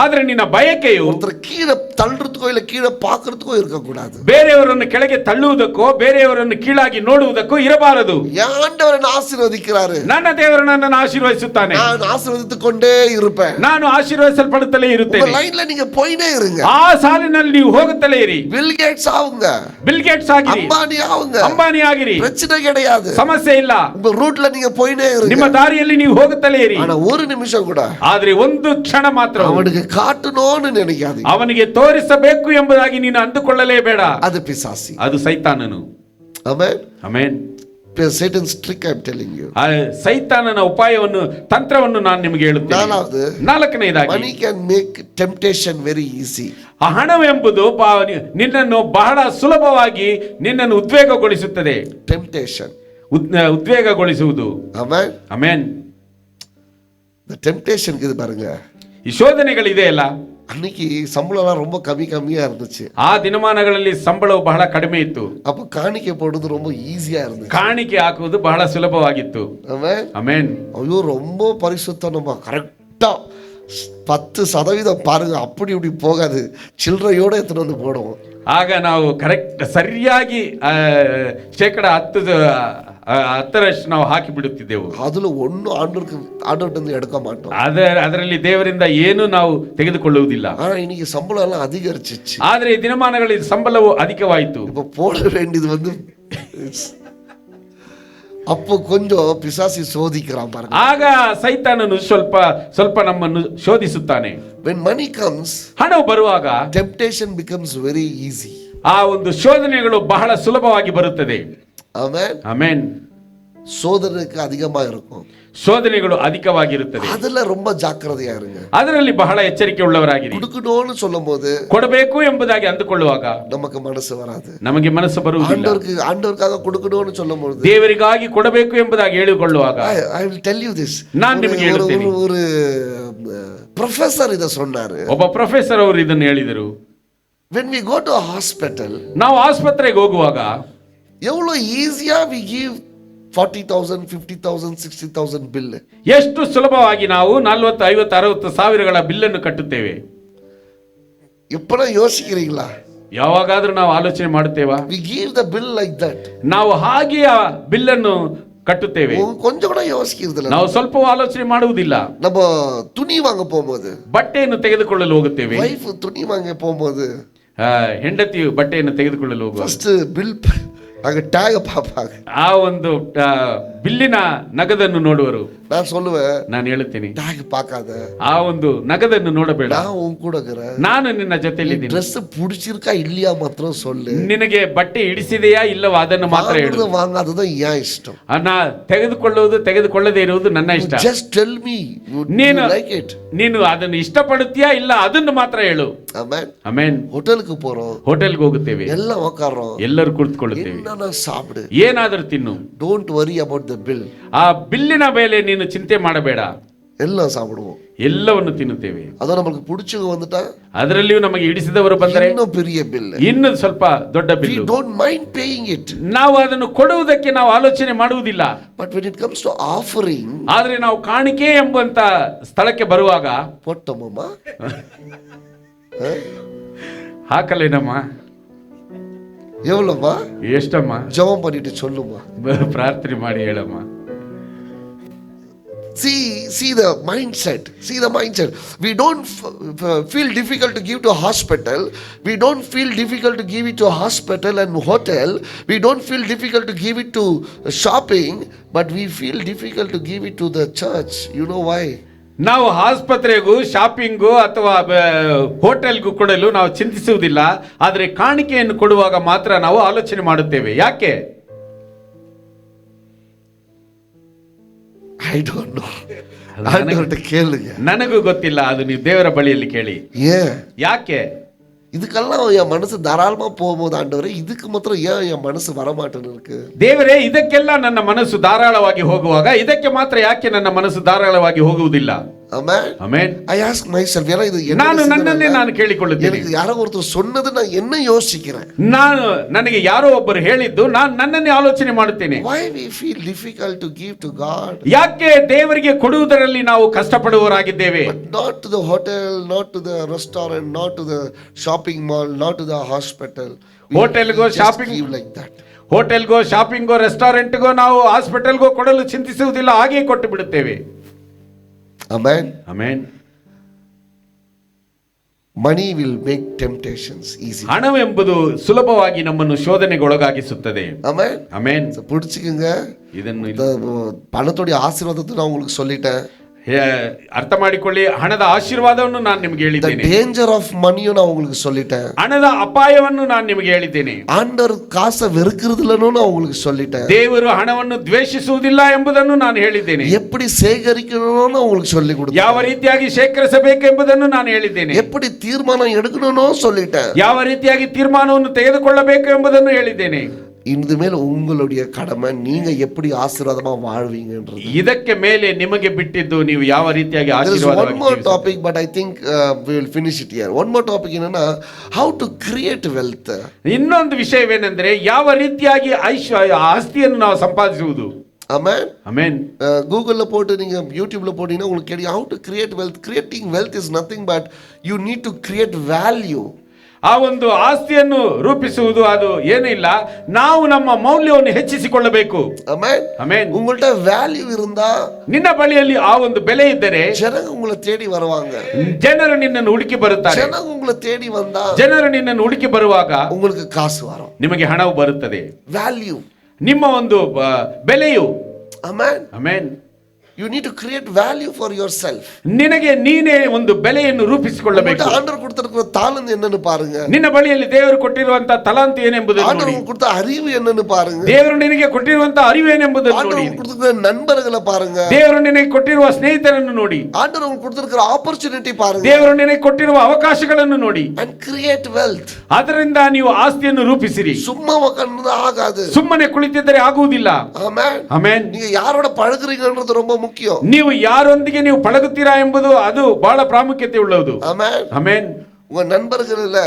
ಆದ್ರೆ ನಿನ್ನ ಬಯಕೆಯು ஒருத்தர் கீழே தள்ளுறதுக்கோ இல்ல கீழே பார்க்கறதுக்கோ இருக்கக்கூடாது. ಬೇರೆಯವರನ್ನು ಕೆಳಗೆ ತಳ್ಳುವುದಕ್ಕೋ ಬೇರೆಯವರನ್ನು ಕೀಳಾಗಿ ನೋಡುವುದಕ್ಕೋ ಇರಬಾರದು. ஆண்டவர் ஆசீர்வதிக்கிறாரு. ನನ್ನ ದೇವರು ನನ್ನನ್ನು ಆಶೀರ್ವದಿಸುತ್ತಾನೆ. நான் ஆசீர்வதித்துக் கொண்டே இருப்பேன். ನಾನು ಆಶೀರ್ವದಿಸಲ್ಪಡುತ್ತಲೇ ಇರುತ್ತೇನೆ. லைன்ல நீங்க போயினே இருங்க. ಆ ಸಾಲಿನಲ್ಲಿ ನೀವು ಹೋಗುತ್ತಲೇ ಇರಿ. பில் கேட்ஸ் ஆவுங்க, ಬಿಲ್ ಗೇಟ್ಸ್ ಆಗಿರಿ, ಅಂಬಾನಿ ஆவுங்க, ಅಂಬಾನಿ ಆಗಿರಿ, பிரச்சனை கிடையாது. ಸಮಸ್ಯೆ ಇಲ್ಲ. உங்க ரூட்ல நீங்க போயினே இருங்க. ನಿಮ್ಮ ದಾರಿಯಲ್ಲಿ ನೀವು ಹೋಗುತ್ತಲೇ ಇರಿ. ஆனா ஒரு நிமிஷம் கூட ಆದ್ರೆ ಒಂದು ಕ್ಷಣ ಮಾತ್ರ அவனுக்கு காட்டணும்னு நினைக்காதீங்க. ಅವನಿಗೆ ತೋರಿಸಬೇಕು ಎಂಬುದಾಗಿ ನೀನು ಅಂದುಕೊಳ್ಳಲೇಬೇಡ. அது பிசாசி. ಅದು ಸೈತಾನನು. ஆமென். Amen. Satan's trick I'm telling you. ಸೈತಾನನ ಉಪಾಯವನ್ನು, ತಂತ್ರವನ್ನು ನಾನು ನಿಮಗೆ ಹೇಳುತ್ತೇನೆ. ನಾಲ್ಕನೇದಾಗಿ, money can make temptation very easy. ಆ ಹಣವೆಂಬುದು ನಿನ್ನನ್ನು ಬಹಳ ಸುಲಭವಾಗಿ ನಿನ್ನನ್ನು ಉದ್ವೇಗಗೊಳಿಸುತ್ತದೆ. Temptation. ಉದ್ವೇಗಗೊಳಿಸುವುದು. Amen. Amen. The temptation இது பாருங்க. ಈ ಶೋಧನೆಗಳಿದೆ ಅಲ್ಲ, அன்னைக்கு சம்பளம் ரொம்ப கம்மியா இருந்துச்சு. ಆ ದಿನಮಾನಗಳಲ್ಲಿ ಸಂಬಳವು ಬಹಳ ಕಡಿಮೆ ಇತ್ತು. அப்ப காணிக்கை போடுறது ரொம்ப ஈஸியா இருந்துச்சு. ಕಾಣಿಕೆ ಹಾಕುವುದು ಬಹಳ ಸುಲಭವಾಗಿತ್ತು. Amen. ಆಮೆನ್. ஐயோ ரொம்ப பரிசுத்தம், நம்ம கரெக்டா 10% பாருங்க, அப்படி இப்படி போகாது, சில்லறையோட எடுத்துட்டு வந்து போடுவோம். ಆಗ ನಾವು ಕರೆಕ್ಟ್ ಸರಿಯಾಗಿ 10% ನಾವು ಹಾಕಿ ಬಿಡುತ್ತಿದ್ದೆವು. அதுல ஒன்னும் ஆண்டவர்கிட்ட எடுக்க மாட்டோம். ಅದರಲ್ಲಿ ದೇವರಿಂದ ಏನು ನಾವು ತೆಗೆದುಕೊಳ್ಳುವುದಿಲ್ಲ. ஆனா இன்னைக்கு சம்பளம் எல்லாம் அதிகரிச்சிச்சு. ಆದ್ರೆ ಈ ದಿನಮಾನಗಳಲ್ಲಿ ಸಂಬಳವು ಅಧಿಕವಾಯಿತು. இப்ப போட வேண்டியது அப்போ கொஞ்சம் பிசாசி சோதிக்கிறான் பாருங்க. ಆಗ ಸೈತಾನನು ಸ್ವಲ್ಪ ನಮ್ಮನ್ನು ಶೋಧಿಸುತ್ತಾನೆ. When money comes, ಹಣವು ಬರುವಾಗ temptation becomes very easy. ಆ ಒಂದು ಶೋಧನೆಗಳು ಬಹಳ ಸುಲಭವಾಗಿ ಬರುತ್ತದೆ. Amen. ಆಮೆನ್. சோதனைக்கு அதிகமா இருக்கும். ಶೋಧನೆಗಳು ಅಧಿಕವಾಗಿರುತ್ತದೆ. ಅದೆಲ್ಲ ரொம்ப ஜாக்கிரதையா இருங்க. ಅದರಲ್ಲಿ ಬಹಳ ಎಚ್ಚರಿಕೆ ಉಳ್ಳವರಾಗಿರಿ. கொடுக்கணும்னு சொல்லும்போது, ಕೊಡಬೇಕು ಎಂಬುದಾಗಿ ಅಂದುಕೊಳ್ಳುವಾಗ நமக்கு ಮನಸ್ಸು வராது. ನಮಗೆ ಮನಸ್ಸು ಬರುವುದಿಲ್ಲ. ஆண்டவருக்காக கொடுக்கணும்னு சொல்லும்போது, ದೇವರಿಗಾಗಿ ಕೊಡಬೇಕು ಎಂಬುದಾಗಿ ಹೇಳಿಕೊಳ್ಳುವಾಗ, I will tell you this. ನಾನು ನಿಮಗೆ ಹೇಳುತ್ತೇನೆ. ஒரு ಪ್ರೊಫೆಸರ್ ಇದ சொன்னாரு. ಒಬ್ಬ ಪ್ರೊಫೆಸರ್ ಅವರು ಇದನ್ನು ಹೇಳಿದರು. When we go to a hospital, ನಾವು ಆಸ್ಪತ್ರೆಗೆ ಹೋಗುವಾಗ எவ்வளோ ஈஸியா we give 40,000 50,000 60,000 ಬಿಲ್. ಎಷ್ಟು ಸುಲಭವಾಗಿ ನಾವು 40 50 60 ಸಾವಿರಗಳ ಬಿಲ್ಲನ್ನು ಕಟ್ಟುತ್ತೇವೆ. எப்பனா யோசிக்கிறீங்களா? ಯಾವಾಗಾದ್ರೂ ನಾವು ಆಲೋಚನೆ ಮಾಡುತ್ತೇವಾ? we give the bill like that. ನಾವು ಹಾಗೆ ಆ ಬಿಲ್ಲನ್ನು ಕಟ್ಟುತ್ತೇವೆ. கொஞ்சம் கூட யோசிக்கிறதில்ல. ನಾವು ಸ್ವಲ್ಪ ಆಲೋಚನೆ ಮಾಡುವುದಿಲ್ಲ. நம்ம துணி வாங்க போகும்போது, ಬಟ್ಟೆಯನ್ನು ತೆಗೆದುಕೊಳ್ಳಲು ಹೋಗುತ್ತೇವೆ. ವೈಫ್ ತುಣಿ ವಾಂಗ போகும்போது, ಹೆಂಡತಿಯು ಬಟ್ಟೆಯನ್ನು ತೆಗೆದುಕೊಳ್ಳಲು ಹೋಗುವ ಫಸ್ಟ್ ಬಿಲ್ ಆಗ ಟ್ಯಾಗ್ ಪಾಪಾಗ ಆ ಒಂದು ಬಿಲ್ಲಿನ ನಗದನ್ನು ನೋಡುವರು. நான் சொல்லுவேன், ನಾನು ಹೇಳುತ್ತೇನೆ, ಟ್ಯಾಗ್ பார்க்காத, ಆ ಒಂದು ನಗದನ್ನು ನೋಡಬೇಡ, நான் உன் கூட இருக்கிறேன், ನಾನು ನಿನ್ನ ಜೊತೆಯಲ್ಲಿದ್ದೀನಿ. ಡ್ರೆಸ್ பிடிச்சிருக்கா இல்லையா ಮಾತ್ರ சொல்லு, ನಿನಗೆ ಬಟ್ಟೆ ಹಿಡಿಸಿದೆಯಾ ಇಲ್ಲವಾ ಅದನ್ನು ಮಾತ್ರ ಹೇಳು. வாங்காததான் ஏன் இஷ்டம், ನಾ ತೆಗೆದುಕೊಳ್ಳುವುದು ತೆಗೆದುಕೊಳ್ಳದೇ ಇರುವುದು ನನ್ನ ಇಷ್ಟ. just tell me ನೀನು like it. ನೀನು ಅದನ್ನು ಇಷ್ಟಪಡುತ್ತೀಯಾ ಇಲ್ಲ ಅದನ್ನು ಮಾತ್ರ ಹೇಳು. ಆಮೆನ್. ಆಮೆನ್. ಹೋಟೆಲ್ಗೆ போறோம், ಹೋಟೆಲ್ಗೆ ಹೋಗುತ್ತೇವೆ, ಎಲ್ಲ ಉட்காரோம், ಎಲ್ಲರೂ ಕುಳಿತುಕೊಳ್ಳುತ್ತೇವೆ, என்னன்னா சாப்பிடு, ಏನಾದರೂ ತಿನ್ನು, don't worry about the bill. ಆ ಬಿಲ್ಲಿನ ಮೇಲೆ ನೀನು ಚಿಂತೆ ಮಾಡಬೇಡ, எல்லாம் சாப்பிடுவோம், ಎಲ್ಲವನ್ನು ತಿನ್ನುತ್ತೇವೆ. ಅದು ನಮಗೆ பிடிச்சவங்க வந்துட்டா, ಅದರಲ್ಲಿಯೂ ನಮಗೆ ಹಿಡಿಸಿದವರು ಬಂದರೆ ಇನ್ನೂ பெரிய ಬಿಲ್, ಇನ್ನು ಸ್ವಲ್ಪ ದೊಡ್ಡ we bill, don't mind paying it. ನಾವು ಅದನ್ನು ಕೊಡುವುದಕ್ಕೆ ನಾವು ಆಲೋಚನೆ ಮಾಡುವುದಿಲ್ಲ. but when it comes to offering, ಆದ್ರೆ ನಾವು ಕಾಣಿಕೆ ಎಂಬಂತ ಸ್ಥಳಕ್ಕೆ ಬರುವಾಗ போட்டோமம்மா ಹಾಕಲೇನಮ್ಮ, எவ்வளோமா, ಎಷ್ಟಮ್ಮ, ஜெபம் பண்ணிட்டு சொல்லுமா. ಪ್ರಾರ್ಥನೆ ಮಾಡಿ ಹೇಳಮ್ಮ. see the mindset, see the mindset. We don't feel difficult to give to a hospital, we don't feel difficult to give it to a hospital and hotel, we don't feel difficult to give it to shopping, but we feel difficult to give it to the church. You know why? ನಾವು ಆಸ್ಪತ್ರೆಗೂ shopping ಅಥವಾ ಹೋಟೆಲ್ಗೂ ಕೊಡಲು ನಾವು ಚಿಂತಿಸುವುದಿಲ್ಲ, ಆದರೆ ಕಾಣಿಕೆಯನ್ನು ಕೊಡುವಾಗ ಮಾತ್ರ ನಾವು ಆಲೋಚನೆ ಮಾಡುತ್ತೇವೆ. ಯಾಕೆ? I don't know. ಆಂಡವರ್ட்ட ಕೇಳುங்க. ನನಗೂ ಗೊತ್ತಿಲ್ಲ, ಅದು ನೀವು ದೇವರ ಬಳಿಯಲ್ಲಿ ಕೇಳಿ. ಯಾಕೆ? இதுக்கெல்லாம் என் மனசு தாராளமா போகும்போது, ஆண்டவரே இதுக்கு மாத்திரம் ஏன் என் மனசு வரமாட்டேன்னு இருக்கு. ದೇವರೇ, ಇದಕ್ಕೆಲ್ಲ ನನ್ನ ಮನಸ್ಸು ಧಾರಾಳವಾಗಿ ಹೋಗುವಾಗ ಇದಕ್ಕೆ ಮಾತ್ರ ಯಾಕೆ ನನ್ನ ಮನಸ್ಸು ಧಾರಾಳವಾಗಿ ಹೋಗುವುದಿಲ್ಲ? Amen. Amen. I ask myself, ஏன்னா இது ನಾನು ಕೇಳಿಕೊಳ್ಳುತ್ತೇನೆ. எனக்கு யாரோ ஒருத்தர் சொன்னது நான் என்ன யோசிக்கிறேன். ನನಗೆ ಯಾರೋ ಒಬ್ಬರು ಹೇಳಿದ್ದು ನಾನು ನನ್ನನ್ನೇ ಆಲೋಚನೆ ಮಾಡುತ್ತೇನೆ. Why we feel difficult to give to God? ಯಾಕೆ ದೇವರಿಗೆ ಕೊಡುವುದರಲ್ಲಿ ನಾವು ಕಷ್ಟಪಡುವವರಾಗಿದ್ದೇವೆ? Not to the hotel, not to the restaurant, not to the shopping mall, not to the hospital. ಹೋಟೆಲ್ಗೋ ಶಾಪಿಂಗ್ like that. ಹೋಟೆಲ್ಗೋ ಶಾಪಿಂಗೋ ರೆಸ್ಟೋರೆಂಟ್ಗೋ ನಾವು ಹಾಸ್ಪಿಟಲ್ಗೋ ಕೊಡಲು ಚಿಂತಿಸುವುದಿಲ್ಲ, ಹಾಗೆ ಕೊಟ್ಟು ಬಿಡುತ್ತೇವೆ. Amen. Amen. Money will make temptations easy. ಹಣವೆಂಬುದು ಸುಲಭವಾಗಿ ನಮ್ಮನ್ನು ಶೋಧನೆಗೆ ಒಳಗಾಗಿಸುತ್ತದೆ. Amen. Amen. புடிச்சுக்குங்க. ಇದನ್ನು பணத்தோட ஆசீர்வாதத்தை நான் உங்களுக்கு சொல்லிட்டேன். ಅರ್ಥ ಮಾಡಿಕೊಳ್ಳಿ, ಹಣದ ಆಶೀರ್ವಾದವನ್ನು ನಾನು ನಿಮಗೆ ಹೇಳಿದ್ದೇನೆ. ಡೇಂಜರ್ ಆಫ್ ಮನಿಯು ನಾನು உங்களுக்கு சொல்லிட்டேன். ಹಣದ ಅಪಾಯವನ್ನು ನಾನು ನಿಮಗೆ ಹೇಳಿದ್ದೇನೆ. ಆಂಡರ್ ಕಾಸು வெறுக்கிறதுலன்னு நான் உங்களுக்கு சொல்லிட்டேன். ದೇವರು ಹಣವನ್ನು ದ್ವೇಷಿಸುವುದಿಲ್ಲ ಎಂಬುದನ್ನು ನಾನು ಹೇಳಿದ್ದೇನೆ. எப்படி சேகரிக்கணும்னு உங்களுக்கு சொல்லி கொடுத்தேன். ಯಾವ ರೀತಿಯಾಗಿ ಶೇಖರಿಸಬೇಕು ಎಂಬುದನ್ನು ನಾನು ಹೇಳಿದ್ದೇನೆ. எப்படி தீர்மானம் எடுக்கணும்னு சொல்லிட்டேன். ಯಾವ ರೀತಿಯಾಗಿ ತೀರ್ಮಾನವನ್ನು ತೆಗೆದುಕೊಳ್ಳಬೇಕು ಎಂಬುದನ್ನು ಹೇಳಿದ್ದೇನೆ. இனிமேல் உங்களுடைய கடமை நீங்க எப்படி ஆசீர்வாதமா வாழ்வீங்கன்றது. ಇದಕ್ಕೆ ಮೇಲೆ ನಿಮಗೆ ಬಿಟ್ಟಿದ್ದು ನೀವು ಯಾವ ರೀತಿಯಾಗಿ ಆಶೀರ್ವಾದವಾಗಿ. One more topic, but I think we will finish it here. One more topic ಏನಂದ್ರೆ how to create wealth. ಇನ್ನೊಂದು ವಿಷಯವೇನೆಂದರೆ ಯಾವ ರೀತಿಯಾಗಿ ಆಸ್ತಿಯನ್ನು ನಾವು ಸಂಪಾದಿಸುವುದು. Amen. Amen. கூகுள்ல போட்டு நீங்க யூடியூப்ல போட்டீங்கன்னா உங்களுக்கு தெரியும் how to create wealth. Creating wealth is nothing but you need to create value. ಆ ಒಂದು ಆಸ್ತಿಯನ್ನು ರೂಪಿಸುವುದು ಅದು ಏನಿಲ್ಲ, ನಾವು ನಮ್ಮ ಮೌಲ್ಯವನ್ನು ಹೆಚ್ಚಿಸಿಕೊಳ್ಳಬೇಕು. Amen. Amen. உங்கள்ட்ட வேல்யூ இருந்தா, ನಿನ್ನ ಬಳಿಯಲ್ಲಿ ಆ ಒಂದು ಬೆಲೆ ಇದ್ದರೆ ಜನರು உங்களை தேடி வருவாங்க. ಜನರು ನಿನ್ನನ್ನು ಹುಡುಕಿ ಬರುತ್ತಾರೆ. ಜನರು உங்களை தேடி வந்தா, ಜನರು ನಿನ್ನನ್ನು ಹುಡುಕಿ ಬರುವಾಗ உங்களுக்கு ಕಾಸು வரும். ನಿಮಗೆ ಹಣವು ಬರುತ್ತದೆ. ವ್ಯಾಲ್ಯೂ, ನಿಮ್ಮ ಒಂದು ಬೆಲೆಯು. Amen. Amen. You need to create value for yourself. ನಿನಗೆ ನೀನೇ ಒಂದು ಬೆಲೆಯನ್ನು ರೂಪಿಸಿಕೊಳ್ಳಬೇಕು. ಆಂಡರ್ ಕೊಡ್ತಿರುವ ತಾಲಂತ್ ಏನನ್ನು ಪಾರುங்க. ನಿನ್ನ ಬಳಿಯಲ್ಲಿ ದೇವರು ಕೊಟ್ಟಿರುವಂತ ತಲಾಂತ ಏನೆಂಬುದನ್ನು ನೋಡಿ. ಆಂಡರ್ ಕೊಟ್ಟ ಅರಿವು ಏನನ್ನು ಪಾರುங்க. ದೇವರು ನಿನಗೆ ಕೊಟ್ಟಿರುವಂತ ಅರಿವು ಏನೆಂಬುದನ್ನು ನೋಡಿ. ಆಂಡರ್ ಕೊಟ್ಟಿರುವ ನண்பர்களை ಪಾರುங்க. ದೇವರು ನಿನಗೆ ಕೊಟ್ಟಿರುವ ಸ್ನೇಹಿತರನ್ನು ನೋಡಿ. ಆಂಡರ್ ಕೊಟ್ಟಿರುವ ಆಪರ್ಚುನಿಟಿ ಪಾರುங்க. ದೇವರು ನಿನಗೆ ಕೊಟ್ಟಿರುವ ಅವಕಾಶಗಳನ್ನು ನೋಡಿ. And create wealth. ಅದರಿಂದ ನೀವು ಆಸ್ತಿಯನ್ನು ರೂಪಿಸಿರಿ. ಸುಮ್ಮನೆ ಉட்கார்ந்து ஆகாது. ಸುಮ್ಮನೆ ಕುಳಿತಿದ್ದರೆ ಆಗುವುದಿಲ್ಲ. Amen. Amen. ನೀವು ಯಾರೋட ಪಳಗುறீங்கன்றது ரொம்ப ಮುಖ್ಯ. ನೀವು ಯಾರೊಂದಿಗೆ ನೀವು ಪಳಗುತ್ತೀರಾ ಎಂಬುದು ಅದು ಬಹಳ ಪ್ರಾಮುಖ್ಯತೆ ಉಳ್ಳದು. Amen. Amen. உங்க நண்பர்கள்ல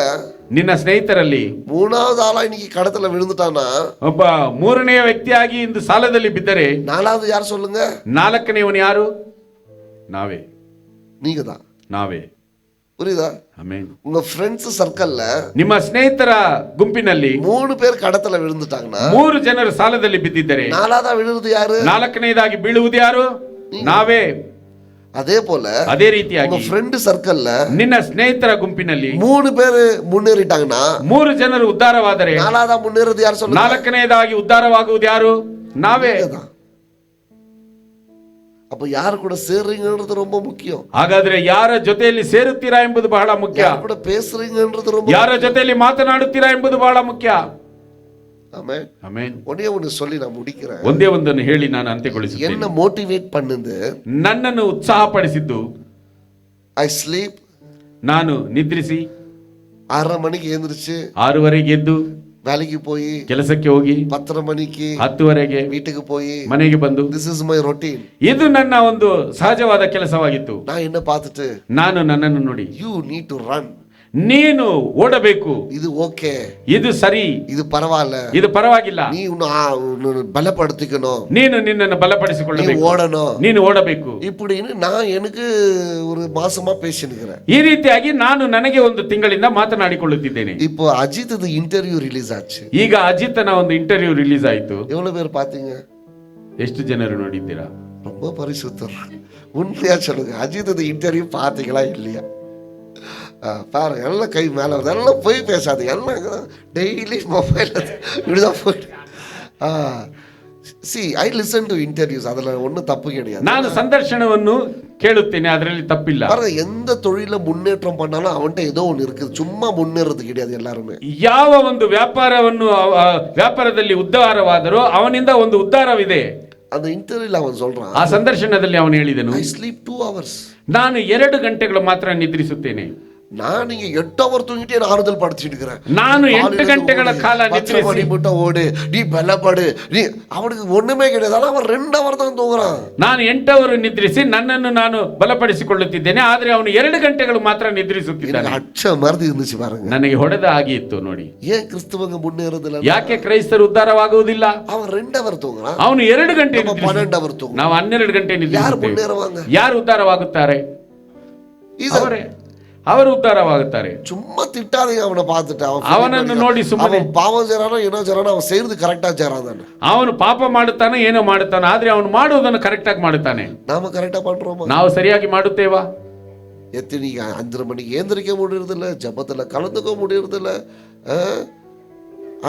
ನಿನ್ನ ಸ್ನೇಹಿತರಲ್ಲಿ மூணாவது ஆளா இன்னைக்கு கடத்துல விழுந்துட்டானா, ಒಬ್ಬ ಮೂರನೆಯ ವ್ಯಕ್ತಿಯಾಗಿ ಇಂದು ಸಾಲದಲ್ಲಿ ಬಿದ್ದರೆ நாலாவது யார் சொல்லுங்க? ನಾಲ್ಕನೆಯವನು ಯಾರು? ನಾವೇ. நீங்க தான். ನಾವೇ. புரியுதா? ಆಮೆನ್. உங்க ஃப்ரெண்ட்ஸ் சர்க்கிள்ல ನಿಮ್ಮ ಸ್ನೇಹಿತರ ಗುಂಪಿನಲ್ಲಿ 3 பேர் கடத்துல விழுந்துட்டாங்கன்னா 3 ಜನರು ಸಾಲದಲ್ಲಿ ಬಿದ್ದಿದ್ದರೆ நாலாவதா விழுறது யாரு? ನಾಲ್ಕನೆಯದಾಗಿ ಬೀಳುವುದು ಯಾರು? ನಾವೇ. அதே போல ಅದೇ ರೀತಿಯಾಗಿ உங்க ஃப்ரெண்ட் சர்க்கிள்ல ನಿನ್ನ ಸ್ನೇಹಿತರ ಗುಂಪಿನಲ್ಲಿ 3 பேர் முன்னேறிட்டாங்கன்னா 3 ಜನರು ಉದ್ಧಾರವಾದರೆ நாலாவதா முன்னேறது யார் சொல்லுங்க? ನಾಲ್ಕನೆಯದಾಗಿ ಉದ್ಧಾರವಾಗುವುದು ಯಾರು? ನಾವೇ. அப்ப யாரு கூட சேர்றீங்கன்றது ரொம்ப முக்கியம். ಹಾಗಾದ್ರೆ ಯಾರ ಜೊತೆಯಲ್ಲಿ ಸೇರುತ್ತೀರಾ ಎಂಬುದು ಬಹಳ ಮುಖ್ಯ. ಯಾರ ಕೂಡ பேசுறீங்கன்றது ரொம்ப ಯಾರ ಜೊತೆಯಲ್ಲಿ ಮಾತನಾಡುತ್ತೀರಾ ಎಂಬುದು ಬಹಳ ಮುಖ್ಯ. ஆமென். ಆಮೆನ್. ஒண்ணே சொல்லி நான் முடிக்கிறேன். ಒಂದೇ ಒಂದನ್ನು ಹೇಳಿ ನಾನು ಅಂತ್ಯಗೊಳಿಸುತ್ತೇನೆ. என்ன ಮೋಟಿವೇಟ್ பண்ணுது, ನನ್ನನ್ನು ಉತ್ಸಾಹಪಡಿಸಿದ್ದು, ಐ ಸ್ಲೀಪ್, ನಾನು ನಿದ್ರಿಸಿ 6:30 மணிக்கு எழுந்திருச்சு 6:30ಗೆ ಎದ್ದು வேலைக்கு போய் ಕೆಲಸಕ್ಕೆ ಹೋಗಿ 10:30 மணிக்கு 10:30ಗೆ வீட்டுக்கு போய் ಮನೆಗೆ ಬಂದು, ದಿಸ್ ಇಸ್ ಮೈ ರೊಟೀನ್, ಇದು ನನ್ನ ಒಂದು ಸಹಜವಾದ ಕೆಲಸವಾಗಿತ್ತು. நான் என்ன பார்த்துட்டு, ನಾನು ನನ್ನನ್ನು ನೋಡಿ, ಯು ನೀಡ್ ಟು ರನ್, ನೀನು ಓಡಬೇಕು, ಇದು ಓಕೆ, ಇದು ಸರಿ, ಇದು ಪರವಾಗಿಲ್ಲ, ಇದು ಪರವಾಗಿಲ್ಲ, ನೀನು ಬಲಪடுத்திக்கணும், ನೀನು ನಿನ್ನನ್ನು ಬಲಪಡಿಸಿಕೊಳ್ಳಬೇಕು, ಓಡணும், ನೀನು ಓಡಬೇಕು, இப்படின்னு நான் எனக்கு ஒரு மாசமா பேசினுக்கிறேன். ಈ ರೀತಿಯಾಗಿ ನಾನು ನನಗೆ ಒಂದು ತಿಂಗಳಿಂದ ಮಾತನಾಡಿಕೊಳ್ಳುತ್ತಿದ್ದೇನೆ. இப்போ அஜித் இன்டர்வியூ ரிலீஸ் ஆச்சு. ಈಗ ಅಜಿತ್ನ ಒಂದು ಇಂಟರ್ವ್ಯೂ ರಿಲೀಸ್ ಆಯಿತು. எவ்வளவு பேர் பாத்தீங்க? ಎಷ್ಟು ಜನರು ನೋಡಿದ್ದೀರಾ? ரொம்ப பரிசுத்தர். உண்மையா சொல்லுங்க, அஜித் இன்டர்வியூ பாத்தீங்களா இல்லையா? பாருங்க, எல்லாம் கை மேலே வருது, எல்லாம் போய் பேசாதீங்க, எல்லாம் டெய்லி மொபைல் இப்படிதான் போயிட்டு. C I listen to interviews, அதில் ஒன்றும் தப்பு கிடையாது. ನಾನು ಸಂದರ್ಶನವನ್ನು ಕೇಳುತ್ತೇನೆ, ಅದರಲ್ಲಿ ತಪ್ಪಿಲ್ಲ. பாருங்க, எந்த தொழில முன்னேற்றம் பண்ணாலும் அவன்கிட்ட ஏதோ ஒன்று இருக்குது, சும்மா முன்னேறது கிடையாது எல்லாருமே. ಯಾವ ಒಂದು ವ್ಯಾಪಾರದಲ್ಲಿ ಉದ್ಧಾರವಾದರೂ ಅವನಿಂದ ಒಂದು ಉದ್ಧಾರವಿದೆ. அந்த இன்டர்வியூல அவன் சொல்றான், ಆ ಸಂದರ್ಶನದಲ್ಲಿ ಅವನು ಹೇಳಿದನು, ಐ ಸ್ಲೀಪ್ 2 hours, ನಾನು 2 ಗಂಟೆಗಳು ಮಾತ್ರ ನಿದ್ರಿಸುತ್ತೇನೆ. நான் நீங்க 8 hours தூங்கிட்டே ஆறுதல் படுத்திட்டு இருக்கிறேன். ನಾನು 8 ಗಂಟೆಗಳ ಕಾಲ ನಿದ್ರಿಸಿ ஓடு, நீ பலப்படு, நீ அவனுக்கு ஒண்ணுமே கிடையாது. ஆனா அவன் 2 hours தான் தூங்குறான். ನಾನು 8 ಅವರು ನಿದ್ರಿಸಿ ನನ್ನನ್ನು ನಾನು ಬಲಪಡಿಸಿಕೊಳ್ಳುತ್ತಿದ್ದೇನೆ, ಆದ್ರೆ ಅವನು 2 ಗಂಟೆಗಳು ಮಾತ್ರ ನಿದ್ರಿಸುತ್ತಿದ್ದಾನೆ. ಅಚ್ಚ ಮರದಿ இருந்துச்சு பாருங்க. ನನಗೆ ಹೊಡೆದ ಹಾಗೆ ಇತ್ತು ನೋಡಿ. ஏன் கிறிஸ்தவங்க முன்னேறதில்ல? ಯಾಕೆ ಕ್ರೈಸ್ತರು ಉದ್ಧಾರವಾಗುವುದಿಲ್ಲ? அவன் 2 hours தூங்குறான், ಅವನು 2 ಗಂಟೆ, 12 hours தூங்குறான். ನಾವು 12 ಗಂಟೆ ಯಾರು ನಿದ್ರಿಸುತ್ತೇವೆ. ಮುನ್ನೇರುವಾಗ? ಯಾರು ಉದ್ಧಾರವಾಗುತ್ತಾರೆ? ಅವರೇ, ಅವರು ಉದ್ಧಾರವಾಗುತ್ತಾರೆ. சும்மா திட்டாதீங்க அவனை பார்த்துட்டு. ಅವನನ್ನು ನೋಡಿ ಸುಮ್ಮನೆ, பாவம் செய்றானோ ಏನೋ செய்றானோ, அவன் செய்யறது கரெக்டா செய்றான். ಅವನು ಪಾಪ ಮಾಡುತ್ತಾನೆ, ಏನೋ ಮಾಡುತ್ತಾನೆ, ಆದ್ರೆ ಅವನು ಮಾಡುವುದನ್ನು ಕರೆಕ್ಟ್ ಆಗಿ ಮಾಡುತ್ತಾನೆ. நாம கரெக்டா பண்றோமா? ನಾವು ಸರಿಯಾಗಿ ಮಾಡುತ್ತೇವಾ? எத்தனை 5:30 மணிக்கு ஏந்திரிக்க முடியறதில்ல, ஜபத்துல கலந்துக்க முடியறதில்ல.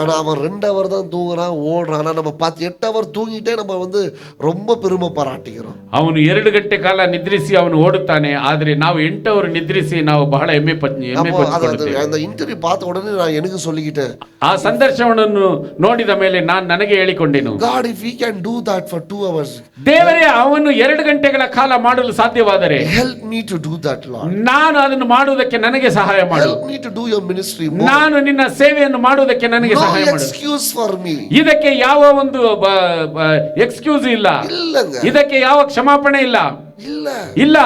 ஆனா அவன் 2 hours தான் தூங்குறான், ஓடுறான். ஆனா நம்ம 8 hours தூங்கிட்டே நம்ம ரொம்ப பெருமை பாராட்டிக்கிறோம். ಅವನು 2 ಗಂಟೆ ಕಾಲ ನಿದ್ರಿಸಿ ಅವನು ಓಡುತ್ತಾನೆ, ಆದ್ರೆ ನಾವು 8 ಅವರು ನಿದ್ರಿಸಿ ನಾವು ಬಹಳ ಹೆಮ್ಮೆ ಪಟ್ಟುಕೊಳ್ಳುತ್ತೇವೆ. அந்த இன்டர்வியூ பார்த்த உடனே நான் எனக்கு சொல்லிக்கிட்டேன், ಆ ಸಂದರ್ಶನವನ್ನು ನೋಡಿದ ಮೇಲೆ ನಾನು ನನಗೆ ಹೇಳಿಕೊಂಡೆನು, God, if we can do that for 2 hours, ದೇವರೇ, ಅವನು 2 ಗಂಟೆಗಳ ಕಾಲ ಮಾಡಲು ಸಾಧ್ಯವಾದರೆ help me to do that, Lord. ನಾನು ಅದನ್ನು ಮಾಡುವುದಕ್ಕೆ ನನಗೆ ಸಹಾಯ ಮಾಡು. Help me to do your ministry more. ನಾನು ನಿನ್ನ ಸೇವೆಯನ್ನು ಮಾಡುವುದಕ್ಕೆ ನನಗೆ No ಸಹಾಯ ಮಾಡು. excuse for me. ಇದಕ್ಕೆ ಯಾವ ಒಂದು ಎಕ್ಸ್ಕ್ಯೂಸ್ ಇಲ್ಲ, இல்லங்க, ಇದಕ್ಕೆ ಯಾವ ಕ್ಷಮಾಪಣೆ ಇಲ್ಲ. ಇಲ್ಲ.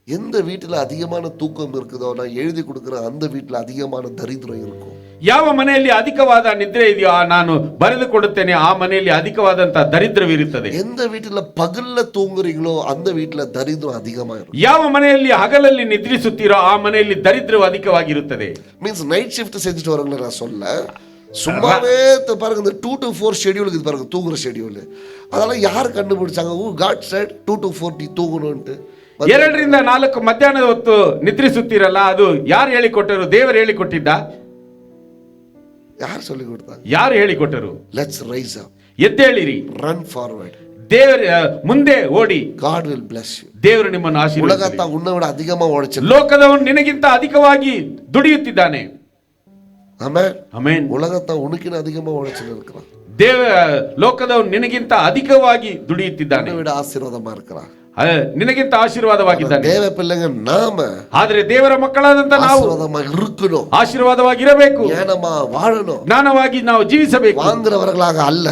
எந்த வீட்டுல அதிகமான தூக்கம் இருக்குதோ நான் எழுதி கொடுக்கிற அந்த வீட்டுல அதிகமான தரித்திரம் இருக்கும். ಯಾವ ಮನೆಯಲ್ಲಿ ಅಧಿಕವಾದ ನಿದ್ರೆ ಇದೆಯೋ ನಾನು ಬರೆದು ಕೊಡುತ್ತೇನೆ, ಆ ಮನೆಯಲ್ಲಿ ಅಧಿಕವಾದಂತಹ ದರಿದ್ರವಿರುತ್ತದೆ. எந்த வீட்டுல பகல்ல தூங்குறீங்களோ அந்த வீட்டுல தரித்திரம் அதிகமா இருக்கும். ಯಾವ ಮನೆಯಲ್ಲಿ ಹಗಲಲ್ಲಿ ನಿದ್ರಿಸುತ್ತೀರೋ ಆ ಮನೆಯಲ್ಲಿ ದರಿದ್ರವು ಅಧಿಕವಾಗಿರುತ್ತದೆ. மீன்ஸ் நைட் ஷிஃப்ட் செஞ்சுட்டு வரவங்கள நான் சொல்ல, சும்மாவே பாருங்க, இந்த 2 to 4 ஷெட்யூல் இது பாருங்க, தூங்குற ஷெட்யூல். அதெல்லாம் யார் கண்டுபிடிச்சாங்க? God said 2 to 4 நீ தூங்கணும்ட்டு. 2ರಿಂದ 4 ಮಧ್ಯಾಹ್ನದ ಹೊತ್ತು ನಿದ್ರಿಸುತ್ತೀರಲ್ಲ, ಅದು ಯಾರು ಹೇಳಿಕೊಟ್ಟರು? ದೇವರು ಹೇಳಿಕೊಟ್ಟಿದ್ದ? ಯಾರು சொல்லி கொடுத்தாங்க? ಯಾರು ಹೇಳಿಕೊಟ್ಟರು? ಲೆಟ್ಸ್ ರೈಸ್ ಅಪ್, ಎದ್ದೇಳಿರಿ, ರನ್ ಫಾರ್ವರ್ಡ್, ದೇವರ ಮುಂದೆ ಓಡಿ, God will bless you. ದೇವರು ನಿಮ್ಮನ್ನು ಆಶೀರ್ವದಿಸುತ್ತಾನೆ. உலகத்தை உன்னை விட அதிகமா உழைச்சு, ಲೋಕದವನು ನಿನಗಿಂತ ಅಧಿಕವಾಗಿ ದುಡಿಯುತ್ತಿದ್ದಾನೆ. Amen, amen. உலகத்தை உனக்கின அதிகமா உழைச்சு இருக்கிறான். ಲೋಕದವನು ನಿನಗಿಂತ ಅಧಿಕವಾಗಿ ದುಡಿಯುತ್ತಿದ್ದಾನೆ, உன்னை விட ஆசீர்வாதமா இருக்கிறான், ನಿನಗಿಂತ ಆಶೀರ್ವಾದವಾಗಿದ್ದಾನೆ. ದೇವ ಪಿಳ್ಳೆங்க ನಾಮ, ಆದ್ರೆ ದೇವರ ಮಕ್ಕಳಾದಂತ ನಾವು ஆசீர்வாதமாக இருக்கணும், ಆಶೀರ್ವಾದವಾಗಿರಬೇಕು, ಜ್ಞಾನமா வாழணும், ಜ್ಞಾನವಾಗಿ ನಾವು ಜೀವಿಸಬೇಕು. வாங்குறவர்களாக அல்ல,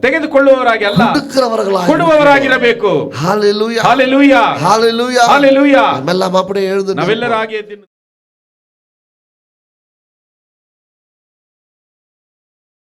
ತೆಗೆದುಕೊಳ್ಳುವವರಾಗಿ ಅಲ್ಲ, கொடுக்கிறவர்களாய் ಕೊಡುವವರಾಗಿರಬೇಕು. ஹalleluya ಹಾಲೆಲೂಯಾ, ஹalleluya ಹಾಲೆಲೂಯಾ. நம்மெல்லாம் அப்படியே எழுந்து ನಾವೆಲ್ಲರಾಗಿ ಎದ್ದು